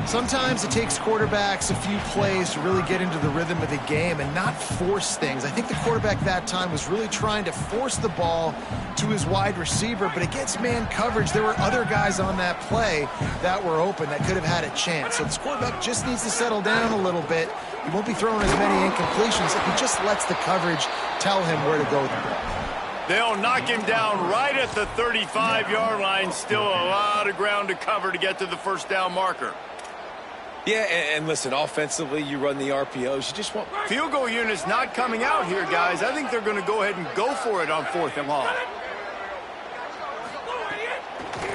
[SPEAKER 3] Sometimes it takes quarterbacks a few plays to really get into the rhythm of the game and not force things. I think the quarterback that time was really trying to force the ball to his wide receiver, but against man coverage, there were other guys on that play that were open that could have had a chance. So this quarterback just needs to settle down a little bit. He won't be throwing as many incompletions if he just lets the coverage tell him where to go with the ball.
[SPEAKER 1] They'll knock him down right at the 35-yard line. Still a lot of ground to cover to get to the first down marker.
[SPEAKER 2] Yeah, and listen, offensively, you run the RPOs. You just want...
[SPEAKER 1] Field goal unit's not coming out here, guys. I think they're going to go ahead and go for it on 4th and long.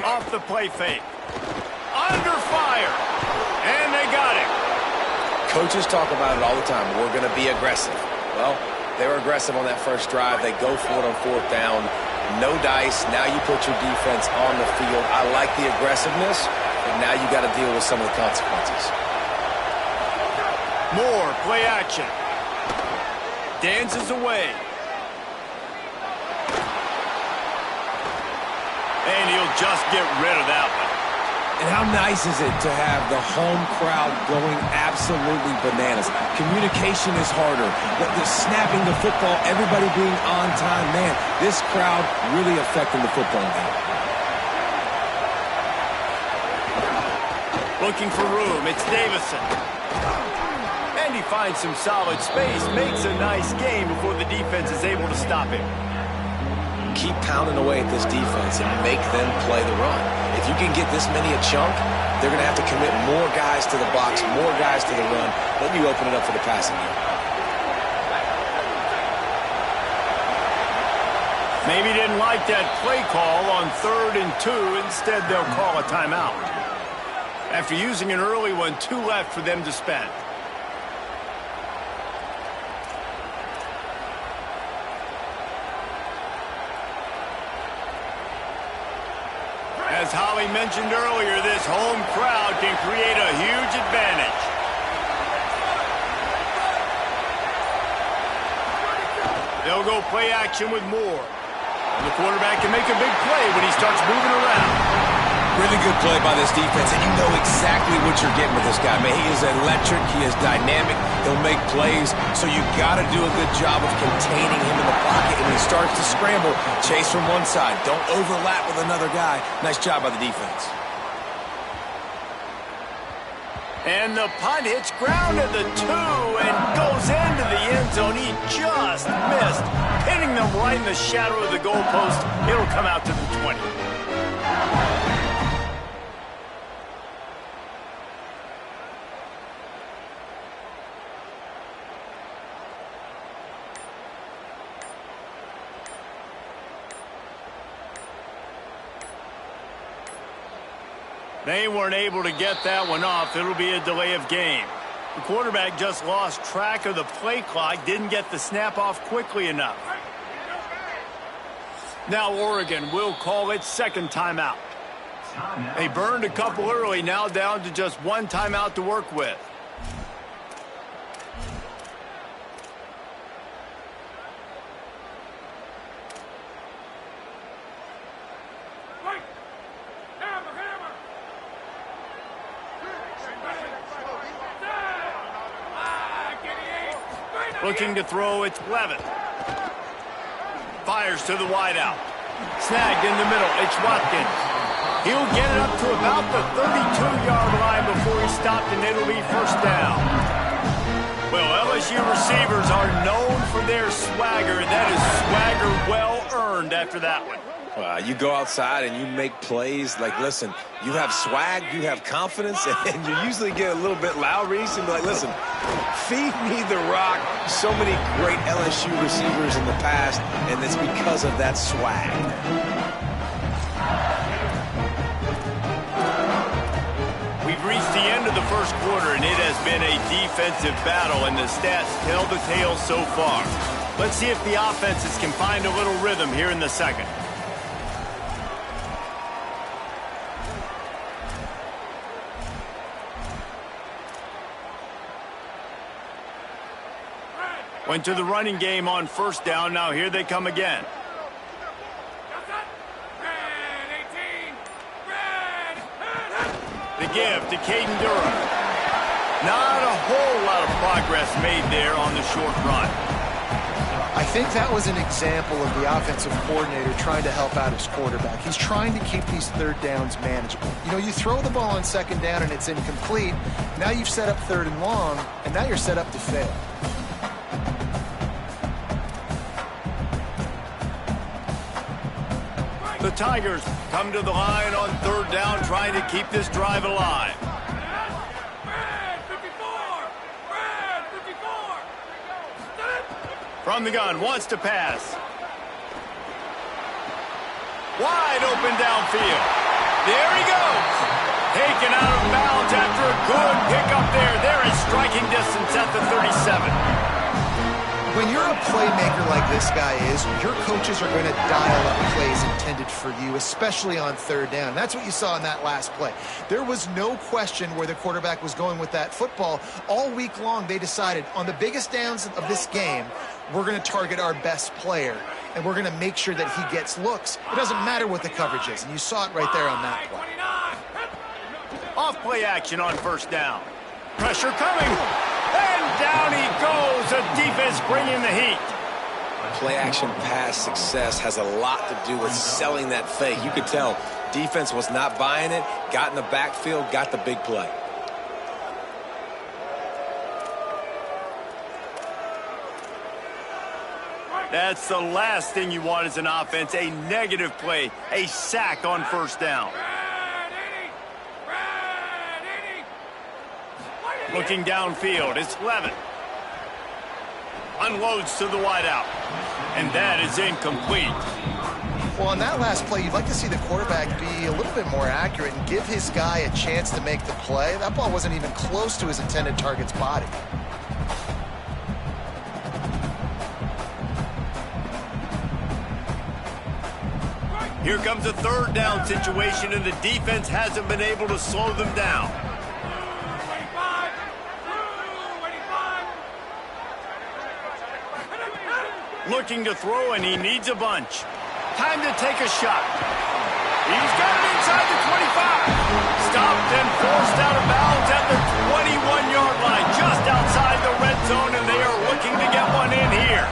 [SPEAKER 1] Off the play fake. Under fire. And they got it.
[SPEAKER 2] Coaches talk about it all the time. We're going to be aggressive. Well, they were aggressive on that first drive. They go for it on 4th down. No dice. Now you put your defense on the field. I like the aggressiveness, but now you got to deal with some of the consequences.
[SPEAKER 1] More play action. Dances away. And he'll just get rid of that one.
[SPEAKER 2] And how nice is it to have the home crowd going absolutely bananas? Communication is harder. The snapping the football, everybody being on time. Man, this crowd really affecting the football game.
[SPEAKER 1] Looking for room. It's Davison. And he finds some solid space. Makes a nice game before the defense is able to stop him.
[SPEAKER 2] Keep pounding away at this defense and make them play the run. If you can get this many a chunk, they're going to have to commit more guys to the box, more guys to the run. Then you open it up for the passing game.
[SPEAKER 1] Maybe didn't like that play call on 3rd and 2. Instead, they'll call a timeout. After using an early one, 2 left for them to spend. As Holly mentioned earlier, this home crowd can create a huge advantage. They'll go play action with Moore. And the quarterback can make a big play when he starts moving around.
[SPEAKER 2] Really good play by this defense, and you know exactly what you're getting with this guy. Man, he is electric. He is dynamic. He'll make plays, so you got to do a good job of containing him in the pocket. And when he starts to scramble, chase from one side. Don't overlap with another guy. Nice job by the defense.
[SPEAKER 1] And the punt hits ground at the 2 and goes into the end zone. He just missed, hitting them right in the shadow of the goalpost. It'll come out to the 20. They weren't able to get that one off. It'll be a delay of game. The quarterback just lost track of the play clock, didn't get the snap off quickly enough. Now Oregon will call its 2nd timeout. They burned a couple early, now down to just 1 timeout to work with. Looking to throw, it's Levitt. Fires to the wideout. Snagged in the middle, it's Watkins. He'll get it up to about the 32-yard line before he's stopped, and it'll be 1st down. Well, LSU receivers are known for their swagger, and that is swagger well earned after that one.
[SPEAKER 2] You go outside and you make plays. Like, listen, you have swag, you have confidence, and you usually get a little bit loud, Reese, and be like, listen, feed me the rock. So many great LSU receivers in the past, and it's because of that swag.
[SPEAKER 1] We've reached the end of the 1st quarter, and it has been a defensive battle, and the stats tell the tale so far. Let's see if the offenses can find a little rhythm here in the 2nd. Went to the running game on 1st down. Now here they come again. The give to Caden Durham. Not a whole lot of progress made there on the short run.
[SPEAKER 3] I think that was an example of the offensive coordinator trying to help out his quarterback. He's trying to keep these 3rd downs manageable. You know, you throw the ball on 2nd down and it's incomplete. Now you've set up 3rd and long, and now you're set up to fail.
[SPEAKER 1] Tigers come to the line on third down, trying to keep this drive alive. From the gun, wants to pass. Wide open downfield. There he goes. Taken out of bounds after a good pickup there. They're in striking distance at the 37.
[SPEAKER 3] When you're a playmaker like this guy is, your coaches are going to dial up plays intended for you, especially on third down. That's what you saw in that last play. There was no question where the quarterback was going with that football. All week long, they decided on the biggest downs of this game, we're going to target our best player, and we're going to make sure that he gets looks. It doesn't matter what the coverage is, and you saw it right there on that play.
[SPEAKER 1] Off play action on first down. Pressure coming. And down he goes. The defense bringing the heat.
[SPEAKER 2] Play-action pass success has a lot to do with selling that fake. You could tell defense was not buying it, got in the backfield, got the big play.
[SPEAKER 1] That's the last thing you want as an offense, a negative play, a sack on first down. Looking downfield, it's Levin. Unloads to the wideout. And that is incomplete.
[SPEAKER 3] Well, on that last play, you'd like to see the quarterback be a little bit more accurate and give his guy a chance to make the play. That ball wasn't even close to his intended target's body.
[SPEAKER 1] Here comes a third down situation, and the defense hasn't been able to slow them down. Looking to throw, and he needs a bunch. Time to take a shot. He's got it inside the 25. Stopped and forced out of bounds at the 21-yard line, just outside the red zone, and they are looking to get one in here.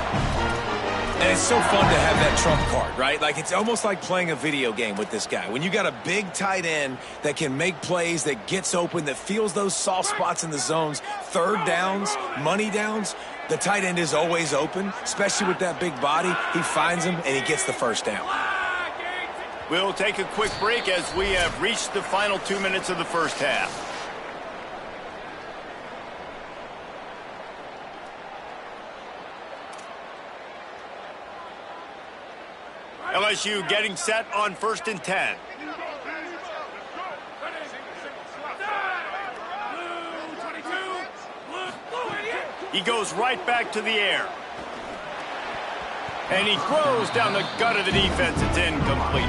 [SPEAKER 2] And it's so fun to have that trump card, right? Like, it's almost like playing a video game with this guy. When you got a big tight end that can make plays, that gets open, that feels those soft spots in the zones, third downs, money downs, the tight end is always open, especially with that big body. He finds him, and he gets the first down.
[SPEAKER 1] We'll take a quick break as we have reached the final 2 minutes of the first half. LSU getting set on 1st and 10. He goes right back to the air. And he throws down the gut of the defense. It's incomplete.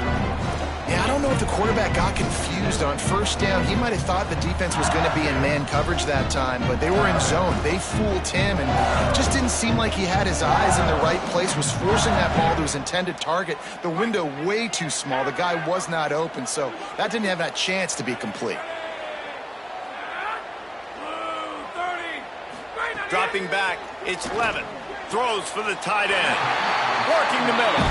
[SPEAKER 3] Yeah, I don't know if the quarterback got confused on first down. He might have thought the defense was going to be in man coverage that time, but they were in zone. They fooled him, and it just didn't seem like he had his eyes in the right place, was forcing that ball to his intended target. The window way too small. The guy was not open, so that didn't have that chance to be complete.
[SPEAKER 1] Dropping back, it's Levin. Throws for the tight end. Working the middle.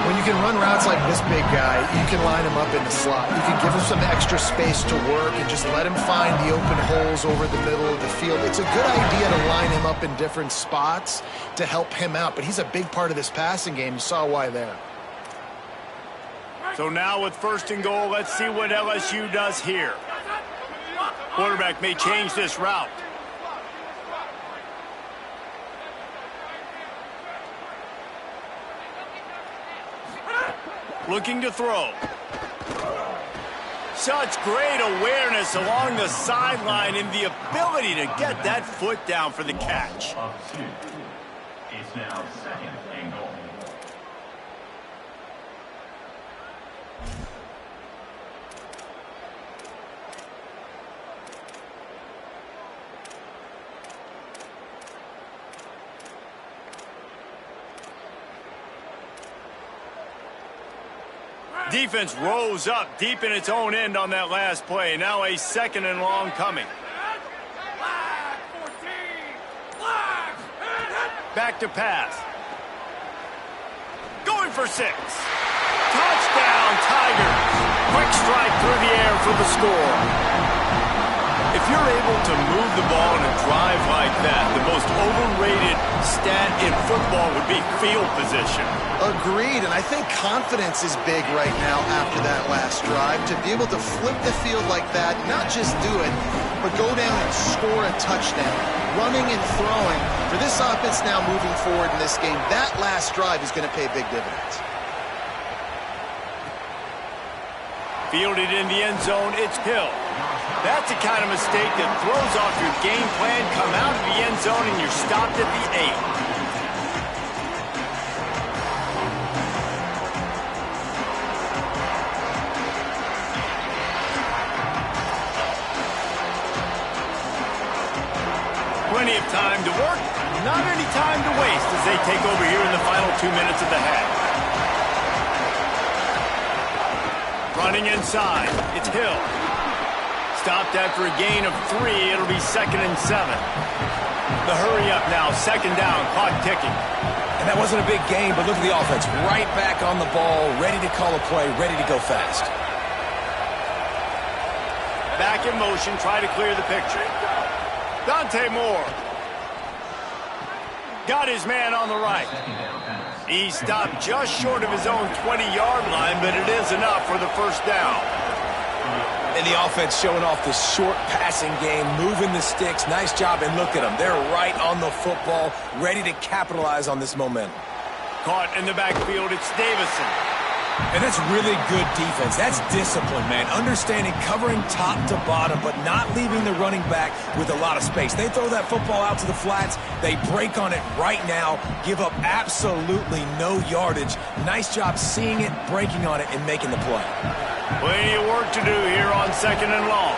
[SPEAKER 3] When you can run routes like this big guy, you can line him up in the slot. You can give him some extra space to work and just let him find the open holes over the middle of the field. It's a good idea to line him up in different spots to help him out, but he's a big part of this passing game. You saw why there.
[SPEAKER 1] So now with 1st and goal, let's see what LSU does here. Quarterback may change this route. Looking to throw. Such great awareness along the sideline and the ability to get that foot down for the catch.
[SPEAKER 5] It's now 2nd and goal.
[SPEAKER 1] Defense rose up deep in its own end on that last play. Now a 2nd and long coming. Back to pass. Going for 6. Touchdown, Tigers. Quick strike through the air for the score. If you're able to move the ball in a drive drive like that, the most overrated stat in football would be field position.
[SPEAKER 3] Agreed, and I think confidence is big right now after that last drive. To be able to flip the field like that, not just do it, but go down and score a touchdown. Running and throwing. For this offense now moving forward in this game, that last drive is going to pay big dividends.
[SPEAKER 1] Fielded in the end zone, it's Hill. That's the kind of mistake that throws off your game plan. Come out of the end zone and you're stopped at the 8. Plenty of time to work, not any time to waste as they take over here in the final 2 minutes of the half. Running inside, it's Hill. Stopped after a gain of 3, it'll be 2nd and 7. The hurry up now, 2nd down, clock ticking.
[SPEAKER 2] And that wasn't a big gain, but look at the offense. Right back on the ball, ready to call a play, ready to go fast.
[SPEAKER 1] Back in motion, try to clear the picture. Dante Moore. Got his man on the right. He stopped just short of his own 20-yard line, but it is enough for the first down.
[SPEAKER 2] And the offense showing off the short passing game, moving the sticks. Nice job, and look at them. They're right on the football, ready to capitalize on this momentum.
[SPEAKER 1] Caught in the backfield, it's Davison.
[SPEAKER 2] And that's really good defense. That's discipline, man. Understanding covering top to bottom, but not leaving the running back with a lot of space. They throw that football out to the flats. They break on it right now, give up absolutely no yardage. Nice job seeing it, breaking on it, and making the play.
[SPEAKER 1] Plenty of work to do here on 2nd and long.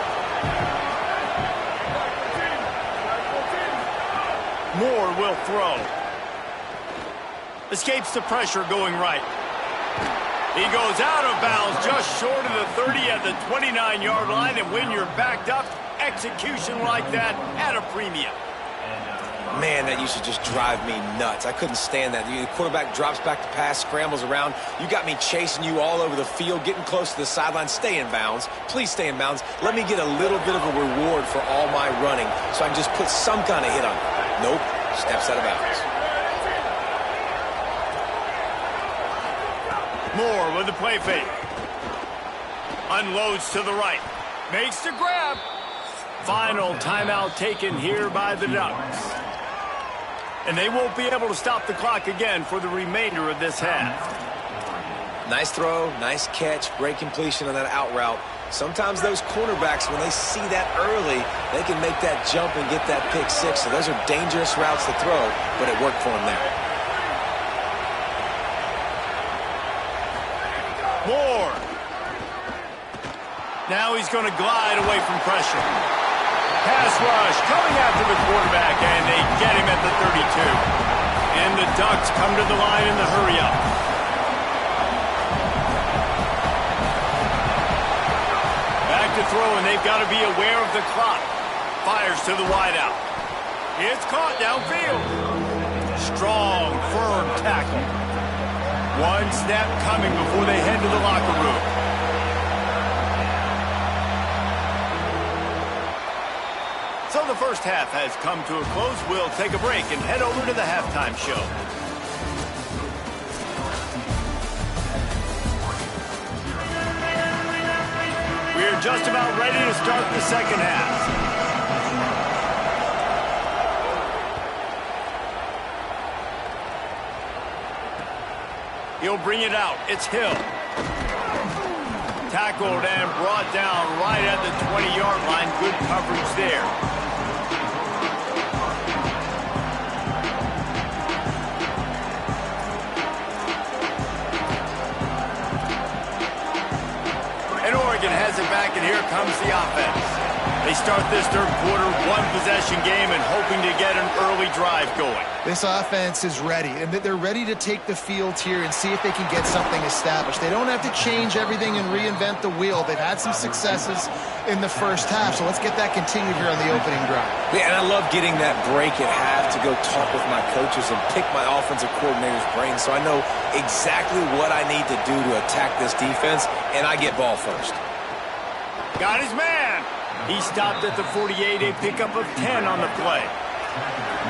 [SPEAKER 1] Moore will throw. Escapes the pressure going right. He goes out of bounds just short of the 30 at the 29-yard line, and when you're backed up, execution like that at a premium.
[SPEAKER 2] Man, that used to just drive me nuts. I couldn't stand that. The quarterback drops back to pass, scrambles around. You got me chasing you all over the field, getting close to the sideline. Stay in bounds. Please stay in bounds. Let me get a little bit of a reward for all my running so I can just put some kind of hit on it. Nope, steps out of bounds.
[SPEAKER 1] Moore with the play fake. Unloads to the right. Makes the grab. Final timeout taken here by the Ducks. And they won't be able to stop the clock again for the remainder of this half.
[SPEAKER 2] Nice throw, nice catch, great completion on that out route. Sometimes those cornerbacks, when they see that early, they can make that jump and get that pick six. So those are dangerous routes to throw, but it worked for them there.
[SPEAKER 1] Moore. Now he's going to glide away from pressure. Pass rush coming after the quarterback, and they get him at the 32. And the Ducks come to the line in the hurry-up. Back to throw, and they've got to be aware of the clock. Fires to the wideout. It's caught downfield. Strong, firm tackle. One snap coming before they head to the locker room. So the first half has come to a close. We'll take a break and head over to the halftime show. We're just about ready to start the second half. He'll bring it out. It's Hill. Tackled and brought down right at the 20-yard line. Good coverage there. And Oregon has it back, and here comes the offense. They start this third quarter, one-possession game, and hoping to get an early drive going.
[SPEAKER 3] This offense is ready, and they're ready to take the field here and see if they can get something established. They don't have to change everything and reinvent the wheel. They've had some successes in the first half, so let's get that continued here on the opening drive.
[SPEAKER 2] Yeah, and I love getting that break at half to go talk with my coaches and pick my offensive coordinator's brain so I know exactly what I need to do to attack this defense, and I get ball first.
[SPEAKER 1] Got his man. He stopped at the 48, a pickup of 10 on the play.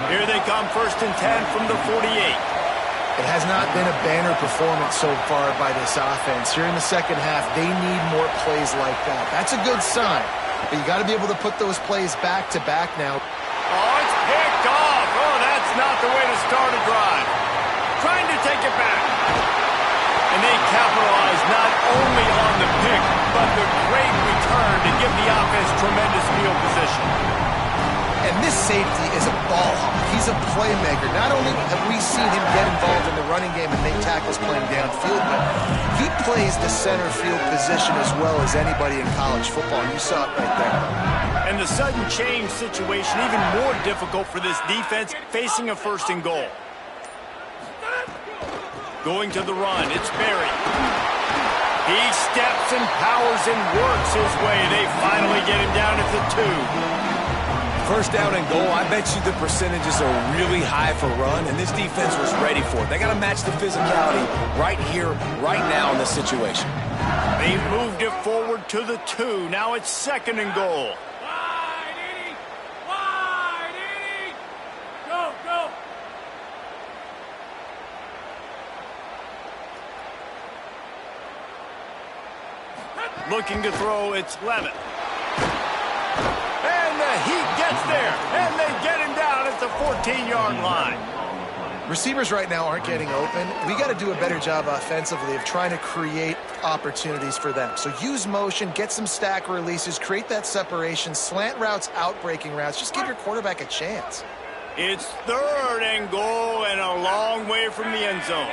[SPEAKER 1] Here they come, 1st and 10 from the 48.
[SPEAKER 3] It has not been a banner performance so far by this offense. Here in the second half, they need more plays like that. That's a good sign, but you got to be able to put those plays back to back now.
[SPEAKER 1] Oh, it's picked off. Oh, that's not the way to start a drive. Trying to take it back. And they capitalize not only on the pick, but the great return to give the offense tremendous field position.
[SPEAKER 3] And this safety is a ball hawk. He's a playmaker. Not only have we seen him get involved in the running game and make tackles playing downfield, but he plays the center field position as well as anybody in college football. And you saw it right there.
[SPEAKER 1] And the sudden change situation even more difficult for this defense facing a 1st and goal. Going to the run, it's Berry. He steps and powers and works his way. They finally get him down at the 2.
[SPEAKER 2] 1st down and goal, I bet you the percentages are really high for run, and this defense was ready for it. They got to match the physicality right here, right now in this situation.
[SPEAKER 1] They've moved it forward to the 2. Now it's 2nd and goal.
[SPEAKER 6] Wide, Edie! Wide, Edie! Go, go!
[SPEAKER 1] Looking to throw, it's Levitt. And the heat gets there, and they get him down at the 14-yard line.
[SPEAKER 3] Receivers right now aren't getting open. We got to do a better job offensively of trying to create opportunities for them. So use motion, get some stack releases, create that separation, slant routes, out-breaking routes. Just give your quarterback a chance.
[SPEAKER 1] It's 3rd and goal and a long way from the end zone.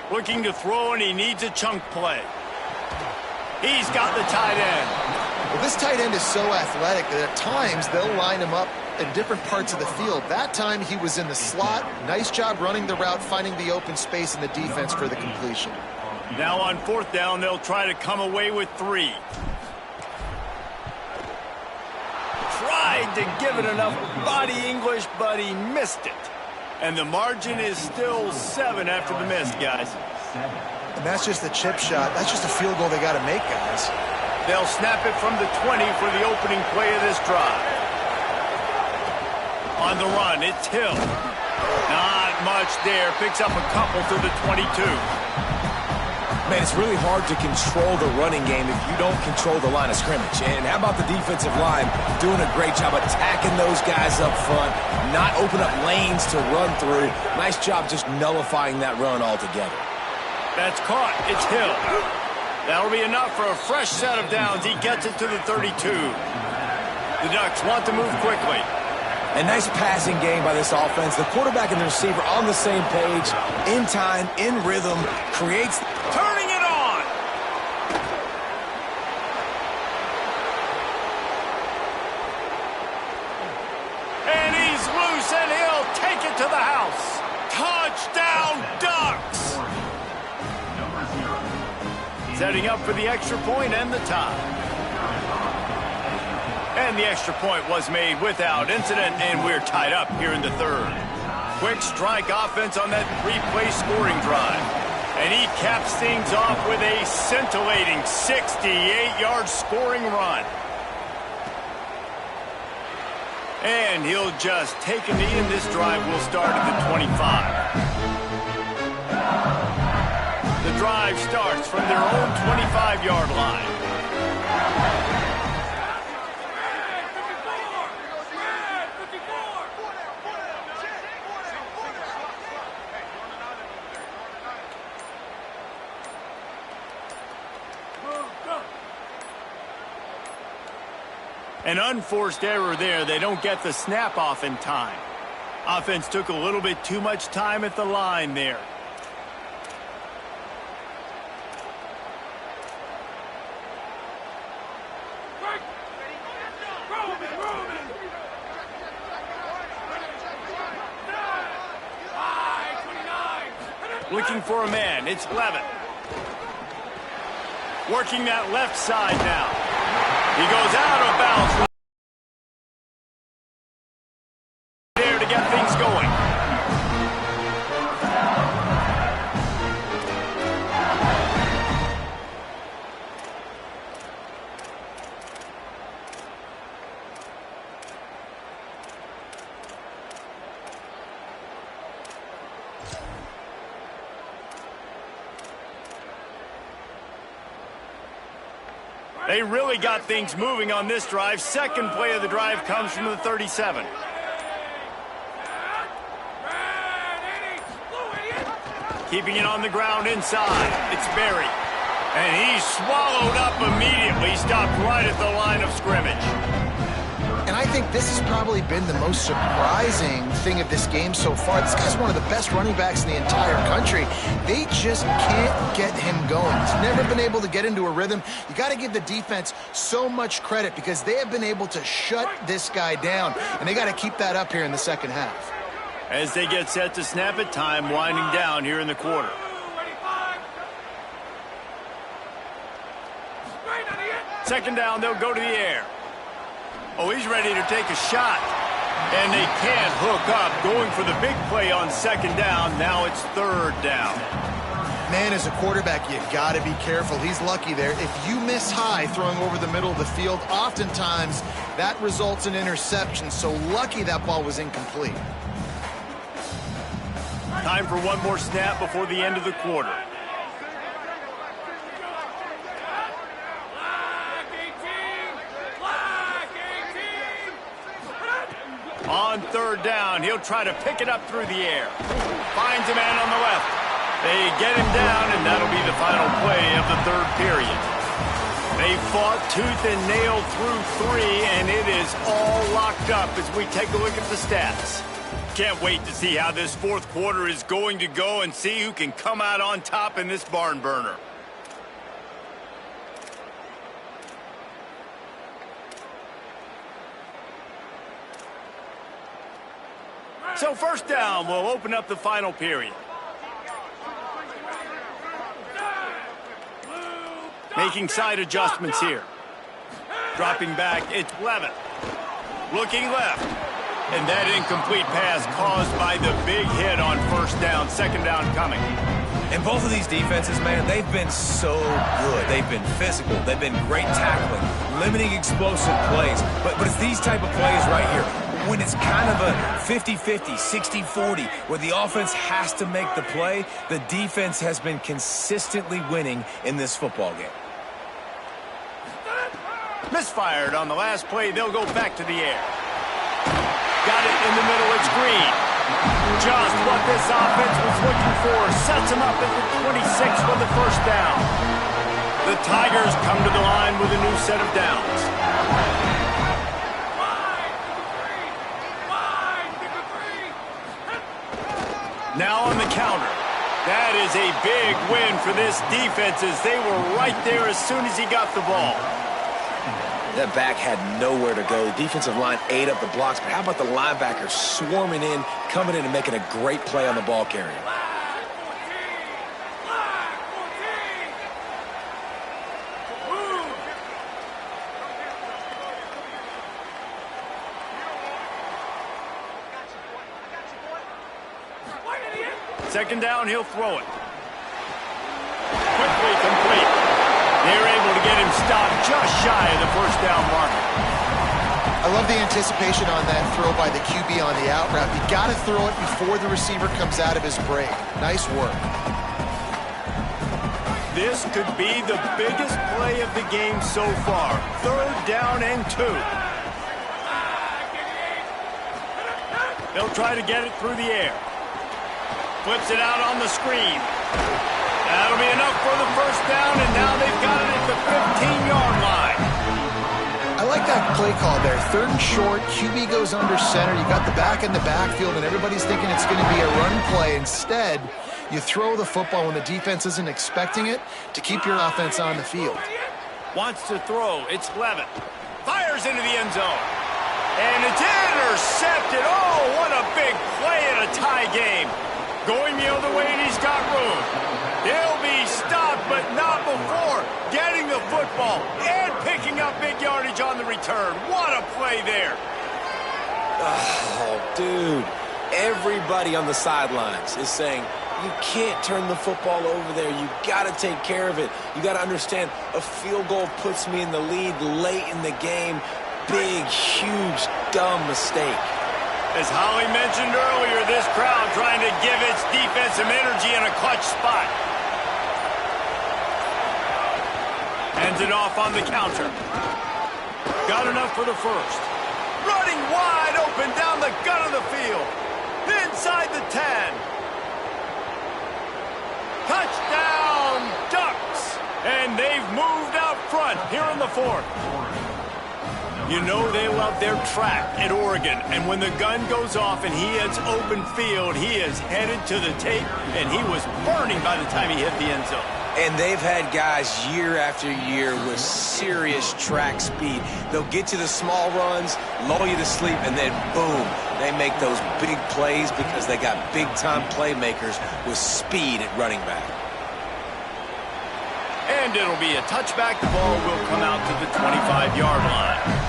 [SPEAKER 1] Looking to throw, and he needs a chunk play. He's got the tight end.
[SPEAKER 3] Well, this tight end is so athletic that at times they'll line him up in different parts of the field. That time he was in the slot. Nice job running the route, finding the open space in the defense for the completion.
[SPEAKER 1] Now on 4th down, they'll try to come away with 3. Tried to give it enough body English, but he missed it. And the margin is still 7 after the miss, guys.
[SPEAKER 3] And that's just a chip shot. That's just a field goal they got to make, guys.
[SPEAKER 1] They'll snap it from the 20 for the opening play of this drive. On the run, it's Hill. Not much there. Picks up a couple to the 22.
[SPEAKER 2] Man, it's really hard to control the running game if you don't control the line of scrimmage. And how about the defensive line doing a great job attacking those guys up front, not open up lanes to run through. Nice job just nullifying that run altogether.
[SPEAKER 1] That's caught. It's Hill. That'll be enough for a fresh set of downs. He gets it to the 32. The Ducks want to move quickly.
[SPEAKER 2] A nice passing game by this offense. The quarterback and the receiver on the same page, in time, in rhythm, creates...
[SPEAKER 1] Turning it on! And he's loose, and he'll take it to the house. Touchdown, Ducks! Setting up for the extra point and the tie. And the extra point was made without incident, and we're tied up here in the 3rd. Quick strike offense on that 3-play scoring drive. And he caps things off with a scintillating 68-yard scoring run. And he'll just take a knee, and this drive will start at the 25. The drive starts from their own 25-yard line. An unforced error there. They don't get the snap off in time. Offense took a little bit too much time at the line there. Looking for a man. It's Levitt. Working that left side now. He goes out of bounds. There to get things going. They really got things moving on this drive. Second play of the drive comes from the 37. Keeping it on the ground inside. It's Berry. And he's swallowed up immediately. Stopped right at the line of scrimmage.
[SPEAKER 3] And I think this has probably been the most surprising thing of this game so far. This guy's one of the best running backs in the entire country. They just can't get him going. He's never been able to get into a rhythm. You got to give the defense so much credit because they have been able to shut this guy down, and they got to keep that up here in the second half.
[SPEAKER 1] As they get set to snap it, time winding down here in the quarter. Second down, they'll go to the air. Oh, he's ready to take a shot. And they can't hook up. Going for the big play on second down. Now it's third down.
[SPEAKER 3] Man, as a quarterback, you got to be careful. He's lucky there. If you miss high throwing over the middle of the field, oftentimes that results in interception. So lucky that ball was incomplete.
[SPEAKER 1] Time for one more snap before the end of the quarter. On third down, he'll try to pick it up through the air. Finds a man on the left. They get him down, and that'll be the final play of the third period. They fought tooth and nail through 3, and it is all locked up as we take a look at the stats. Can't wait to see how this fourth quarter is going to go and see who can come out on top in this barn burner. So first down will open up the final period. Making side adjustments here. Dropping back, it's Levitt. Looking left. And that incomplete pass caused by the big hit on first down. Second down coming.
[SPEAKER 2] And both of these defenses, man, they've been so good. They've been physical. They've been great tackling, limiting explosive plays. But it's these type of plays right here. When it's kind of a 50-50, 60-40, where the offense has to make the play, the defense has been consistently winning in this football game.
[SPEAKER 1] Misfired on the last play. They'll go back to the air. Got it in the middle. It's Green. Just what this offense was looking for. Sets him up at the 26 for the first down. The Tigers come to the line with a new set of downs. Now on the counter. That is a big win for this defense as they were right there as soon as he got the ball.
[SPEAKER 2] That back had nowhere to go. The defensive line ate up the blocks, but how about the linebackers swarming in, coming in and making a great play on the ball carrier?
[SPEAKER 1] Second down, he'll throw it. Quickly complete. They're able to get him stopped just shy of the first down marker.
[SPEAKER 3] I love the anticipation on that throw by the QB on the out route. You got to throw it before the receiver comes out of his break. Nice work.
[SPEAKER 1] This could be the biggest play of the game so far. Third down and 2. They'll try to get it through the air. Flips it out on the screen. That'll be enough for the first down, and now they've got it at the 15-yard line.
[SPEAKER 3] I like that play call there. Third and short, QB goes under center. You got the back in the backfield, and everybody's thinking it's going to be a run play. Instead, you throw the football when the defense isn't expecting it to keep your offense on the field.
[SPEAKER 1] Wants to throw. It's Levitt. Fires into the end zone. And it's intercepted. Oh, what a big play in a tie game. Going the other way, and he's got room. He'll be stopped, but not before getting the football and picking up big yardage on the return. What a play there.
[SPEAKER 2] Oh, dude. Everybody on the sidelines is saying, you can't turn the football over there. You got to take care of it. You got to understand, a field goal puts me in the lead late in the game. Big, huge, dumb mistake.
[SPEAKER 1] As Holly mentioned earlier, this crowd trying to give its defense some energy in a clutch spot. And Hands it off on the counter. Got enough for the first. Running wide open down the gut of the field. Inside the 10. Touchdown, Ducks! And they've moved out front here in the fourth. You know they love their track at Oregon, and when the gun goes off and he hits open field, he is headed to the tape, and he was burning by the time he hit the end zone.
[SPEAKER 2] And they've had guys year after year with serious track speed. They'll get you the small runs, lull you to sleep, and then boom, they make those big plays because they got big-time playmakers with speed at running back.
[SPEAKER 1] And it'll be a touchback. The ball will come out to the 25-yard line.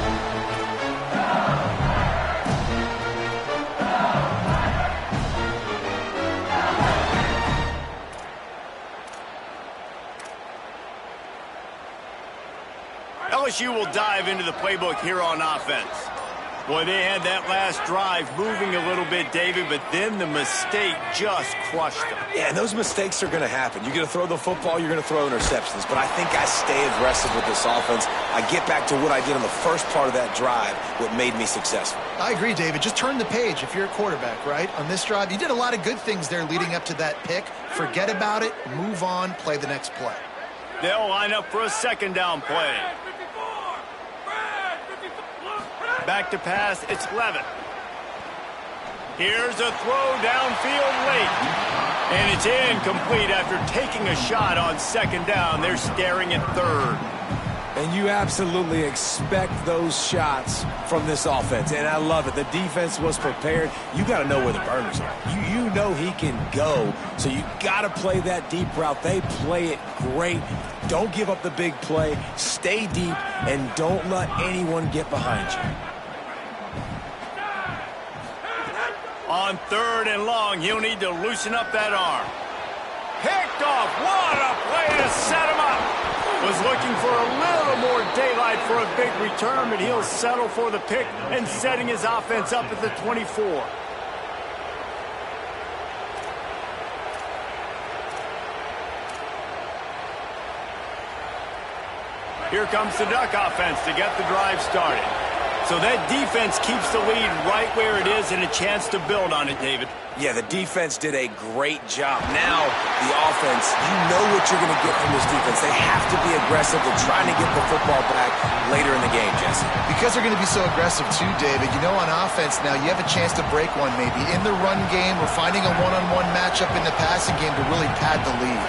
[SPEAKER 1] LSU will dive into the playbook here on offense. Boy, they had that last drive moving a little bit, David, but then the mistake just crushed them.
[SPEAKER 2] Yeah, and those mistakes are going to happen. You're going to throw the football, you're going to throw interceptions. But I think I stay aggressive with this offense. I get back to what I did on the first part of that drive, what made me successful.
[SPEAKER 3] I agree, David. Just turn the page if you're a quarterback, right? On this drive, you did a lot of good things there leading up to that pick. Forget about it, move on, play the next play.
[SPEAKER 1] They'll line up for a second down play. Back to pass, it's Levitt. Here's a throw downfield late. And it's incomplete after taking a shot on second down. They're staring at third.
[SPEAKER 2] And you absolutely expect those shots from this offense. And I love it. The defense was prepared. You got to know where the burners are. You know he can go. So you got to play that deep route. They play it great. Don't give up the big play. Stay deep and don't let anyone get behind you.
[SPEAKER 1] On third and long, he'll need to loosen up that arm. Picked off. What a play to set him up. Was looking for a little more daylight for a big return, but he'll settle for the pick and setting his offense up at the 24. Here comes the Duck offense to get the drive started. So that defense keeps the lead right where it is and a chance to build on it, David.
[SPEAKER 2] Yeah, the defense did a great job. Now, the offense, you know what you're going to get from this defense. They have to be aggressive. They're trying to get the football back later in the game, Jesse.
[SPEAKER 3] Because they're going to be so aggressive too, David. You know, on offense now, you have a chance to break one maybe in the run game or finding a one-on-one matchup in the passing game to really pad the lead.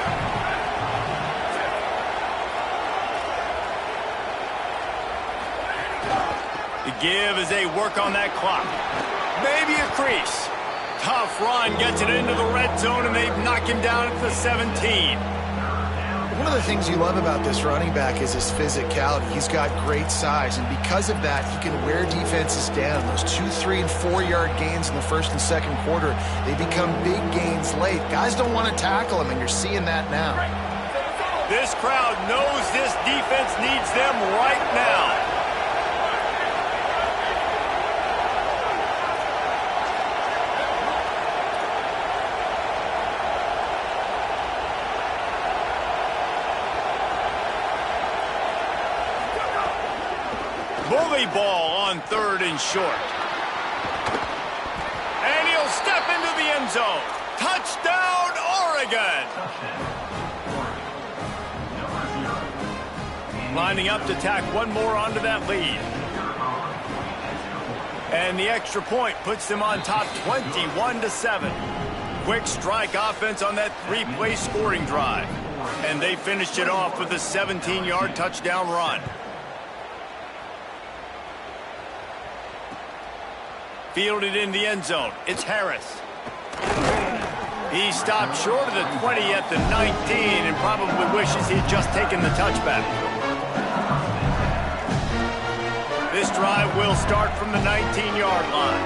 [SPEAKER 1] The give as they work on that clock. Maybe a crease. Tough run gets it into the red zone, and they've knocked him down at the 17.
[SPEAKER 3] One of the things you love about this running back is his physicality. He's got great size, and because of that, he can wear defenses down. Those 2-, 3-, and 4-yard gains in the first and second quarter, they become big gains late. Guys don't want to tackle him, and you're seeing that now.
[SPEAKER 1] This crowd knows this defense needs them right now. Bully ball on third and short. And he'll step into the end zone. Touchdown, Oregon! Lining up to tack one more onto that lead. And the extra point puts them on top 21-7. Quick strike offense on that three-play scoring drive. And they finished it off with a 17-yard touchdown run. Fielded in the end zone. It's Harris. He stopped short of the 20 at the 19 and probably wishes he'd just taken the touchback. This drive will start from the 19-yard line.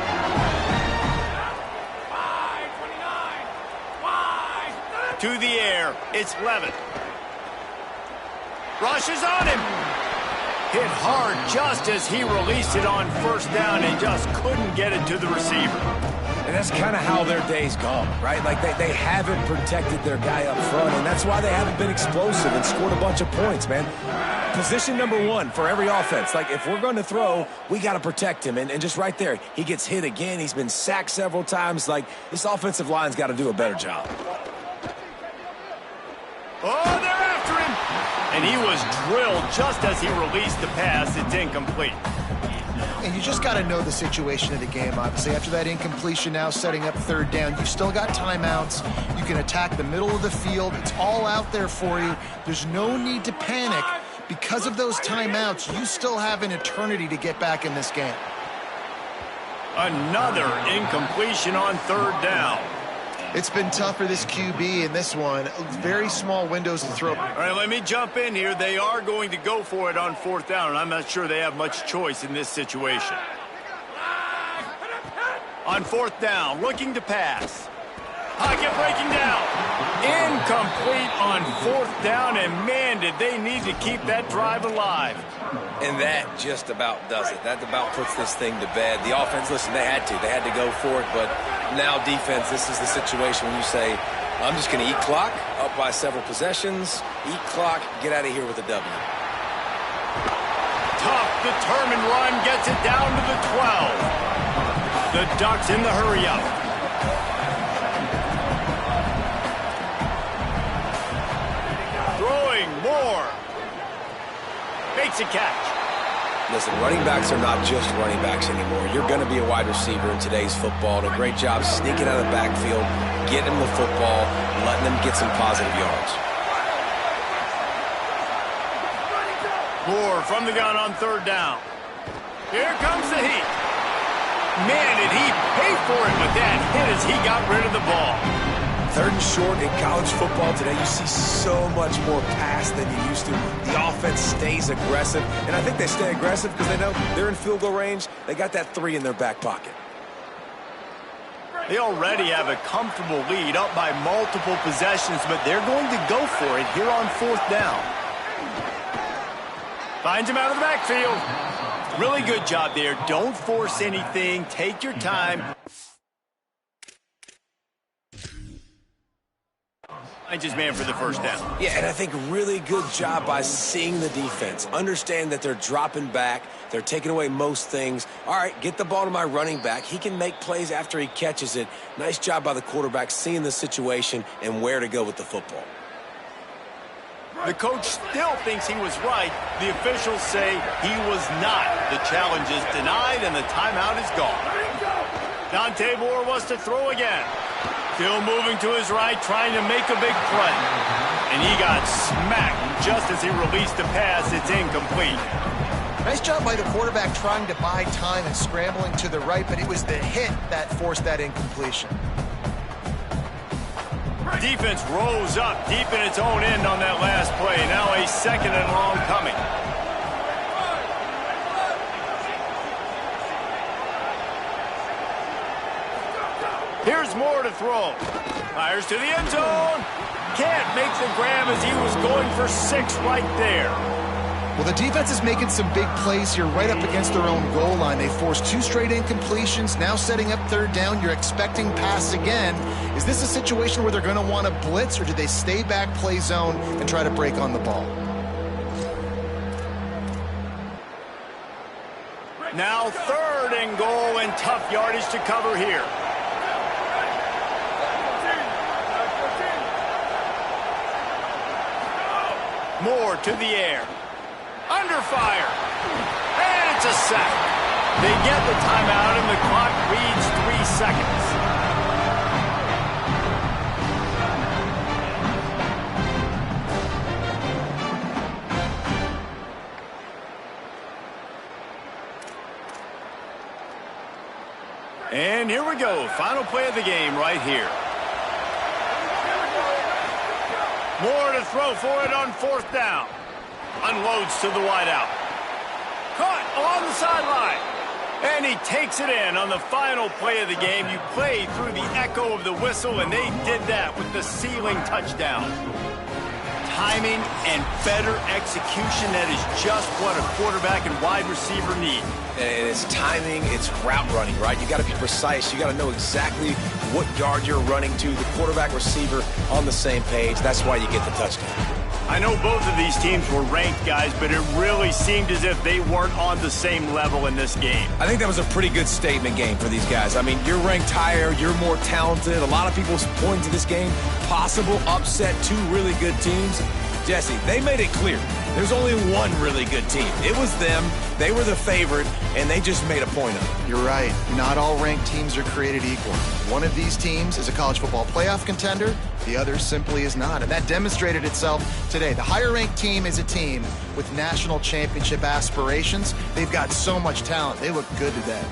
[SPEAKER 1] To the air. It's Levitt. Rushes on him. Hit hard just as he released it on first down and just couldn't get it to the receiver.
[SPEAKER 2] And that's kind of how their day's gone, right? Like they haven't protected their guy up front, and that's why they haven't been explosive and scored a bunch of points, man. position number one for every offense. Like, if we're going to throw, we got to protect him. And just right there, he gets hit again. He's been sacked several times. Like, this offensive line's got to do a better job.
[SPEAKER 1] Oh, they're after him. And he was drilled just as he released the pass. It's incomplete.
[SPEAKER 3] And you just got to know the situation of the game, obviously. After that incompletion, now setting up third down, you still got timeouts. You can attack the middle of the field. It's all out there for you. There's no need to panic. Because of those timeouts, you still have an eternity to get back in this game.
[SPEAKER 1] Another incompletion on third down.
[SPEAKER 3] It's been tough for this QB in this one. Very small windows to throw.
[SPEAKER 1] All right, let me jump in here. They are going to go for it on fourth down, and I'm not sure they have much choice in this situation. On fourth down, looking to pass. Pocket breaking down. Incomplete on fourth down, and man, did they need to keep that drive alive.
[SPEAKER 2] And that just about does it. That about puts this thing to bed. The offense, listen, they had to. They had to go for it, but now defense, this is the situation when you say, I'm just going to eat clock, up by several possessions, eat clock, get out of here with a W.
[SPEAKER 1] Tough, determined run gets it down to the 12. The Ducks in the hurry-up. Throwing more. Makes a catch.
[SPEAKER 2] Listen, running backs are not just running backs anymore. You're going to be a wide receiver in today's football. And a great job sneaking out of the backfield, getting them the football, letting them get some positive yards.
[SPEAKER 1] Moore from the gun on third down. Here comes the heat. Man, did he pay for it with that hit as he got rid of the ball.
[SPEAKER 2] Third and short in college football today, you see so much more pass than you used to. The offense stays aggressive, and I think they stay aggressive because they know they're in field goal range. They got that 3 in their back pocket.
[SPEAKER 1] They already have a comfortable lead up by multiple possessions, but they're going to go for it here on fourth down. Finds him out of the backfield. Really good job there. Don't force anything. Take your time. His man for the first down.
[SPEAKER 2] Yeah, and I think really good job by seeing the defense. Understand that they're dropping back. They're taking away most things. All right, get the ball to my running back. He can make plays after he catches it. Nice job by the quarterback seeing the situation and where to go with the football.
[SPEAKER 1] The coach still thinks he was right. The officials say he was not. The challenge is denied and the timeout is gone. Dante Moore wants to throw again. Still moving to his right, trying to make a big play. And he got smacked just as he released the pass. It's incomplete.
[SPEAKER 3] Nice job by the quarterback trying to buy time and scrambling to the right, but it was the hit that forced that incompletion.
[SPEAKER 1] Defense rose up deep in its own end on that last play. Now a second and long coming. Here's Moore to throw. Fires to the end zone. Can't make the grab as he was going for 6 right there.
[SPEAKER 3] Well, the defense is making some big plays here right up against their own goal line. They forced 2 straight incompletions, now setting up third down. You're expecting pass again. Is this a situation where they're going to want to blitz, or do they stay back, play zone, and try to break on the ball?
[SPEAKER 1] Now 3rd and goal and tough yardage to cover here. Moore to the air. Under fire. And it's a sack. They get the timeout and the clock reads 3 seconds. And here we go. Final play of the game right here. Moore to throw for it on 4th down. Unloads to the wideout. Caught on the sideline. And he takes it in on the final play of the game. You play through the echo of the whistle, and they did that with the ceiling touchdown. Timing and better execution, that is just what a quarterback and wide receiver need.
[SPEAKER 2] And it's timing, it's route running, right? You got to be precise. You got to know exactly what yard you're running to. The quarterback receiver on the same page. That's why you get the touchdown.
[SPEAKER 1] I know both of these teams were ranked, guys, but it really seemed as if they weren't on the same level in this game.
[SPEAKER 2] I think that was a pretty good statement game for these guys. I mean, you're ranked higher, you're more talented. A lot of people point to this game, possible upset, two really good teams. Jesse, they made it clear. There's only one really good team. It was them. They were the favorite, and they just made a point of it.
[SPEAKER 3] You're right. Not all ranked teams are created equal. One of these teams is a college football playoff contender. The other simply is not, and that demonstrated itself today. The higher-ranked team is a team with national championship aspirations. They've got so much talent. They look good today.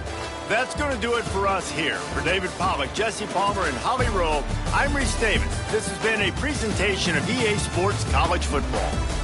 [SPEAKER 1] That's going to do it for us here. For David Pollack, Jesse Palmer, and Holly Rowe, I'm Reese Davis. This has been a presentation of EA Sports College Football.